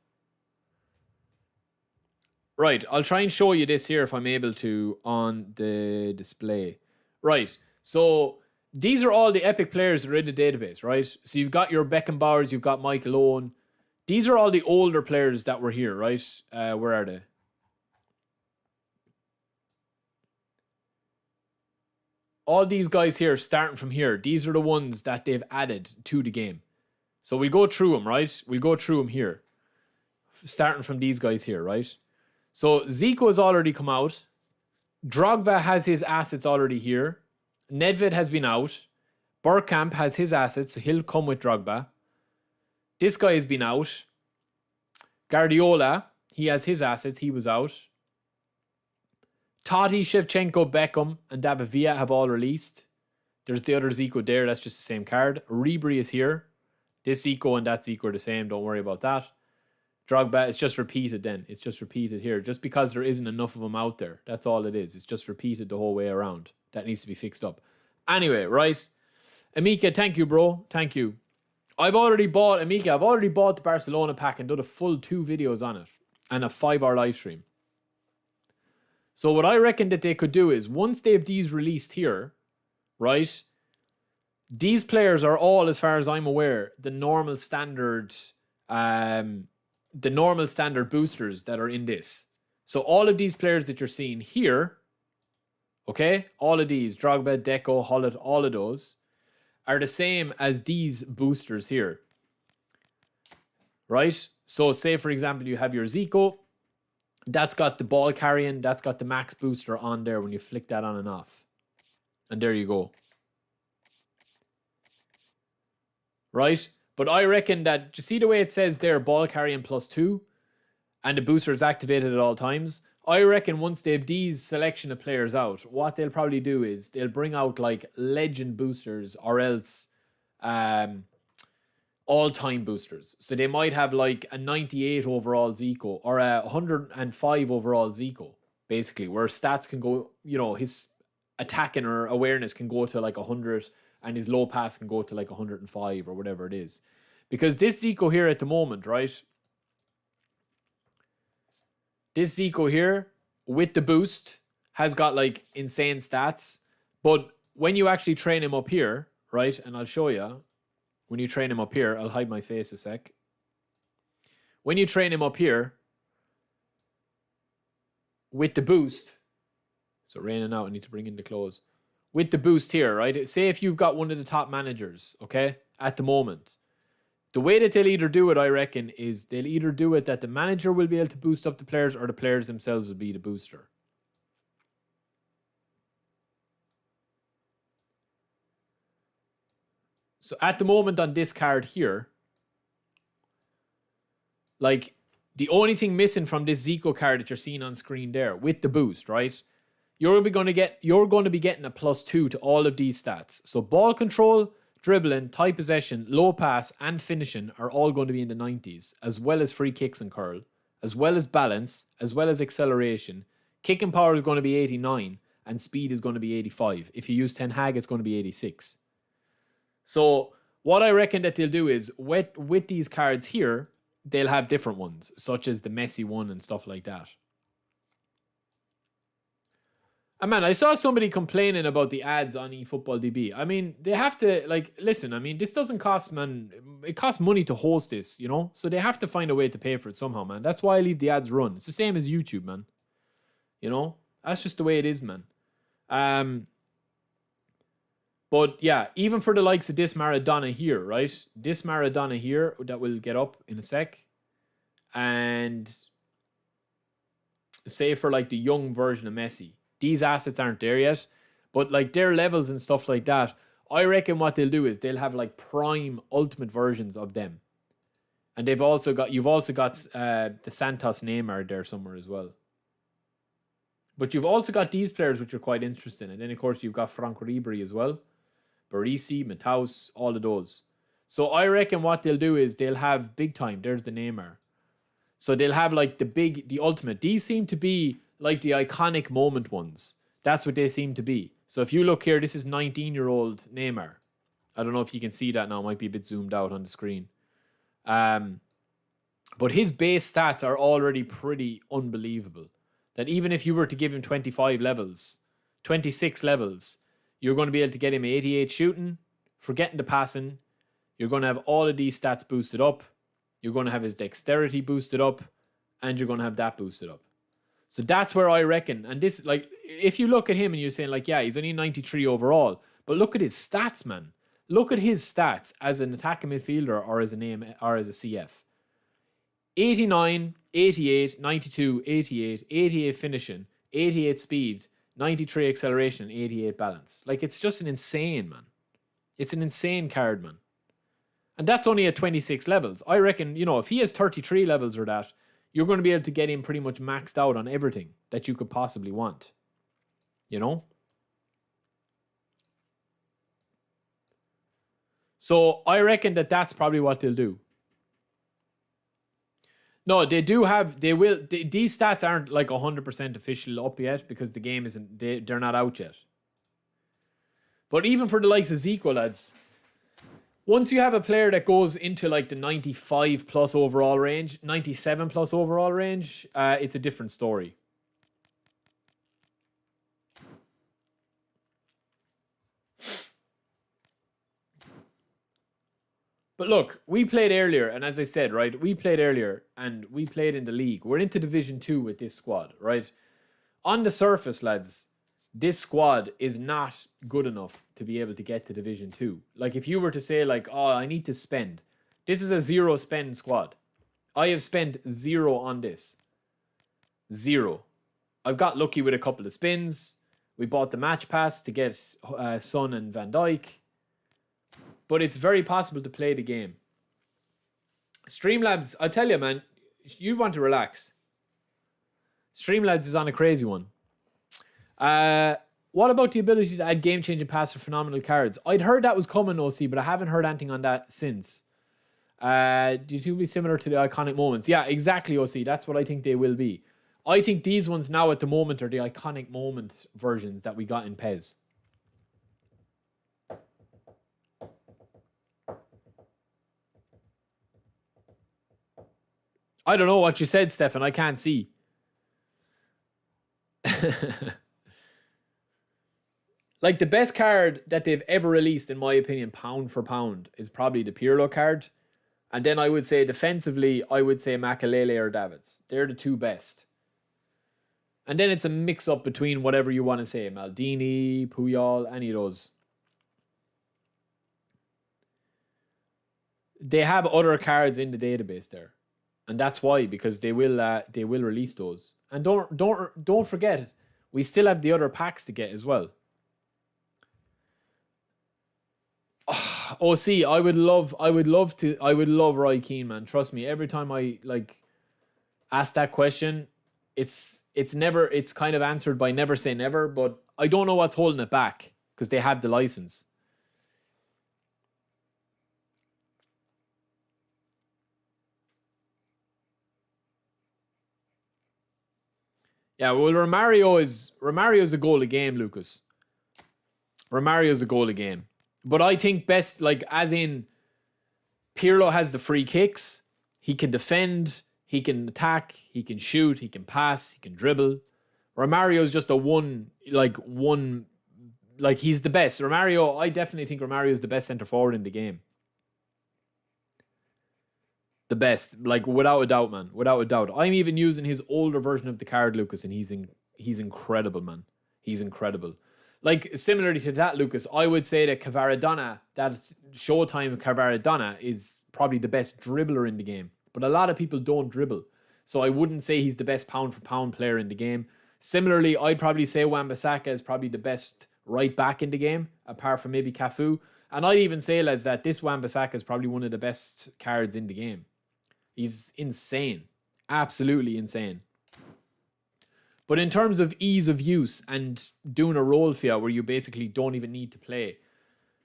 Right, I'll try and show you this here if I'm able to on the display. Right, so these are all the epic players that are in the database, right? So you've got your Beckenbauers, you've got Michael Owen. These are all the older players that were here, right? Where are they? All these guys here, starting from here, these are the ones that they've added to the game. So we'll go through them, right? We'll go through them here. Starting from these guys here, right? So Zico has already come out. Drogba has his assets already here. Nedved has been out. Bergkamp has his assets, so he'll come with Drogba. This guy has been out. Guardiola, he has his assets, he was out. Totti, Shevchenko, Beckham, and David Villa have all released. There's the other Zico there, that's just the same card. Ribery is here. This Zico and that Zico are the same, don't worry about that. Drogba, it's just repeated then. It's just repeated here. Just because there isn't enough of them out there. That's all it is. It's just repeated the whole way around. That needs to be fixed up. Anyway, right. Amika, thank you, bro. Thank you. I've already bought the Barcelona pack and done a full 2 videos on it. And a 5-hour live stream. So what I reckon that they could do is, once they have these released here, right? These players are all, as far as I'm aware, the normal standard boosters that are in this. So all of these players that you're seeing here, okay, all of these, Drogba, Deco, Hullet, all of those, are the same as these boosters here. right? So say, for example, you have your Zico. That's got the ball carrying. That's got the max booster on there when you flick that on and off. And there you go. Right? But I reckon that, you see the way it says there, ball carrying +2, and the booster is activated at all times? I reckon once they have these selection of players out, what they'll probably do is they'll bring out like legend boosters or else all-time boosters. So they might have like a 98 overall Zico or a 105 overall Zico, basically, where stats can go, you know, his attacking or awareness can go to like 100 and his low pass can go to like 105 or whatever it is. Because this Zico here at the moment, right? This Zico here with the boost has got like insane stats. But when you actually train him up here, right? And I'll show you. When you train him up here, I'll hide my face a sec. When you train him up here with the boost, so raining out, I need to bring in the clothes. With the boost here, right? Say if you've got one of the top managers, okay, at the moment. The way that they'll either do it, I reckon, is they'll either do it that the manager will be able to boost up the players or the players themselves will be the booster. So at the moment on this card here, like the only thing missing from this Zico card that you're seeing on screen there with the boost, right? You're going to be getting a +2 to all of these stats. So ball control, dribbling, tight possession, low pass, and finishing are all going to be in the 90s, as well as free kicks and curl, as well as balance, as well as acceleration. Kicking power is going to be 89, and speed is going to be 85. If you use Ten Hag, it's going to be 86. So what I reckon that they'll do is with these cards here, they'll have different ones, such as the Messi one and stuff like that. And man, I saw somebody complaining about the ads on eFootball DB. I mean, they have to, like, listen, I mean, this doesn't cost, man. It costs money to host this, you know? So they have to find a way to pay for it somehow, man. That's why I leave the ads run. It's the same as YouTube, man. You know? That's just the way it is, man. But yeah, even for the likes of this Maradona here, right? This Maradona here, that will get up in a sec. And say for like the young version of Messi. These assets aren't there yet, but like their levels and stuff like that, I reckon what they'll do is they'll have like prime ultimate versions of them. And you've also got the Santos Neymar there somewhere as well. But you've also got these players which are quite interesting. And then of course you've got Franco Ribery as well. Barisi, Mataus, all of those. So I reckon what they'll do is they'll have big time. There's the Neymar. So they'll have like the ultimate. These seem to be like the iconic moment ones. That's what they seem to be. So if you look here, this is 19-year-old Neymar. I don't know if you can see that now. It might be a bit zoomed out on the screen. But his base stats are already pretty unbelievable. That even if you were to give him 25 levels, 26 levels, you're going to be able to get him 88 shooting, forgetting the passing. You're going to have all of these stats boosted up. You're going to have his dexterity boosted up. And you're going to have that boosted up. So that's where I reckon. And this, like, if you look at him and you're saying, like, yeah, he's only 93 overall. But look at his stats, man. Look at his stats as an attacking midfielder or as a CF. 89, 88, 92, 88, 88 finishing, 88 speed, 93 acceleration, 88 balance. Like, it's just an insane, man. It's an insane card, man. And that's only at 26 levels. I reckon, you know, if he has 33 levels or that, you're going to be able to get him pretty much maxed out on everything that you could possibly want. You know? So I reckon that that's probably what they'll do. No, these stats aren't like 100% official up yet because the game they're not out yet. But even for the likes of Zico, lads, once you have a player that goes into like the 95 plus overall range, 97 plus overall range, it's a different story. But look, we played earlier, and as I said, right, we played earlier, and we played in the league. We're into Division 2 with this squad, right? On the surface, lads, this squad is not good enough to be able to get to Division 2. Like, if you were to say, like, oh, I need to spend. This is a zero-spend squad. I have spent 0 on this. 0. I've got lucky with a couple of spins. We bought the match pass to get Son and Van Dijk. But it's very possible to play the game. Streamlabs, I tell you, man, you want to relax. Streamlabs is on a crazy one. What about the ability to add game-changing pass for phenomenal cards? I'd heard that was coming, OC, but I haven't heard anything on that since. Do you think it'll be similar to the iconic moments? Yeah, exactly, OC. That's what I think they will be. I think these ones now at the moment are the iconic moment versions that we got in PES. I don't know what you said, Stefan. I can't see. Like, the best card that they've ever released, in my opinion, pound for pound, is probably the Pirlo card. And then I would say defensively, I would say Makelele or Davids. They're the two best. And then it's a mix-up between whatever you want to say. Maldini, Puyol, any of those. They have other cards in the database there. And that's why, because they will release those. And don't forget, we still have the other packs to get as well. OC, I would love Roy Keane, man. Trust me, every time I ask that question, it's kind of answered by never say never, but I don't know what's holding it back because they have the license. Yeah, well, Romario's a goal a game, Lucas. Romario's a goal a game. But I think best, as in, Pirlo has the free kicks. He can defend. He can attack. He can shoot. He can pass. He can dribble. Romario's just he's the best. I definitely think Romario's the best centre forward in the game. The best, without a doubt, man. Without a doubt. I'm even using his older version of the card, Lucas, and he's incredible, man. He's incredible. Similarly to that, Lucas, I would say that Kvaradona, that Showtime Kvaradona, is probably the best dribbler in the game. But a lot of people don't dribble. So I wouldn't say he's the best pound-for-pound player in the game. Similarly, I'd probably say Wan-Bissaka is probably the best right back in the game, apart from maybe Cafu. And I'd even say, lads, that this Wan-Bissaka is probably one of the best cards in the game. He's insane. Absolutely insane. But in terms of ease of use and doing a role for you where you basically don't even need to play,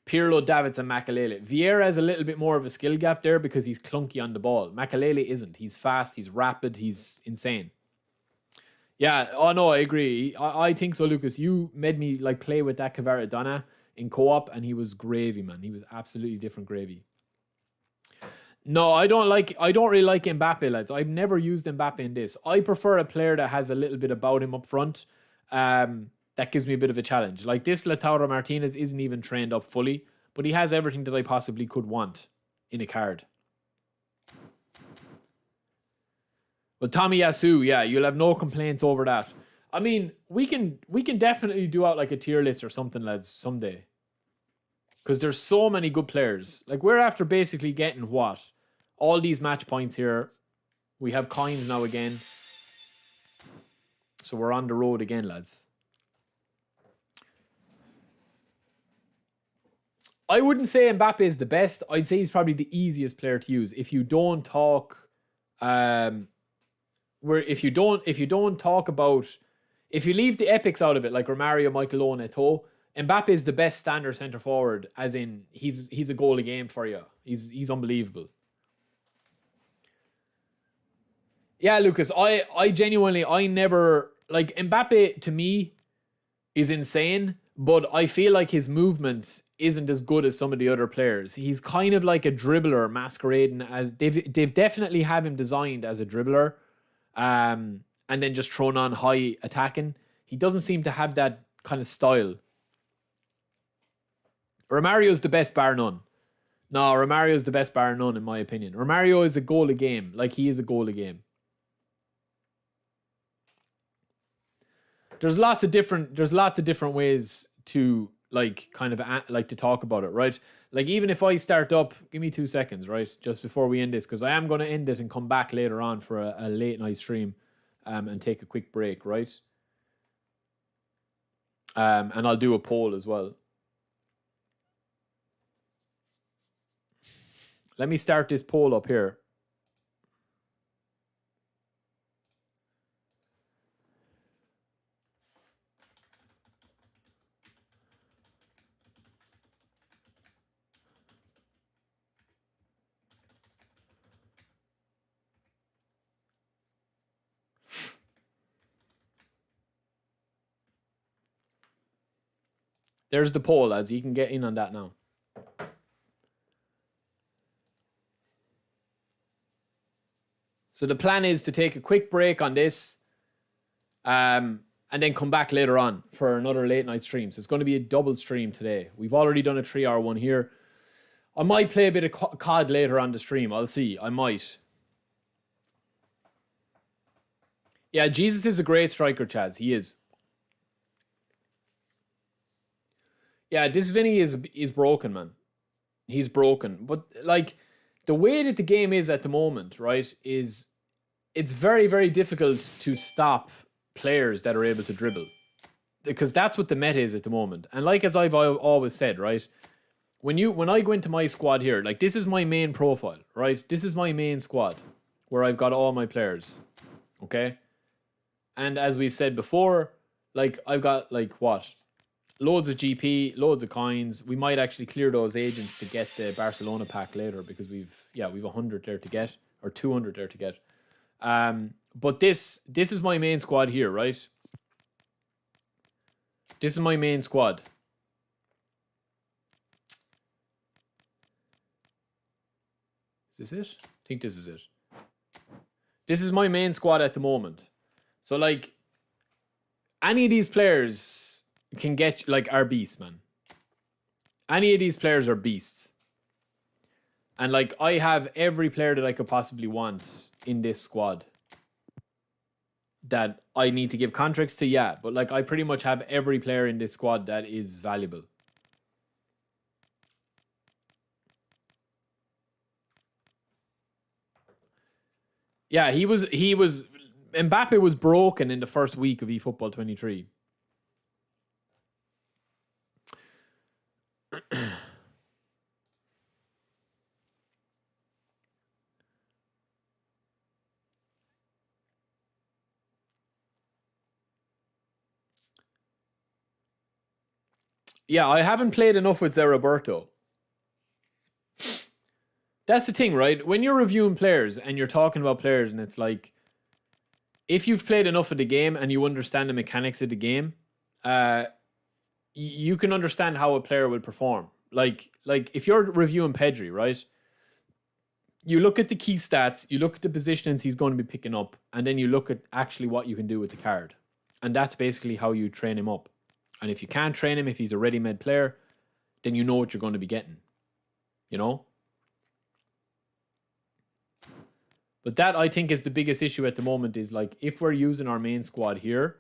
Pirlo, Davids and Makelele. Vieira has a little bit more of a skill gap there because he's clunky on the ball. Makelele isn't. He's fast, he's rapid, he's insane. Yeah, oh no, I agree. I think so, Lucas. You made me play with that Kvaradona in co-op and he was gravy, man. He was absolutely different gravy. No, I don't really like Mbappe, lads. I've never used Mbappe in this. I prefer a player that has a little bit about him up front. That gives me a bit of a challenge. Like this, Lautaro Martinez isn't even trained up fully, but he has everything that I possibly could want in a card. Well, Tomiyasu, yeah, you'll have no complaints over that. I mean, we can definitely do out a tier list or something, lads, someday. Because there's so many good players. We're after basically getting what? All these match points here. We have coins now again. So we're on the road again, lads. I wouldn't say Mbappe is the best. I'd say he's probably the easiest player to use. If you don't talk... if you leave the epics out of it, like Romario, Michael Owen, Eto'o, Mbappe is the best standard centre forward, as in he's a goal a game for you. He's unbelievable. Yeah, Lucas, I genuinely never Mbappe to me is insane, but I feel like his movement isn't as good as some of the other players. He's kind of like a dribbler masquerading as they've definitely have him designed as a dribbler, and then just thrown on high attacking. He doesn't seem to have that kind of style. Romario's the best bar none. No, Romario's the best bar none in my opinion. Romario is a goal a game. He is a goal a game. There's lots of different ways to like kind of like to talk about it, right? Like even if I start up, give me 2 seconds, right? Just before we end this, because I am going to end it and come back later on for a late night stream and take a quick break, right? And I'll do a poll as well. Let me start this poll up here. There's the poll, lads. You can get in on that now. So the plan is to take a quick break on this and then come back later on for another late night stream. So it's going to be a double stream today. We've already done a 3-hour one here. I might play a bit of COD later on the stream. I'll see. I might. Yeah, Jesus is a great striker, Chaz. He is. Yeah, this Vinny is broken, man. He's broken. But, like, the way that the game is at the moment, right, is it's very, very difficult to stop players that are able to dribble. Because that's what the meta is at the moment. And like as I've always said, right, when I go into my squad here, like this is my main profile, right? This is my main squad where I've got all my players. Okay? And as we've said before, like I've got like what? Loads of GP, loads of coins. We might actually clear those agents to get the Barcelona pack later because we've 100 there to get, or 200 there to get. But this is my main squad here, right? This is my main squad. Is this it? I think this is it. This is my main squad at the moment. So like any of these players can get like are beasts, man. Any of these players are beasts. And like I have every player that I could possibly want in this squad that I need to give contracts to, yeah. But like I pretty much have every player in this squad that is valuable. Yeah, he was Mbappe was broken in the first week of eFootball 23. Yeah, I haven't played enough with Zeriberto. That's the thing, right? When you're reviewing players and you're talking about players and it's like, if you've played enough of the game and you understand the mechanics of the game, you can understand how a player will perform. Like if you're reviewing Pedri, right? You look at the key stats, you look at the positions he's going to be picking up, and then you look at actually what you can do with the card. And that's basically how you train him up. And if you can't train him, if he's a ready-made player, then you know what you're going to be getting. You know? But that, I think, is the biggest issue at the moment is, like, if we're using our main squad here,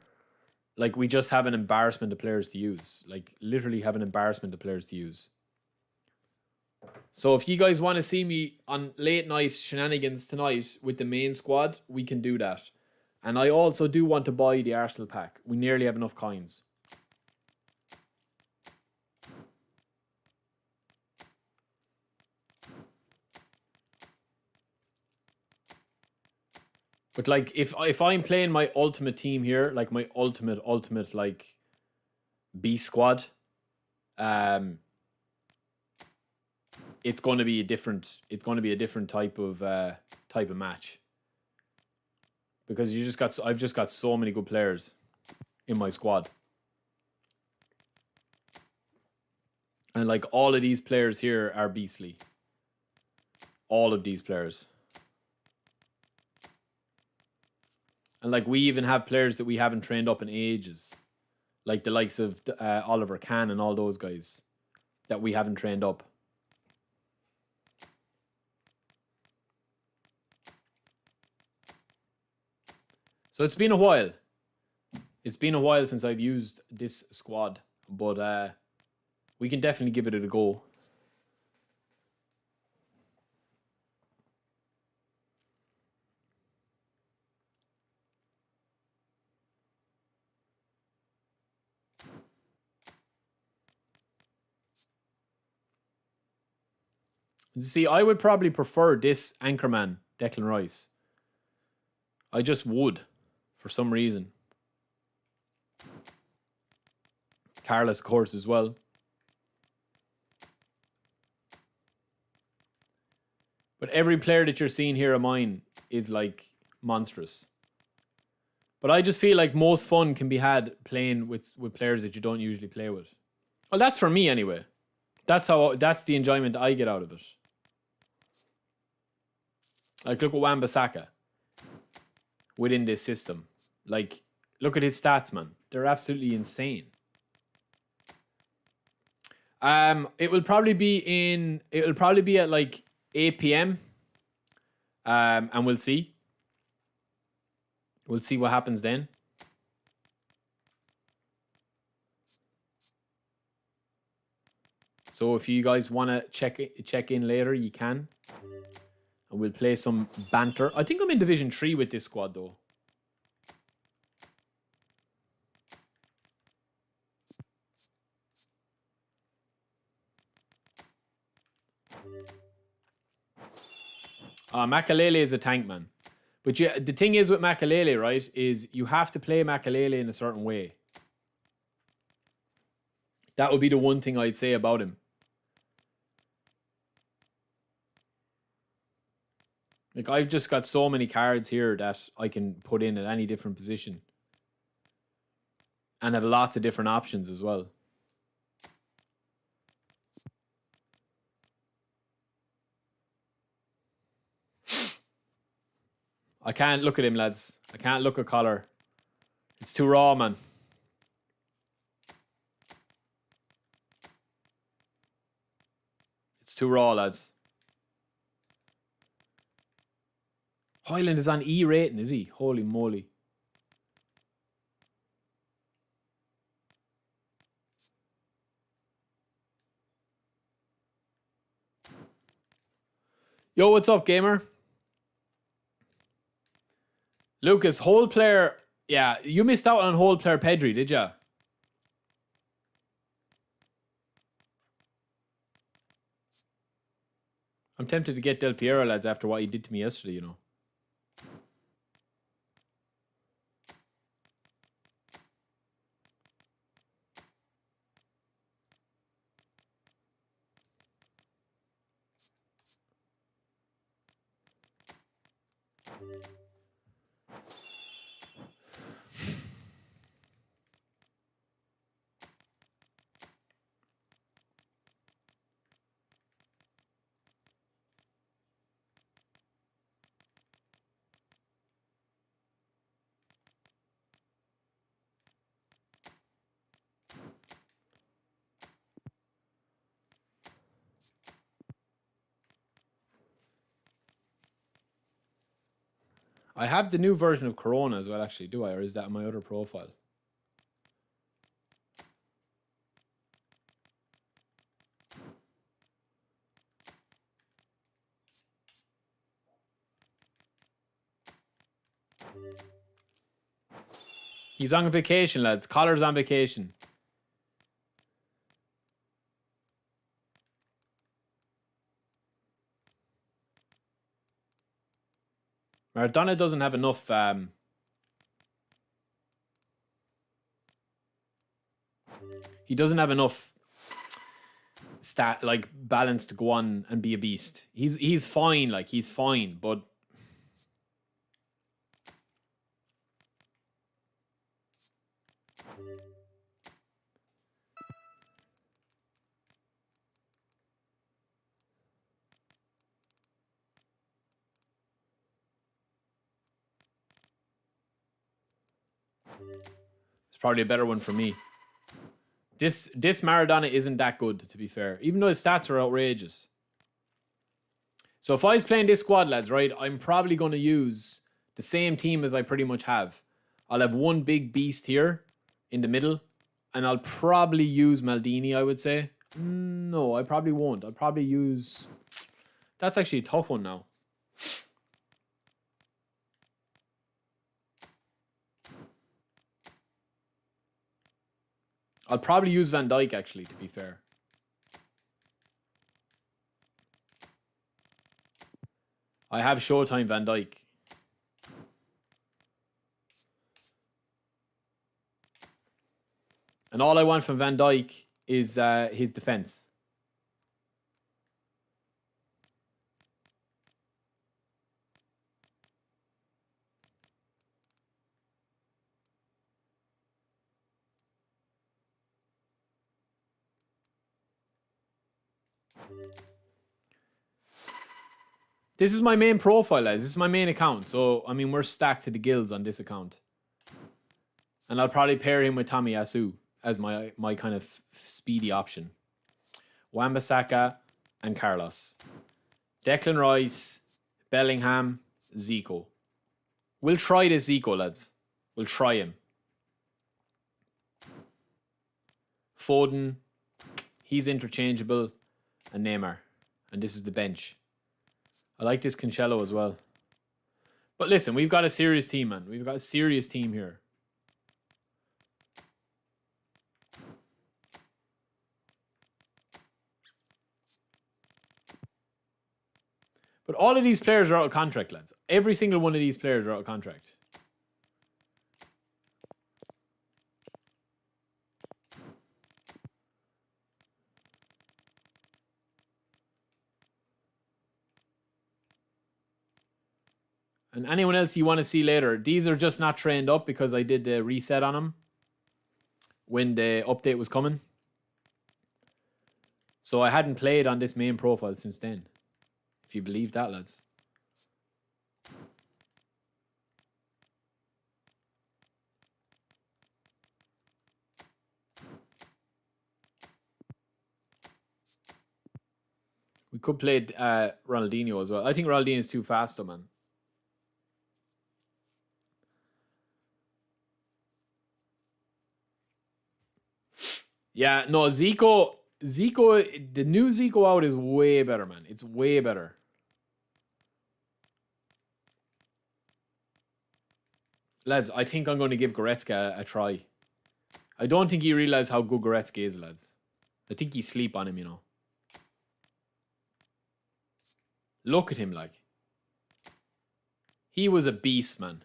like, we just have an embarrassment of players to use. Like, literally have an embarrassment of players to use. So if you guys want to see me on late night shenanigans tonight with the main squad, we can do that. And I also do want to buy the Arsenal pack. We nearly have enough coins. But like if I'm playing my ultimate team here, like my ultimate like B squad, it's going to be a different type of match. Because I've just got so many good players in my squad. And like all of these players here are beastly. All of these players. And like we even have players that we haven't trained up in ages. Like the likes of Oliver Kahn and all those guys that we haven't trained up. So it's been a while. It's been a while since I've used this squad. But We can definitely give it a go. See, I would probably prefer this anchorman, Declan Rice. I just would, for some reason. Carlos, of course, as well. But every player that you're seeing here of mine is like monstrous. But I just feel like most fun can be had playing with players that you don't usually play with. Well, that's for me anyway. That's the enjoyment I get out of it. Like, look at Wan-Bissaka within this system. Like, look at his stats, man. They're absolutely insane. It'll probably be at like 8 p.m. And we'll see. We'll see what happens then. So if you guys want to check in later, you can. And we'll play some banter. I think I'm in Division 3 with this squad, though. Makalele is a tank, man. But the thing is with Makalele, right, is you have to play Makalele in a certain way. That would be the one thing I'd say about him. Like, I've just got so many cards here that I can put in at any different position. And have lots of different options as well. I can't look at him, lads. I can't look at Collar. It's too raw, man. It's too raw, lads. Hoyland is on E rating, is he? Holy moly. Yo, what's up, gamer? Lucas, whole player. Yeah, you missed out on whole player Pedri, did ya? I'm tempted to get Del Piero, lads, after what he did to me yesterday, you know. I have the new version of Corona as well, actually, do I? Or is that my other profile? He's on vacation, lads. Collar's on vacation. Maradona doesn't have enough he doesn't have enough balance to go on and be a beast. He's fine, like he's fine, but it's probably a better one for me. This Maradona isn't that good, to be fair, even though his stats are outrageous. So if I was playing this squad, lads, right, I'm probably going to use the same team as I pretty much have. I'll have one big beast here in the middle, and I'll probably use Maldini, I would say. No, I probably won't. I'll probably use... That's actually a tough one now. I'll probably use Van Dijk, actually, to be fair. I have Showtime Van Dijk. And all I want from Van Dijk is his defense. This is my main profile, lads. This is my main account. So, I mean, we're stacked to the gills on this account. And I'll probably pair him with Tomiyasu as my kind of speedy option. Wan-Bissaka and Carlos. Declan Rice, Bellingham, Zico. We'll try this Zico, lads. We'll try him. Foden, he's interchangeable, and Neymar. And this is the bench. I like this Cancelo as well. But listen, we've got a serious team, man. We've got a serious team here. But all of these players are out of contract, lads. Every single one of these players are out of contract. And anyone else you want to see later, these are just not trained up because I did the reset on them when the update was coming. So I hadn't played on this main profile since then. If you believe that, lads. We could play Ronaldinho as well. I think Ronaldinho is too fast, though, man. Yeah, no, Zico, the new Zico out is way better, man. It's way better. Lads, I think I'm going to give Goretzka a try. I don't think you realise how good Goretzka is, lads. I think you sleep on him, you know. Look at him, like. He was a beast, man.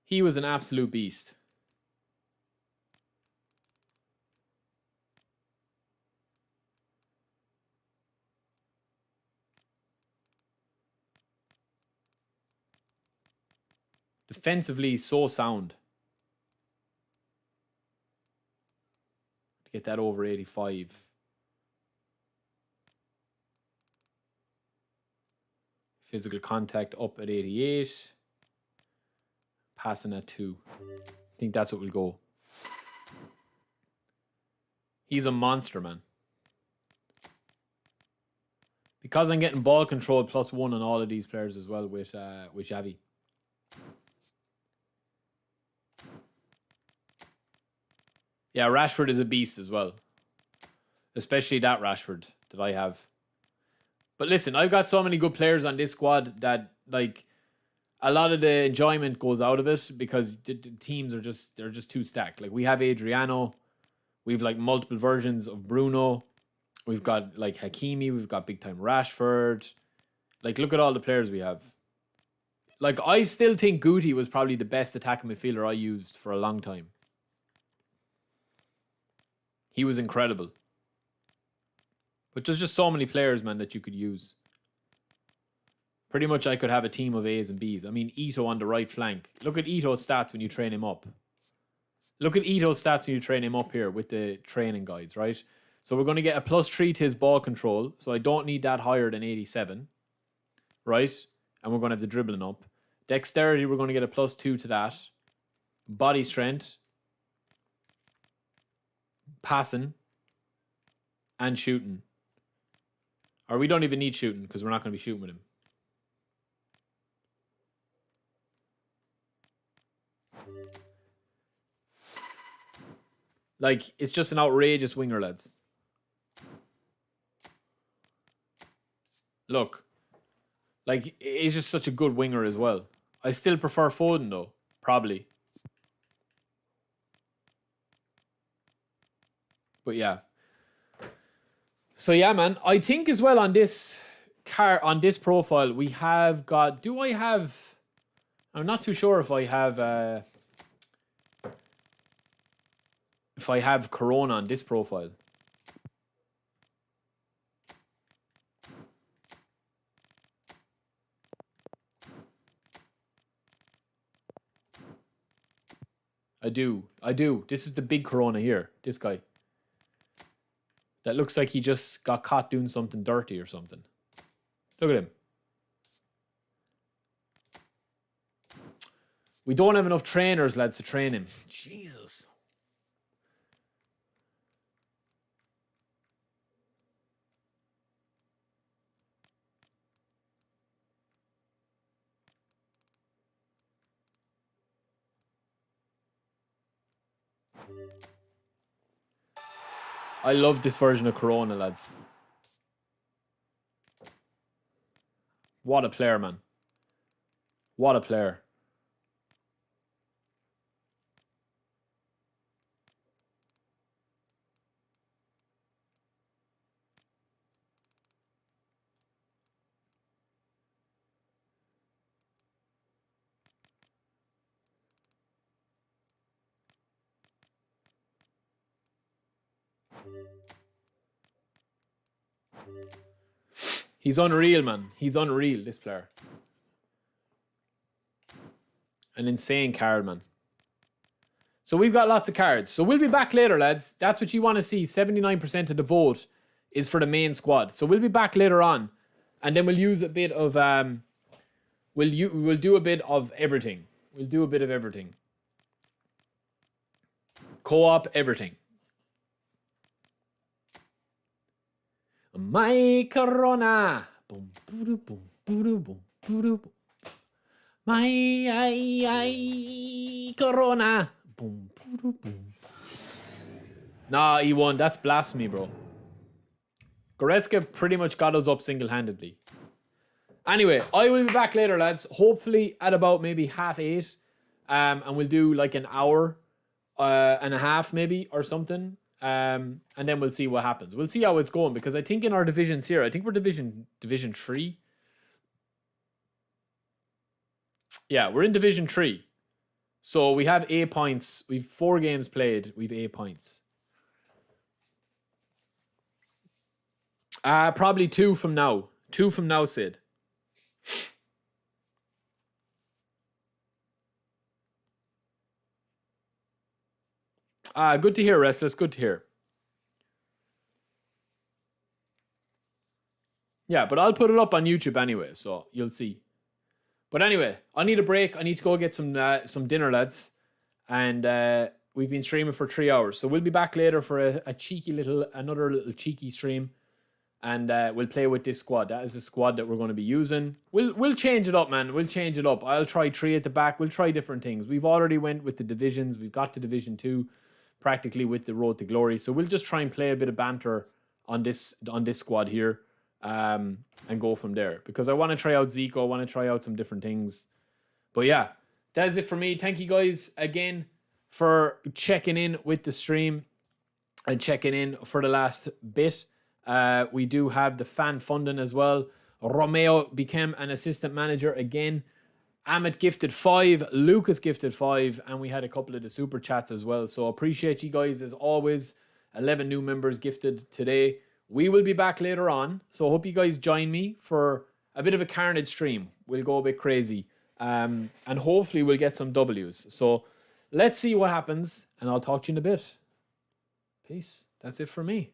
He was an absolute beast. Defensively, so sound. To get that over 85. Physical contact up at 88. Passing at 2. I think that's what we'll go. He's a monster, man. Because I'm getting ball control +1 on all of these players as well with Xavi. Yeah, Rashford is a beast as well. Especially that Rashford that I have. But listen, I've got so many good players on this squad that, like, a lot of the enjoyment goes out of it because the teams are they're just too stacked. Like, we have Adriano. We've, like, multiple versions of Bruno. We've got, like, Hakimi. We've got big-time Rashford. Like, look at all the players we have. Like, I still think Guti was probably the best attacking midfielder I used for a long time. He was incredible. But there's just so many players, man, that you could use. Pretty much I could have a team of A's and B's. I mean, Ito on the right flank. Look at Ito's stats when you train him up. Look at Ito's stats when you train him up here with the training guides, right? So we're going to get a +3 to his ball control. So I don't need that higher than 87. Right? And we're going to have the dribbling up. Dexterity, we're going to get a +2 to that. Body strength. Passing. And shooting. Or we don't even need shooting because we're not going to be shooting with him. Like, it's just an outrageous winger, lads. Look, like, he's just such a good winger as well. I still prefer Foden, though. Probably. But yeah. So yeah, man. I think as well on this profile, we have got... Do I have... I'm not too sure if I have... if I have Corona on this profile. I do. This is the big Corona here. This guy. That looks like he just got caught doing something dirty or something. Look at him. We don't have enough trainers, lads, to train him. Jesus. I love this version of Corona, lads. What a player, man. What a player. He's unreal, man. He's unreal, this player. An insane card, man. So we've got lots of cards. So we'll be back later, lads. That's what you want to see. 79% of the vote is for the main squad. So we'll be back later on. And then we'll use a bit of... We'll do a bit of everything. We'll do a bit of everything. Co-op, everything. My Corona. Boom, boom, boom, boom, boom, boom. My Corona. Boom, boom, boom. Nah, he won. That's blasphemy, bro. Goretzka pretty much got us up single-handedly. Anyway, I will be back later, lads. Hopefully at about maybe 8:30. And we'll do like an hour and a half maybe or something. And then we'll see what happens. We'll see how it's going, because I think in our divisions here, I think we're division 3. Yeah, we're in division 3. So we have 8 points. We've 4 games played. We've 8 points. Probably 2 from now. 2 from now, Sid. Good to hear, Restless. Good to hear. Yeah, but I'll put it up on YouTube anyway, so you'll see. But anyway, I need a break. I need to go get some dinner, lads. And we've been streaming for 3 hours. So we'll be back later for another little cheeky stream. And we'll play with this squad. That is the squad that we're going to be using. We'll change it up, man. We'll change it up. I'll try 3 at the back. We'll try different things. We've already went with the divisions. We've got to Division 2 practically with the Road to Glory. So we'll just try and play a bit of banter on this squad here. And go from there. Because I want to try out Zico. I want to try out some different things. But yeah, that is it for me. Thank you guys again for checking in with the stream. And checking in for the last bit. We do have the fan funding as well. Romeo became an assistant manager again. Amit gifted 5. Lucas gifted 5. And we had a couple of the super chats as well. So appreciate you guys as always. 11 new members gifted today. We will be back later on. So I hope you guys join me for a bit of a carnage stream. We'll go a bit crazy. And hopefully we'll get some W's. So let's see what happens. And I'll talk to you in a bit. Peace. That's it for me.